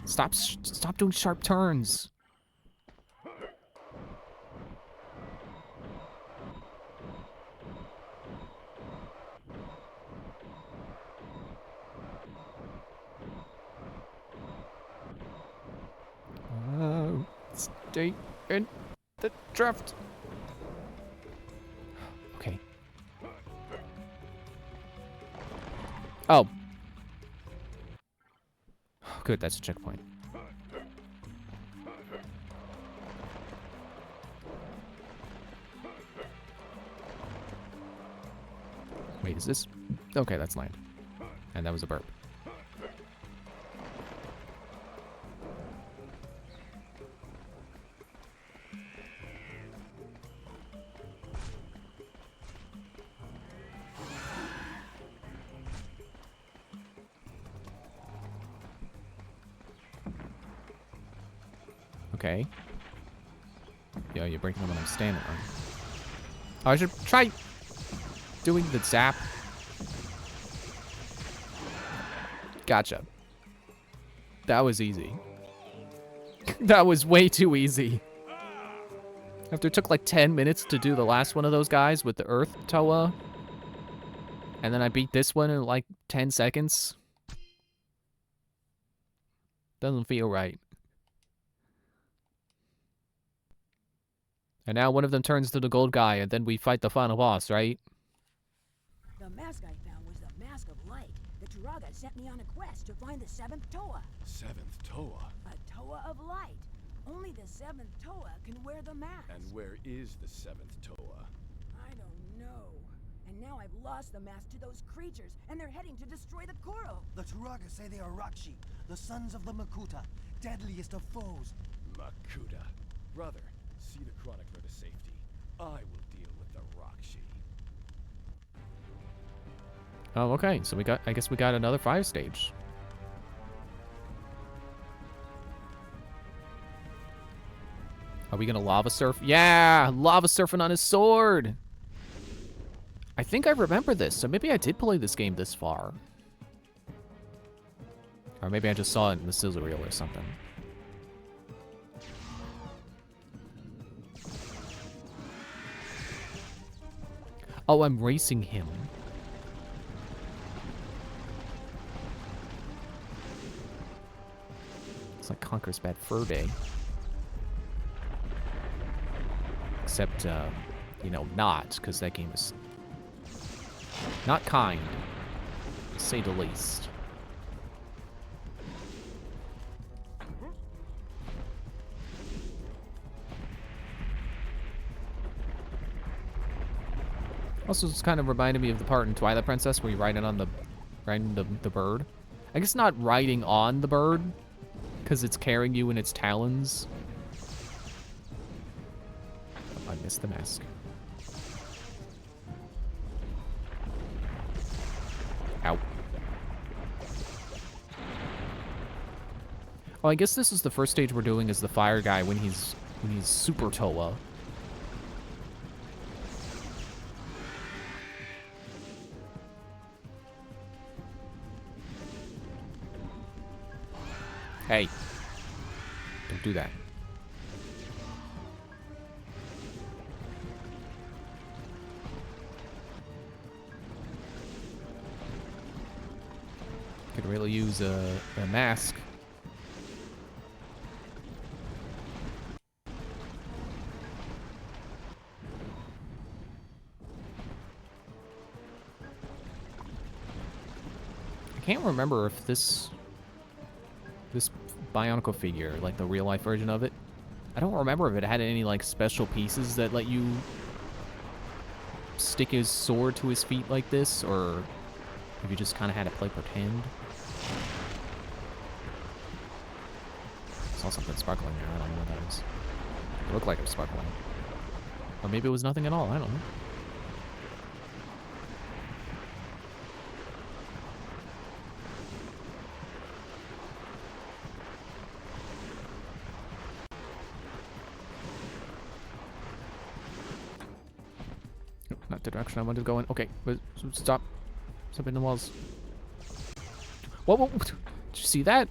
Stop doing sharp turns. Stay in the draft. Okay. Oh. Good, that's a checkpoint. Wait, is this? Okay, that's land. And that was a burp. Okay. Yo, you're breaking them when I'm standing on. Oh, I should try doing the zap. Gotcha. That was easy. That was way too easy. After it took like 10 minutes to do the last one of those guys with the Earth Toa, and then I beat this one in like 10 seconds. Doesn't feel right. And now one of them turns to the gold guy, and then we fight the final boss, right? The mask I found was the Mask of Light. The Turaga sent me on a quest to find the 7th Toa. 7th Toa? A Toa of Light. Only the 7th Toa can wear the mask. And where is the 7th Toa? I don't know. And now I've lost the mask to those creatures, and they're heading to destroy the Koro. The Turaga say they are Rakshi, the sons of the Makuta, deadliest of foes. Makuta. Brother, see the Chronicler to safety. I will deal with the Rakshi. Oh, okay. So I guess we got another 5 stage. Are we gonna lava surf? Yeah, lava surfing on his sword. I think I remember this, so maybe I did play this game this far. Or maybe I just saw it in the sizzle reel or something. Oh, I'm racing him. It's like Conker's Bad Fur Day. Except, you know, not, because that game is not kind, to say the least. Also, it's kind of reminded me of the part in Twilight Princess where you ride in on the bird. I guess not riding on the bird, because it's carrying you in its talons. Oh, I missed the mask. Ow. Oh, I guess this is the first stage we're doing as the fire guy when he's Super Toa. Hey, don't do that. Could really use a mask. I can't remember if this Bionicle figure, like the real life version of it, I don't remember if it had any like special pieces that let you stick his sword to his feet like this, or if you just kind of had to play pretend. I saw something sparkling there. I don't know what that is. It looked like it was sparkling. Or maybe it was nothing at all. I don't know. Not the direction I wanted to go in. Okay, but stop. Stop in the walls. Whoa. Did you see that?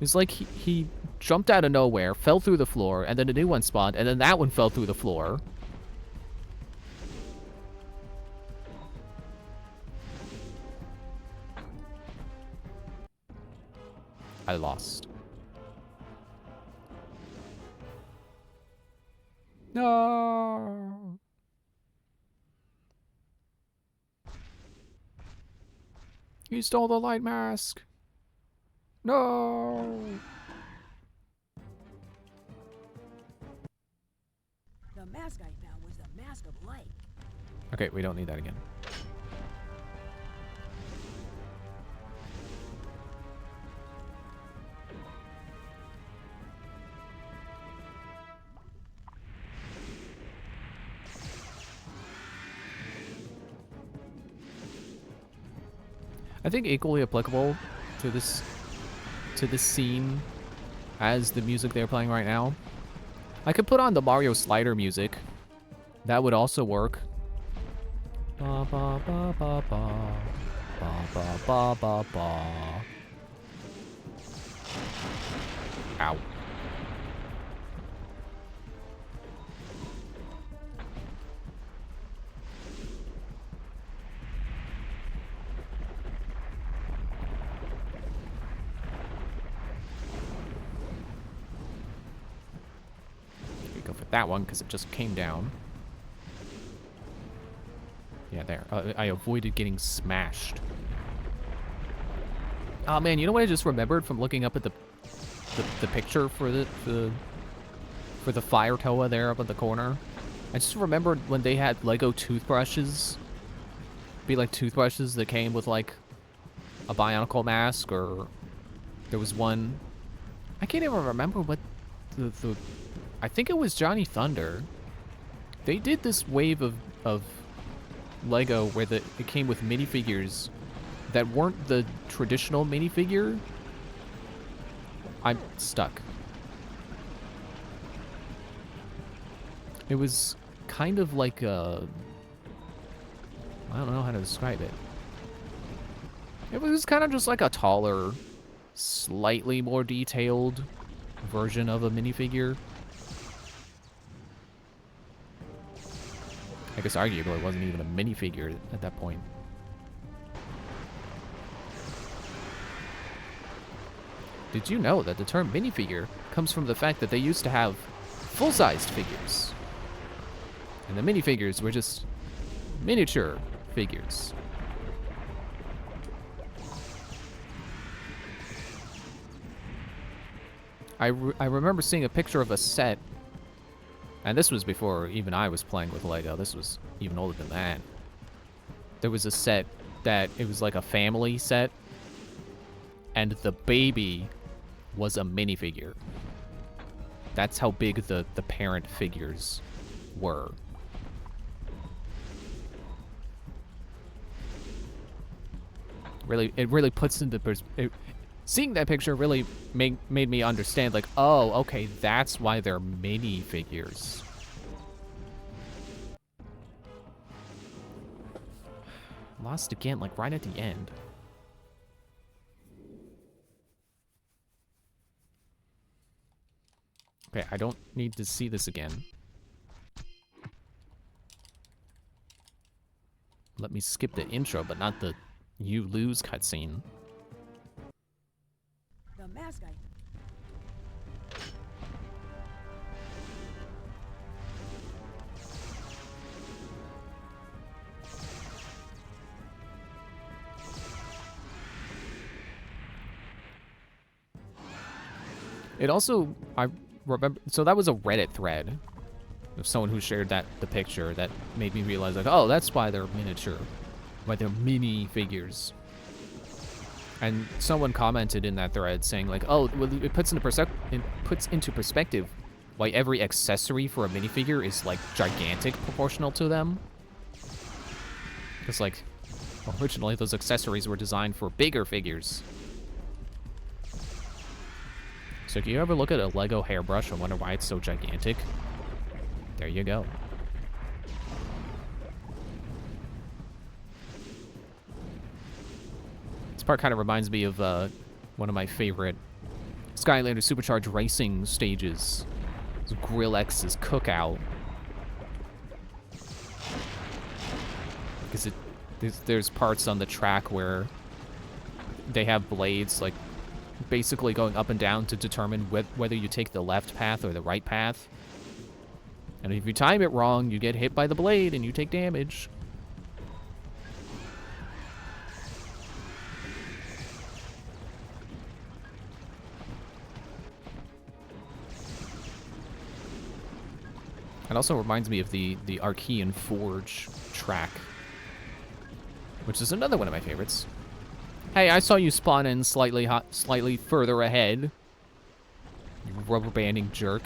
It's like he jumped out of nowhere, fell through the floor, and then a new one spawned, and then that one fell through the floor. I lost. No. You stole the light mask. No. The mask I found was the Mask of Light. Okay, we don't need that again. I think equally applicable to this scene as the music they're playing right now. I could put on the Mario slider music. That would also work. Ba ba ba ba ba. Ba ba ba ba ba. Ow. Go for that one because it just came down. Yeah, there. I avoided getting smashed. Oh man, you know what I just remembered from looking up at the picture for the fire toa there up at the corner? I just remembered when they had Lego toothbrushes. Be like toothbrushes that came with like a Bionicle mask, or there was one. I can't even remember what the I think it was Johnny Thunder. They did this wave of Lego where it came with minifigures that weren't the traditional minifigure. I'm stuck. It was kind of like a... I don't know how to describe it. It was kind of just like a taller, slightly more detailed version of a minifigure. I guess arguably it wasn't even a minifigure at that point. Did you know that the term minifigure comes from the fact that they used to have full-sized figures? And the minifigures were just miniature figures. I remember seeing a picture of a set, and this was before even I was playing with Lego. This was even older than that. There was a set that it was like a family set, and the baby was a minifigure. That's how big the parent figures were. Really, it really puts into perspective. Seeing that picture really made me understand, like, oh, okay, that's why they're minifigures. Lost again, like right at the end. Okay, I don't need to see this again. Let me skip the intro, but not the you lose cutscene. The mask item. It also, I remember, so that was a Reddit thread of someone who shared the picture that made me realize, like, oh, that's why they're miniature, why they're mini figures. And someone commented in that thread saying, like, oh, well, it puts into perspective why every accessory for a minifigure is like gigantic proportional to them. Because like, originally those accessories were designed for bigger figures. So if you ever look at a Lego hairbrush and wonder why it's so gigantic, there you go. This part kind of reminds me of one of my favorite Skylander Supercharged racing stages. Grill X's cookout. Because there's parts on the track where they have blades, like, basically going up and down to determine whether you take the left path or the right path. And if you time it wrong, you get hit by the blade and you take damage. It also reminds me of the Archean Forge track, which is another one of my favorites. Hey, I saw you spawn in slightly further ahead. You rubber banding jerk.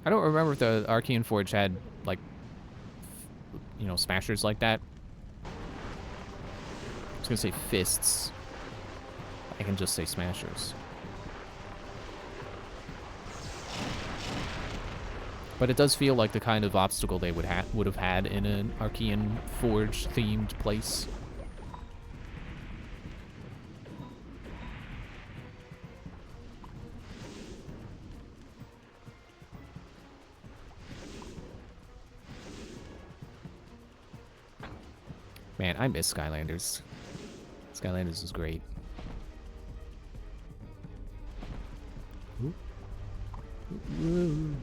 I don't remember if the Archean Forge had, like, you know, smashers like that. I was gonna say fists. I can just say smashers. But it does feel like the kind of obstacle they would have had in an Archean Forge themed place. Man, I miss Skylanders. Skylanders is great. Ooh.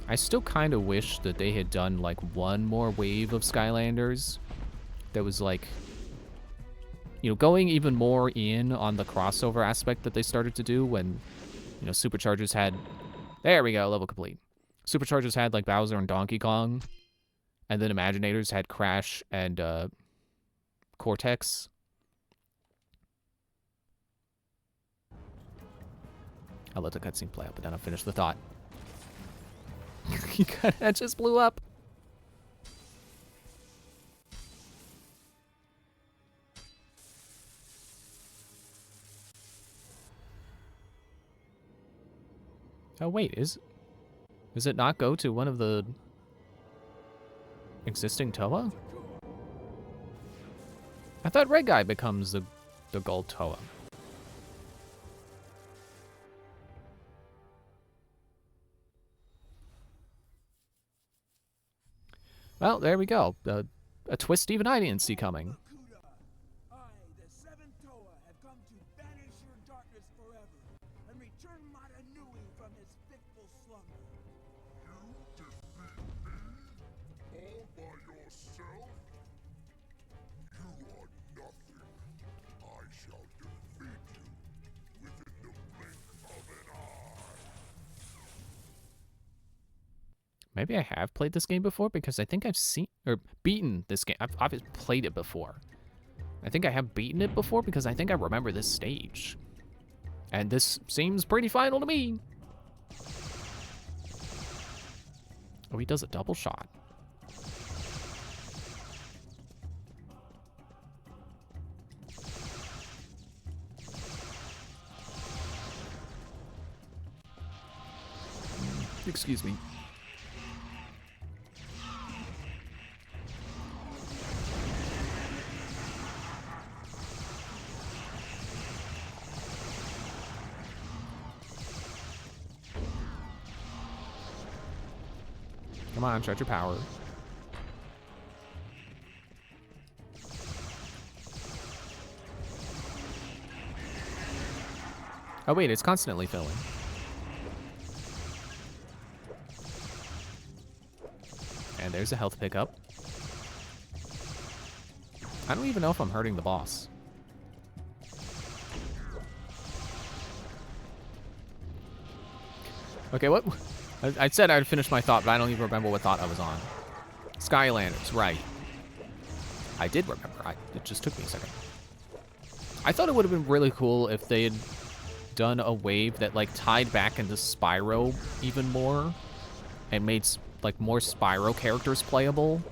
I still kind of wish that they had done like one more wave of Skylanders that was like, you know, going even more in on the crossover aspect that they started to do when, you know, Superchargers had, there we go, level complete. Superchargers had like Bowser and Donkey Kong, and then Imaginators had Crash and Cortex. I'll let the cutscene play out, but then I'll finish the thought. That just blew up. Oh wait, does it not go to one of the existing Toa? I thought Red Guy becomes the gold Toa. Well, there we go. A twist even I didn't see coming. I, the seventh Toa, have come to banish your darkness forever and return Mata Nui from his fitful slumber. You defeat me? All by yourself? You are nothing. I shall defeat you within the blink of an eye. Maybe I have played this game before because I think I've seen or beaten this game. I've obviously played it before. I think I have beaten it before because I think I remember this stage. And this seems pretty final to me. Oh, he does a double shot. Excuse me. Come on, stretch your power. Oh wait, it's constantly filling. And there's a health pickup. I don't even know if I'm hurting the boss. Okay, what? I said I'd finish my thought, but I don't even remember what thought I was on. Skylanders, right. I did remember. It just took me a second. I thought it would have been really cool if they had done a wave that like tied back into Spyro even more and made like more Spyro characters playable.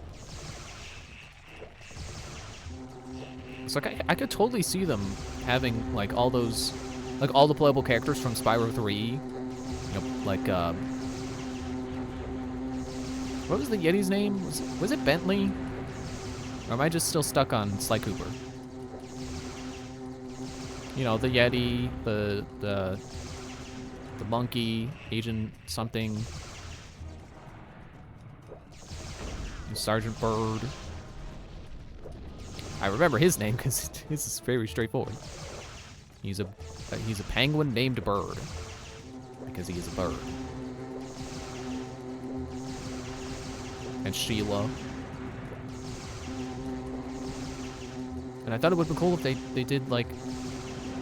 It's like I could totally see them having like all those, like all the playable characters from Spyro 3. You know, like what was the Yeti's name? Was it Bentley? Or am I just still stuck on Sly Cooper? You know, the Yeti, the monkey, Agent something, and Sergeant Bird. I remember his name because this is very straightforward. He's a penguin named Bird because he is a bird. And Sheila. And I thought it would be cool if they did like,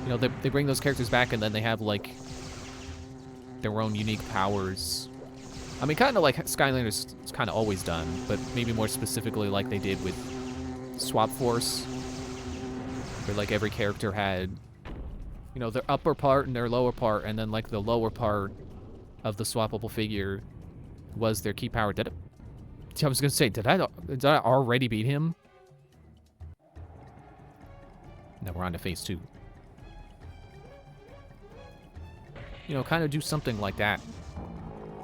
you know, they bring those characters back and then they have like their own unique powers. I mean, kind of like Skylanders is kind of always done, but maybe more specifically like they did with Swap Force, where like every character had, you know, their upper part and their lower part, and then like the lower part of the swappable figure was their key power. Did it? I was gonna say, did I already beat him? No, we're on to phase 2. You know, kind of do something like that,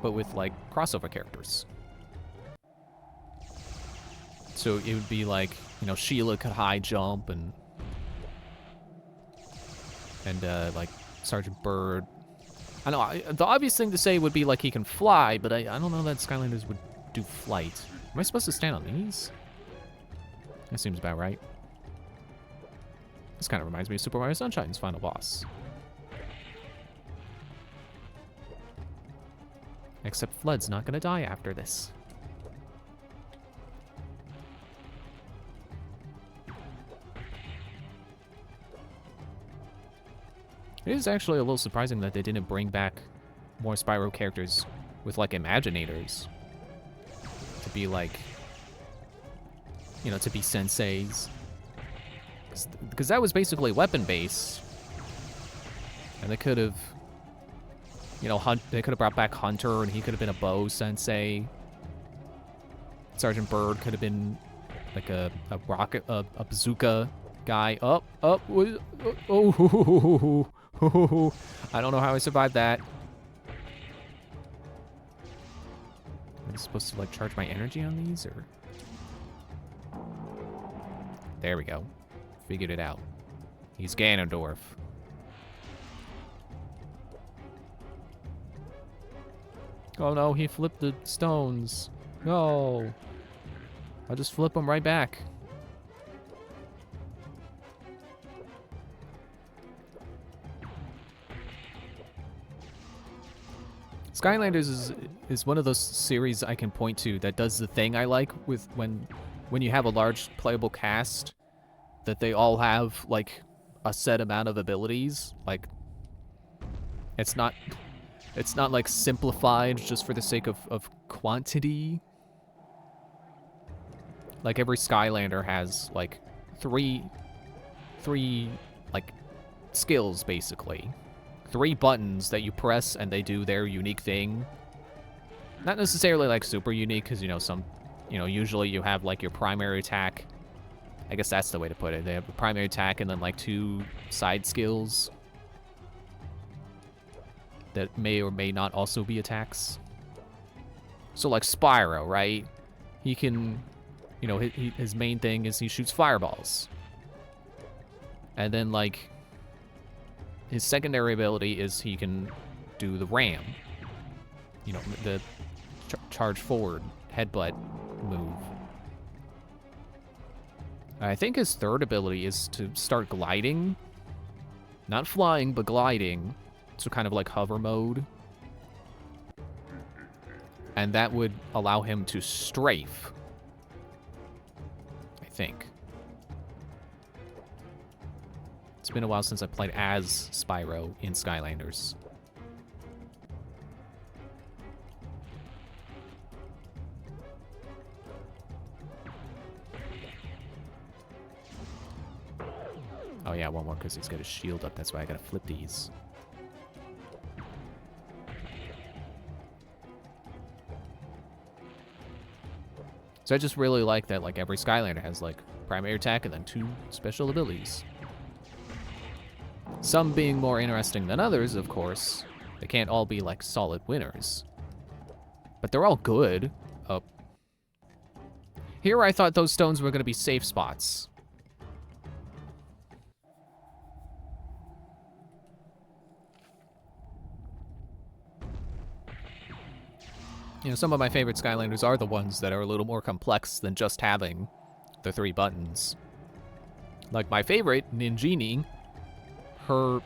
but with like crossover characters. So it would be like, you know, Sheila could high jump and like Sergeant Bird. I know the obvious thing to say would be like he can fly, but I don't know that Skylanders would do flight. Am I supposed to stand on these? That seems about right. This kind of reminds me of Super Mario Sunshine's final boss. Except Flood's not gonna die after this. It is actually a little surprising that they didn't bring back more Spyro characters with like Imaginators. To be like, you know, to be senseis. Because that was basically weapon-based. And they could have, you know, they could have brought back Hunter and he could have been a bow sensei. Sergeant Bird could have been like a rocket, a bazooka guy. Oh, I don't know how I survived that. Am I supposed to like charge my energy on these or? There we go. Figured it out. He's Ganondorf. Oh no, he flipped the stones. No. I'll just flip them right back. Skylanders is one of those series I can point to that does the thing I like with when you have a large playable cast that they all have like a set amount of abilities. Like it's not like simplified just for the sake of quantity. Like every Skylander has like three like skills basically. 3 buttons that you press and they do their unique thing. Not necessarily like super unique because, you know, usually you have like your primary attack. I guess that's the way to put it. They have a primary attack and then like 2 side skills that may or may not also be attacks. So like Spyro, right? He can, you know, his main thing is he shoots fireballs. And then like his secondary ability is he can do the ram. You know, the charge forward headbutt move. I think his third ability is to start gliding. Not flying, but gliding. So kind of like hover mode. And that would allow him to strafe. I think. It's been a while since I played as Spyro in Skylanders. Oh yeah, one more because he's got his shield up. That's why I gotta flip these. So I just really like that like every Skylander has like primary attack and then 2 special abilities. Some being more interesting than others, of course. They can't all be, like, solid winners. But they're all good. Oh. Here I thought those stones were going to be safe spots. You know, some of my favorite Skylanders are the ones that are a little more complex than just having the 3 buttons. Like my favorite, Ninjini, her,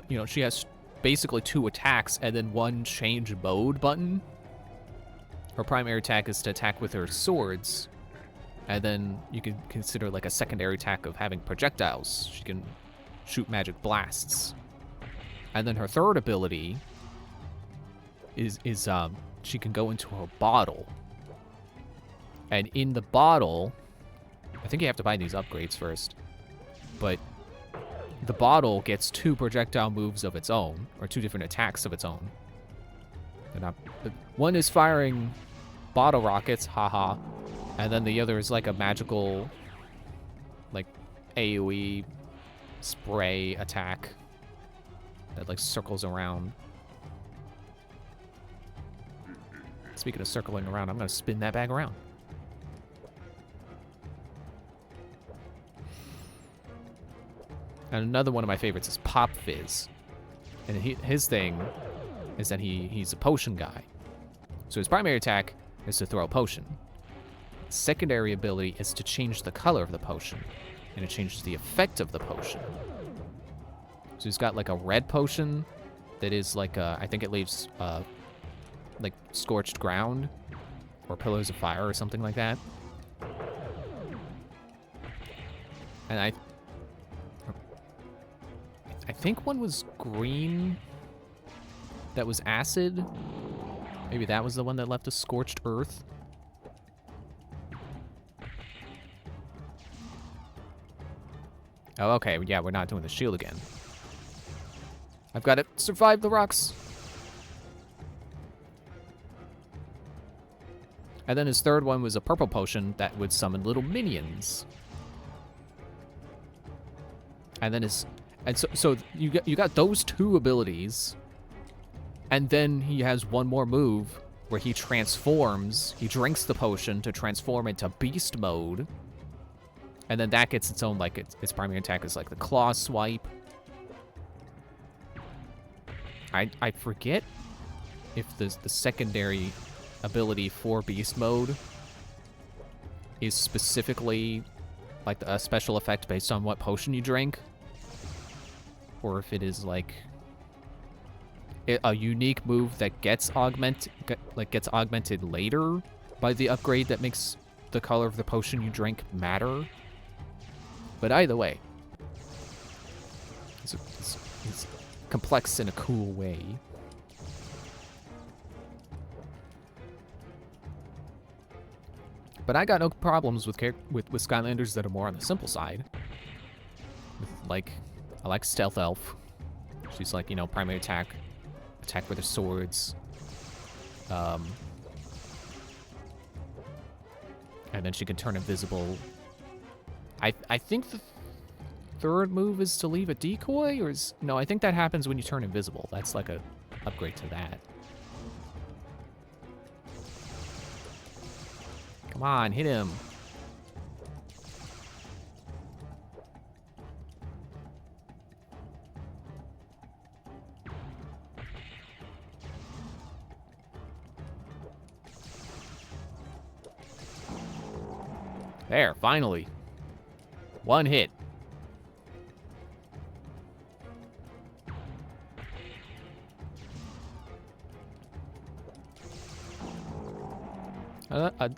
you know, she has basically 2 attacks and then 1 change mode button. Her primary attack is to attack with her swords, and then you can consider like a secondary attack of having projectiles. She can shoot magic blasts. And then her third ability is she can go into her bottle. And in the bottle, I think you have to buy these upgrades first, but the bottle gets 2 projectile moves of its own, or 2 different attacks of its own. They're not. One is firing bottle rockets, haha, and then the other is like a magical, like AoE spray attack that like circles around. Speaking of circling around, I'm gonna spin that bag around. And another one of my favorites is Pop Fizz. And his thing is that he's a potion guy. So his primary attack is to throw a potion. Secondary ability is to change the color of the potion. And it changes the effect of the potion. So he's got like a red potion that is like I think it leaves like scorched ground or pillars of fire or something like that. And I think one was green that was acid. Maybe that was the one that left a scorched earth. Oh, okay, yeah, we're not doing the shield again. I've got to survive the rocks. And then his third one was a purple potion that would summon little minions. And then so you got those two abilities, and then he has one more move where he transforms. He drinks the potion to transform into beast mode, and then that gets its own like its primary attack is like the claw swipe. I forget if the secondary ability for beast mode is specifically like a special effect based on what potion you drink, or if it is like a unique move that gets augmented later by the upgrade that makes the color of the potion you drink matter. But either way, it's complex in a cool way. But I got no problems with Skylanders that are more on the simple side. Like, I like Stealth Elf. She's like, you know, primary attack with her swords. And then she can turn invisible. I think the third move is to leave a decoy, or is... No, I think that happens when you turn invisible. That's like a upgrade to that. Come on, hit him. There, finally. One hit.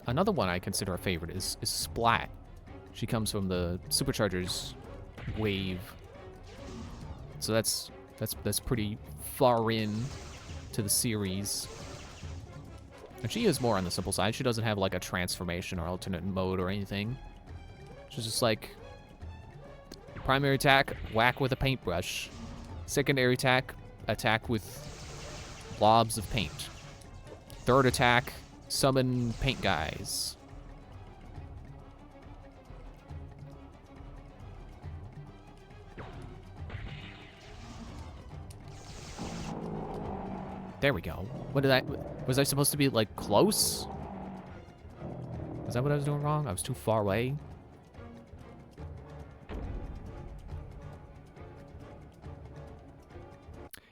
Another one I consider a favorite is Splat. She comes from the Superchargers wave. So that's pretty far in to the series. And she is more on the simple side. She doesn't have like a transformation or alternate mode or anything. She's just like primary attack, whack with a paintbrush. Secondary attack, attack with blobs of paint. Third attack, summon paint guys. There we go. What did was I supposed to be like close? Was that what I was doing wrong? I was too far away.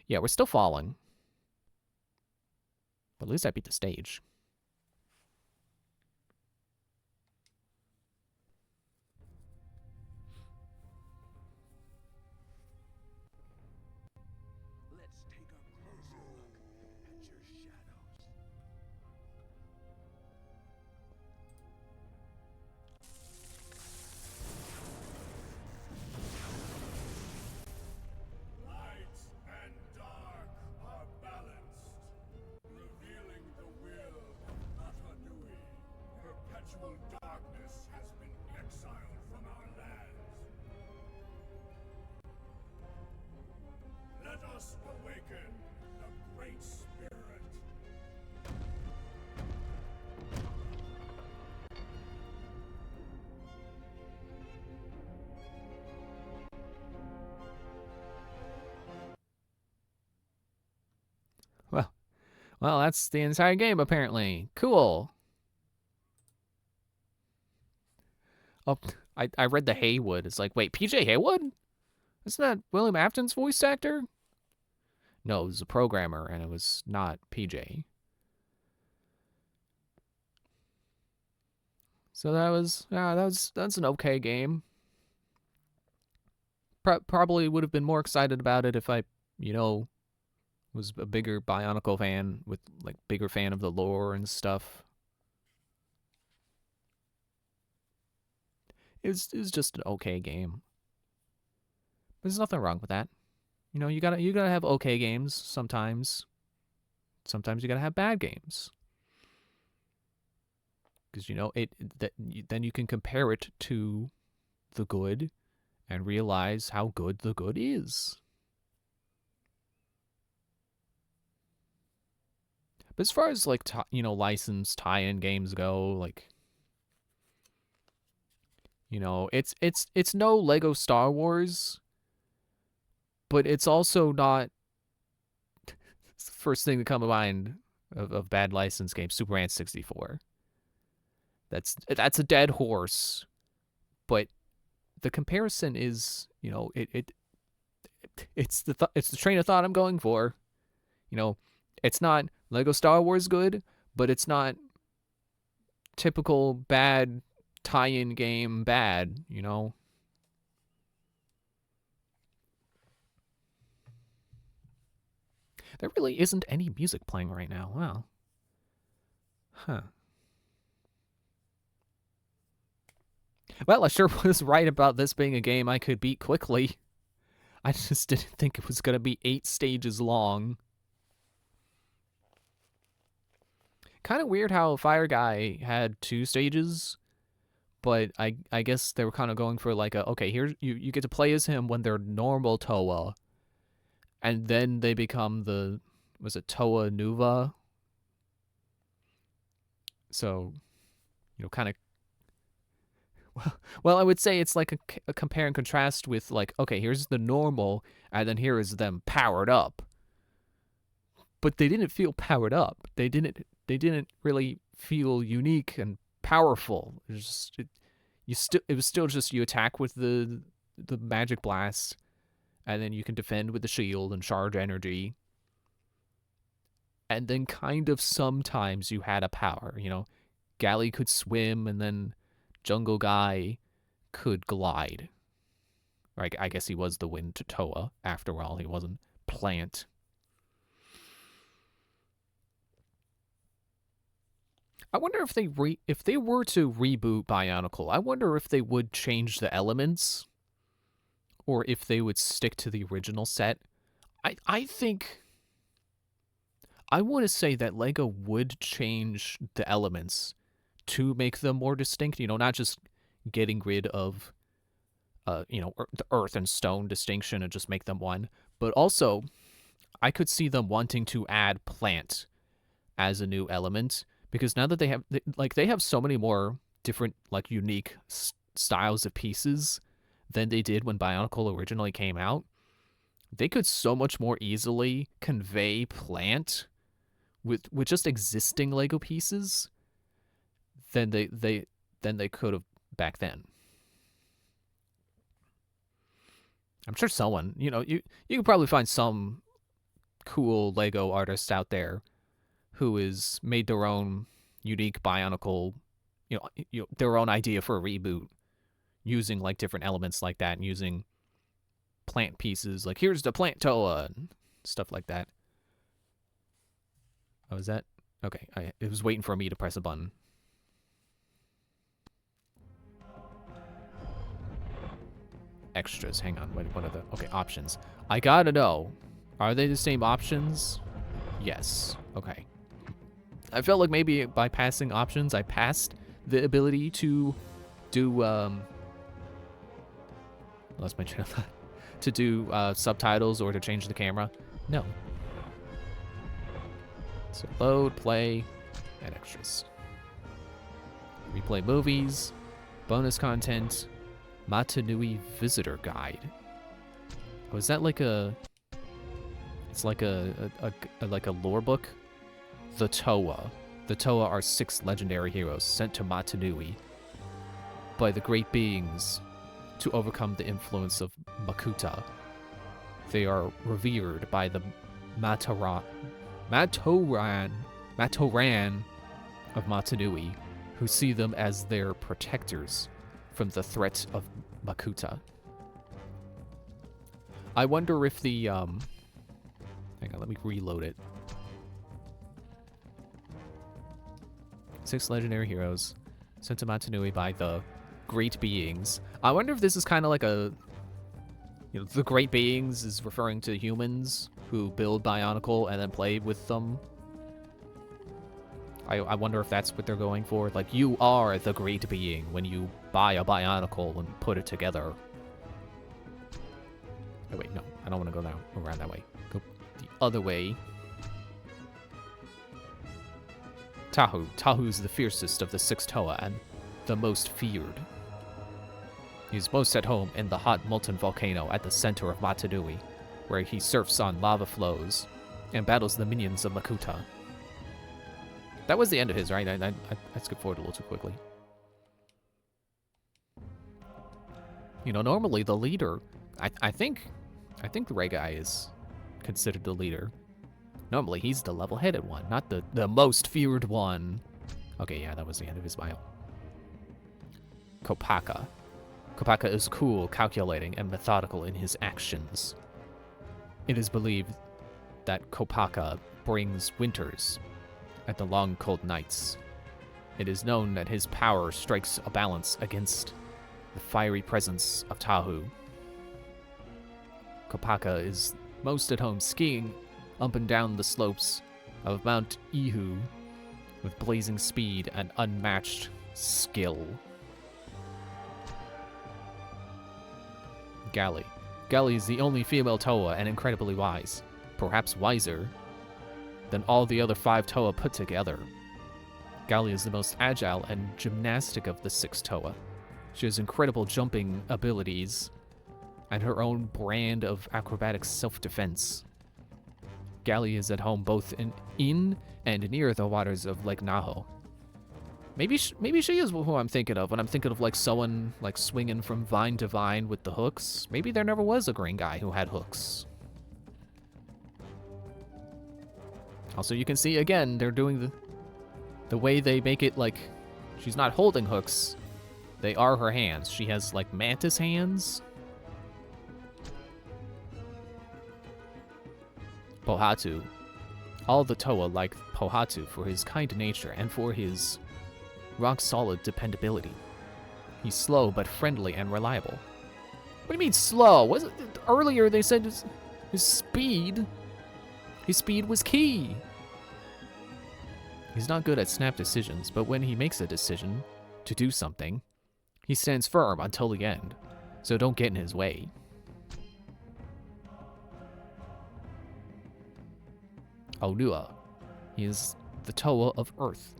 Yeah, we're still falling. But at least I beat the stage. Let's take a closer look at your shadows. Light and dark are balanced, revealing the will of Matanui. Perpetual darkness has been exiled from our lands. Let us awaken the Great Spirit. Well, that's the entire game, apparently. Cool. Oh, I read the Haywood. It's like, wait, PJ Haywood? Isn't that William Afton's voice actor? No, it was a programmer, and it was not PJ. So that's an okay game. Probably would have been more excited about it if I, was a bigger Bionicle fan with like bigger fan of the lore and stuff. It was just an okay game. There's nothing wrong with that. You gotta have okay games sometimes. Sometimes you gotta have bad games. Because then you can compare it to the good and realize how good the good is. But as far as like licensed tie-in games go, like it's no Lego Star Wars, but it's also not. It's the first thing to come to mind of bad licensed games. Superman 64. That's a dead horse, but the comparison is it's the train of thought I'm going for. It's not Lego Star Wars good, but it's not typical bad tie-in game bad, There really isn't any music playing right now. Wow. Huh. Well, I sure was right about this being a game I could beat quickly. I just didn't think it was going to be 8 stages long. Kind of weird how Fire Guy had 2 stages, but I guess they were kind of going for like okay, here you get to play as him when they're normal Toa, and then they become was it Toa Nuva? So, kind of. Well, I would say it's like a compare and contrast with like, okay, here's the normal, and then here is them powered up. But they didn't feel powered up. They didn't really feel unique and powerful. It was still just you attack with the magic blast, and then you can defend with the shield and charge energy. And then kind of sometimes you had a power, Galley could swim, and then Jungle Guy could glide. I guess he was the wind to Toa after all. He wasn't plant. I wonder if they were to reboot Bionicle, I wonder if they would change the elements or if they would stick to the original set. I think I want to say that Lego would change the elements to make them more distinct, not just getting rid of the earth and stone distinction and just make them one, but also I could see them wanting to add plant as a new element, because now that they have so many more different like unique styles of pieces than they did when Bionicle originally came out. They could so much more easily convey plant with just existing Lego pieces than they could have back then. I'm sure someone, you could probably find some cool Lego artist out there who has made their own unique Bionicle, their own idea for a reboot using like different elements like that and using plant pieces. Like, here's the plant Toa and stuff like that. Oh, is that? Okay, it was waiting for me to press a button. Extras, hang on, wait, what are the, okay, options. I gotta know, are they the same options? Yes, okay. I felt like maybe by passing options, I passed the ability to do, lost my train of thought, to do subtitles or to change the camera. No. So load, play, and extras. Replay movies, bonus content, Matanui Visitor Guide. Oh, is that like a... It's like a lore book? the Toa. The Toa are 6 legendary heroes sent to Matanui by the great beings to overcome the influence of Makuta. They are revered by the Matoran of Matanui, who see them as their protectors from the threat of Makuta. I wonder if the, hang on, let me reload it. 6 legendary heroes sent to Matanui by the great beings. I wonder if this is kind of like a, you know, the great beings is referring to humans who build Bionicle and then play with them. I wonder if that's what they're going for. Like, you are the great being when you buy a Bionicle and put it together. Oh wait, no, I don't want to go around that way. Go the other way. Tahu. Tahu's the fiercest of the 6 Toa and the most feared. He's most at home in the hot molten volcano at the center of Matanui, where he surfs on lava flows and battles the minions of Makuta. That was the end of his, right? I skipped forward a little too quickly. You know, normally the leader, I think the Ray guy is considered the leader. Normally he's the level-headed one, not the most feared one. Okay, yeah, that was the end of his bio. Kopaka. Kopaka is cool, calculating, and methodical in his actions. It is believed that Kopaka brings winters at the long cold nights. It is known that his power strikes a balance against the fiery presence of Tahu. Kopaka is most at home skiing up and down the slopes of Mount Ihu with blazing speed and unmatched skill. Gali. Gali is the only female Toa and incredibly wise, perhaps wiser than all the other 5 Toa put together. Gali is the most agile and gymnastic of the 6 Toa. She has incredible jumping abilities and her own brand of acrobatic self-defense. Gali is at home both in and near the waters of Lake Naho. Maybe she is who I'm thinking of when I'm thinking of like someone like swinging from vine to vine with the hooks. Maybe there never was a green guy who had hooks. Also, you can see again they're doing the way they make it like she's not holding hooks. They are her hands. She has like mantis hands. Pohatu. All the Toa like Pohatu for his kind nature and for his rock-solid dependability. He's slow but friendly and reliable. What do you mean slow? Was it earlier they said his speed? His speed was key. He's not good at snap decisions, but when he makes a decision to do something, he stands firm until the end, so don't get in his way. Onua. He is the Toa of Earth.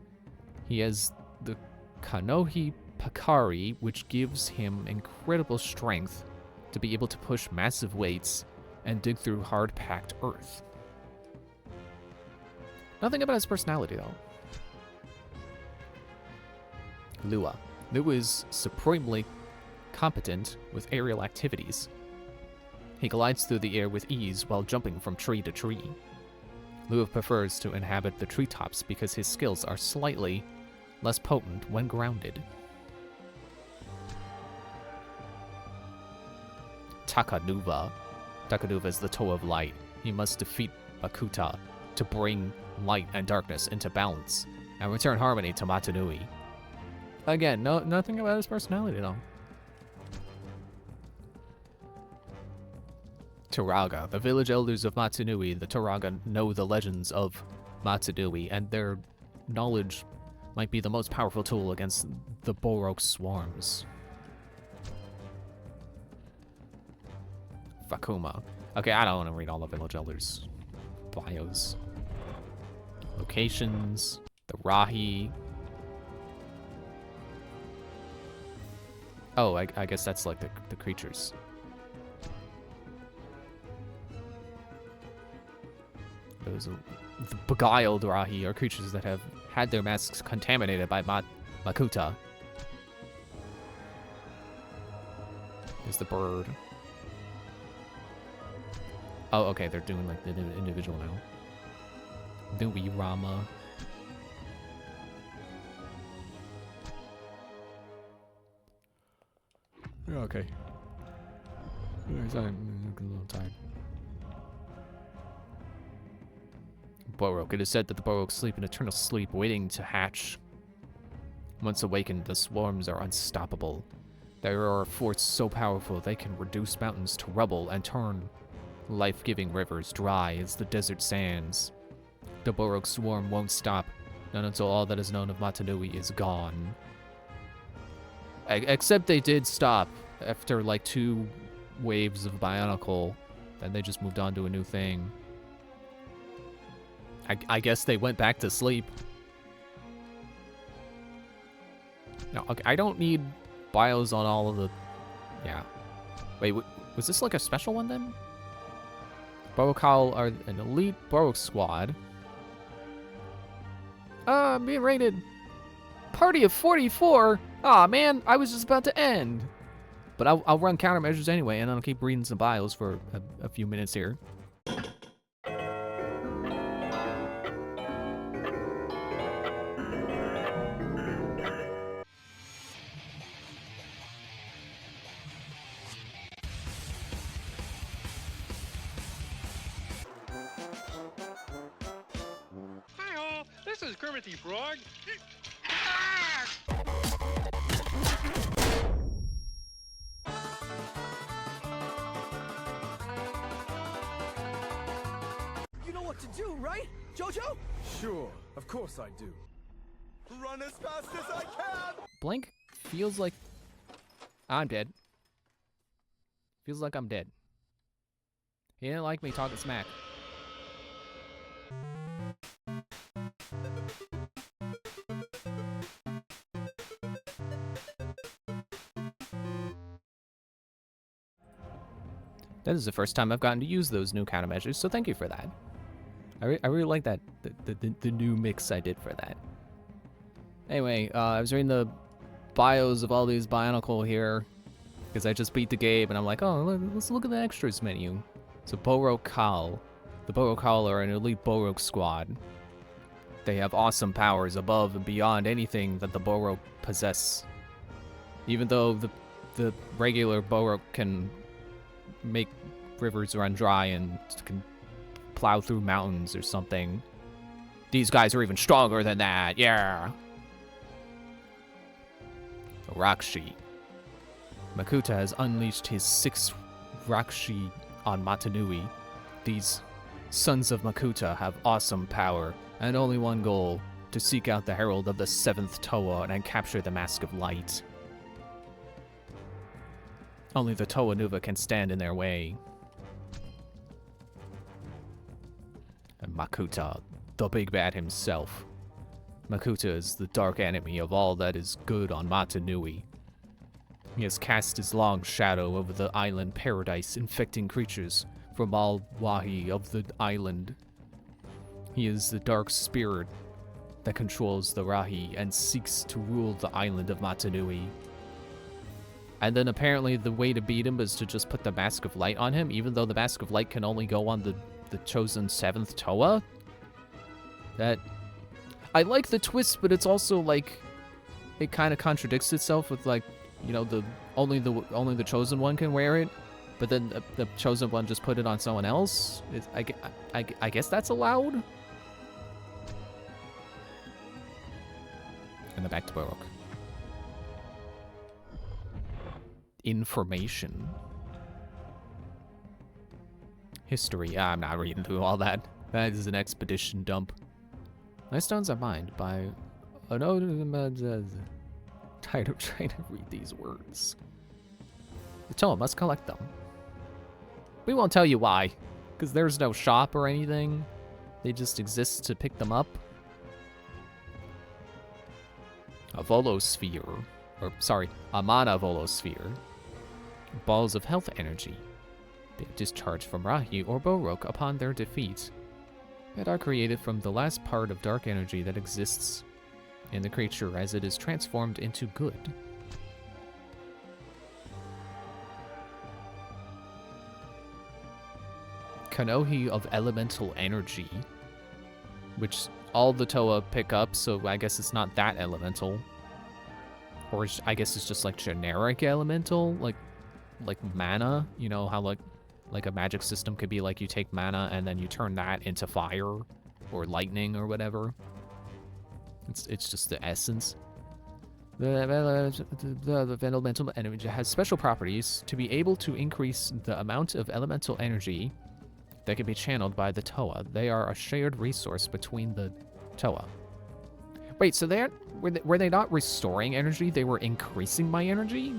He has the Kanohi Pakari, which gives him incredible strength to be able to push massive weights and dig through hard-packed earth. Nothing about his personality, though. Lua. Lua is supremely competent with aerial activities. He glides through the air with ease while jumping from tree to tree. Lua prefers to inhabit the treetops because his skills are slightly less potent when grounded. Takanuva. Takanuva is the Toa of Light. He must defeat Makuta to bring light and darkness into balance and return harmony to Matanui. Again, nothing about his personality, though. Turaga. The village elders of Matanui, the Turaga, know the legends of Matanui, and their knowledge might be the most powerful tool against the Borok swarms. Fakuma. Okay, I don't want to read all the village elders' bios. Locations. The Rahi. Oh, I guess that's like the creatures. Those the beguiled Rahi are creatures that have had their masks contaminated by Makuta. Is the bird. Oh, okay, they're doing like the individual now. The wee Rama. Yeah, okay. I'm a little tired. Borok. It is said that the Borok sleep an eternal sleep, waiting to hatch. Once awakened, the swarms are unstoppable. They are a force so powerful they can reduce mountains to rubble and turn life-giving rivers dry as the desert sands. The Borok swarm won't stop, not until all that is known of Matanui is gone. Except they did stop after like 2 waves of Bionicle, then they just moved on to a new thing. I guess they went back to sleep. No, okay, I don't need bios on all of the... Yeah. Wait, was this like a special one then? Borokal are an elite Borok squad. Being rated party of 44. Aw, man, I was just about to end. But I'll run countermeasures anyway, and I'll keep reading some bios for a few minutes here. Hi all, this is Kermit the Frog. You know what to do, right, Jojo? Sure, of course I do. Run as fast as I can! Blank feels like I'm dead. Feels like I'm dead. He didn't like me talking smack. That is the first time I've gotten to use those new countermeasures, so thank you for that. I really like that, the new mix I did for that. Anyway, I was reading the bios of all these Bionicle here, because I just beat the game, and I'm like, oh, let's look at the extras menu. So Borokal. The Borokal are an elite Borok squad. They have awesome powers above and beyond anything that the Borok possess. Even though the regular Borok can make rivers run dry and can plow through mountains or something, these guys are even stronger than that, yeah! Rakshi. Makuta has unleashed his 6th Rakshi on Matanui. These sons of Makuta have awesome power and only one goal: to seek out the Herald of the 7th Toa and capture the Mask of Light. Only the Toa Nuva can stand in their way. And Makuta, the big bad himself. Makuta is the dark enemy of all that is good on Matanui. He has cast his long shadow over the island paradise, infecting creatures from all Wahi of the island. He is the dark spirit that controls the Rahi and seeks to rule the island of Matanui. And then apparently the way to beat him is to just put the Mask of Light on him, even though the Mask of Light can only go on the chosen 7th Toa? That... I like the twist, but it's also like... It kind of contradicts itself with like, you know, only the chosen one can wear it, but then the chosen one just put it on someone else? I guess that's allowed? And then back to Borok. Information. History. I'm not reading through all that. That is an expedition dump. My stones are mined by... Oh no, tired of trying to read these words. The Toa must collect them. We won't tell you why, because there's no shop or anything. They just exist to pick them up. A Volosphere. Or, sorry, a Mana Volosphere. Balls of health energy. They are discharged from Rahi or Borok upon their defeat. that are created from the last part of dark energy that exists in the creature as it is transformed into good. Kanohi of elemental energy, which all the Toa pick up, so I guess it's not that elemental. Or I guess it's just like generic elemental, like mana. You know how like a magic system could be like you take mana and then you turn that into fire or lightning or whatever. It's just the essence. The elemental energy has special properties to be able to increase the amount of elemental energy that can be channeled by the Toa. They are a shared resource between the Toa. Wait, so were they not restoring energy? They were increasing my energy?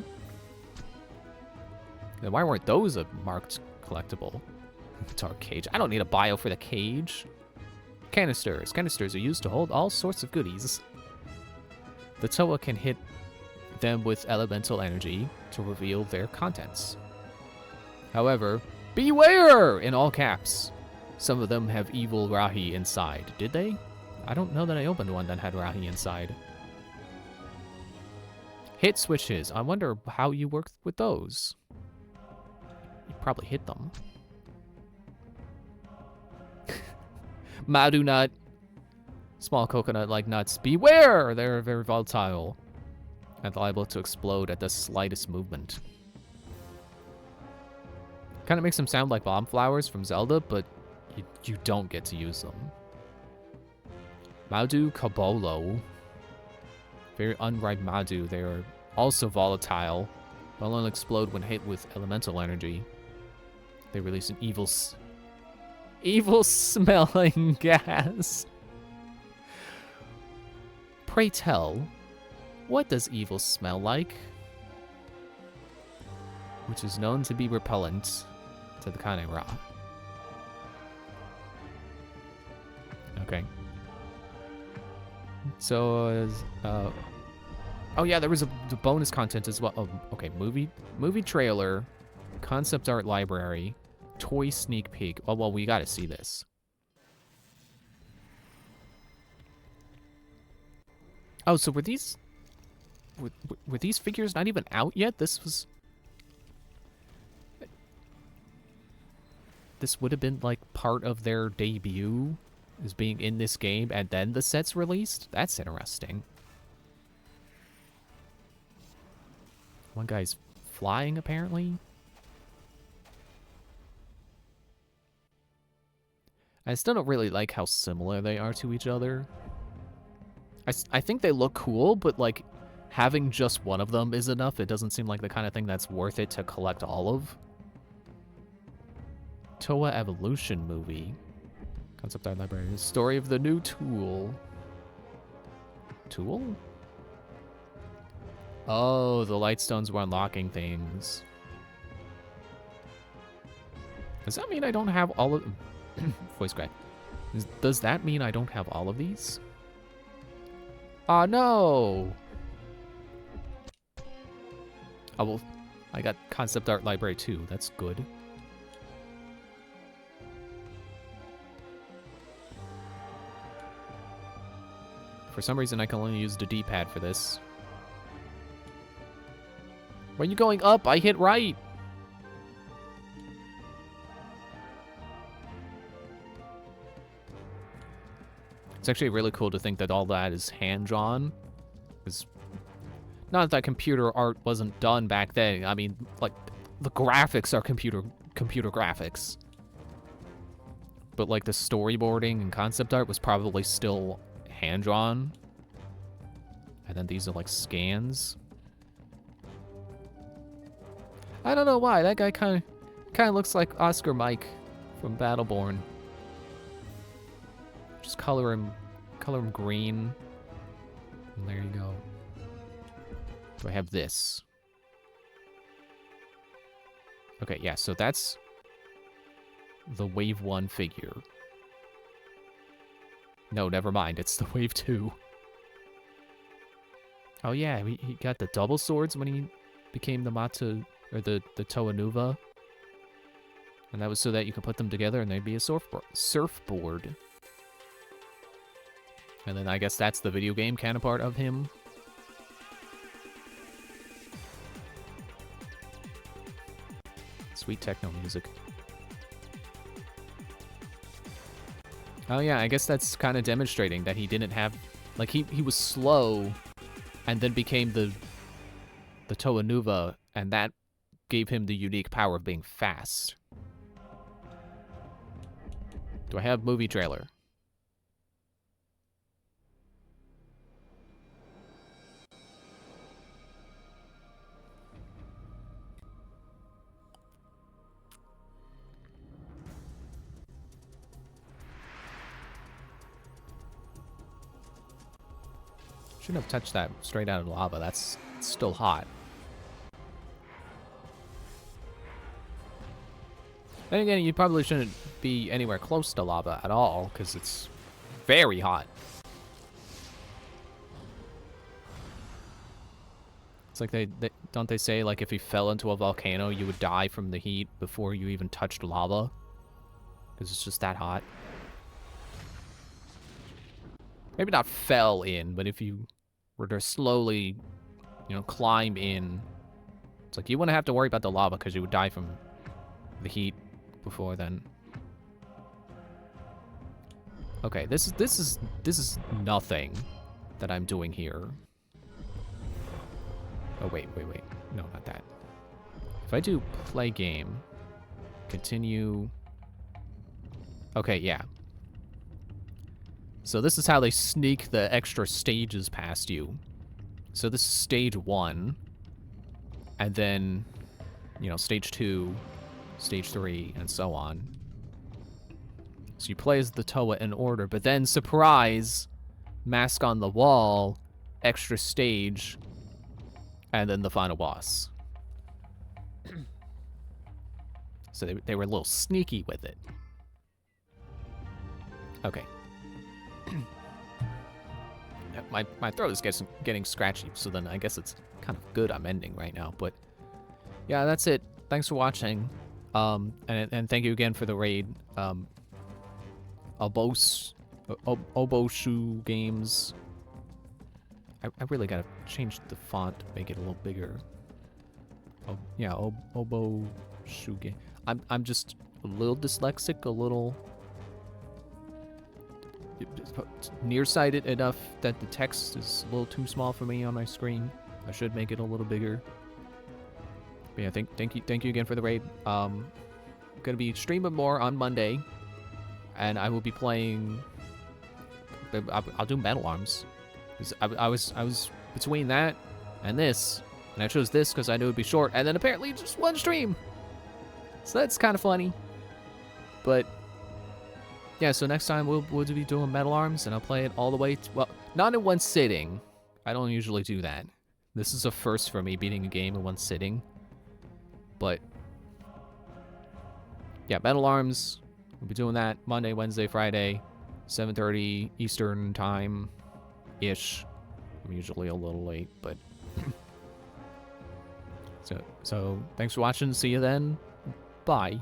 Then why weren't those a marked collectible? Dark cage. I don't need a bio for the cage. Canisters. Canisters are used to hold all sorts of goodies. The Toa can hit them with elemental energy to reveal their contents. However, beware! In all caps. Some of them have evil Rahi inside. Did they? I don't know that I opened one that had Rahi inside. Hit switches. I wonder how you work with those. You probably hit them. Madu nut. Small coconut-like nuts. Beware! They're very volatile and liable to explode at the slightest movement. Kind of makes them sound like bomb flowers from Zelda, but you don't get to use them. Madu Kabolo. Very unripe Madu. They are also volatile, but only explode when hit with elemental energy. They release an evil smelling gas. Pray tell, what does evil smell like? Which is known to be repellent to the Kane Ra. Okay. So, oh yeah, there was the bonus content as well. Oh, okay, movie trailer, concept art library, toy sneak peek. Oh, well, we gotta see this. Oh, so were these figures not even out yet? This would have been like part of their debut, is being in this game, and then the set's released? That's interesting. One guy's flying, apparently. I still don't really like how similar they are to each other. I think they look cool, but like having just one of them is enough. It doesn't seem like the kind of thing that's worth it to collect all of. Toa Evolution movie. Concept art library. The story of the new tool. Tool? Oh, the Lightstones were unlocking things. Does that mean I don't have all of... Voice crack. Does that mean I don't have all of these? Ah, no! Oh, well, I got concept art library too. That's good. For some reason, I can only use the D-pad for this. When you going up, I hit right! It's actually really cool to think that all that is hand-drawn. Because not that computer art wasn't done back then. I mean, like, the graphics are computer graphics. But, like, the storyboarding and concept art was probably still hand-drawn. And then these are, like, scans. I don't know why. That guy kind of looks like Oscar Mike from Battleborn. Just color him green. And there you go. So I have this. Okay, yeah, so that's the Wave 1 figure. No, never mind. It's the Wave 2. Oh yeah, he got the double swords when he became the Mata, or the Toa Nuva. And that was so that you could put them together and they'd be a surfboard. And then I guess that's the video game counterpart of him. Sweet techno music. Oh yeah, I guess that's kind of demonstrating that he didn't have... Like, he was slow, and then became the Toa Nuva, and that gave him the unique power of being fast. Do I have movie trailer? Shouldn't have touched that straight out of lava. That's still hot. Then again, you probably shouldn't be anywhere close to lava at all, because it's very hot. It's like don't they say, like, if you fell into a volcano, you would die from the heat before you even touched lava? Because it's just that hot. Maybe not fell in, but if you were to slowly, you know, climb in, it's like you wouldn't have to worry about the lava because you would die from the heat before then. Okay, this is nothing that I'm doing here. Oh wait. No, not that. If I do play game, continue. Okay, yeah. So this is how they sneak the extra stages past you. So this is stage 1. And then, you know, stage 2, stage 3, and so on. So you play as the Toa in order, but then, surprise, mask on the wall, extra stage, and then the final boss. So they were a little sneaky with it. Okay. My throat is getting scratchy, so then I guess it's kind of good I'm ending right now. But yeah, that's it. Thanks for watching. And thank you again for the raid. Oboshu Games. I really gotta change the font, make it a little bigger. Oh yeah, Oboshu Game. I'm just a little dyslexic, a little nearsighted enough that the text is a little too small for me on my screen. I should make it a little bigger. But yeah, thank you again for the raid. Gonna be streaming more on Monday, and I will be playing. I'll do Metal Arms. I was between that and this, and I chose this because I knew it'd be short, and then apparently just one stream. So that's kind of funny. But yeah, so next time we'll be doing Metal Arms, and I'll play it all the way. Well, not in one sitting. I don't usually do that. This is a first for me, beating a game in one sitting. But yeah, Metal Arms. We'll be doing that Monday, Wednesday, Friday, 7:30 Eastern time-ish. I'm usually a little late, but so thanks for watching. See you then. Bye.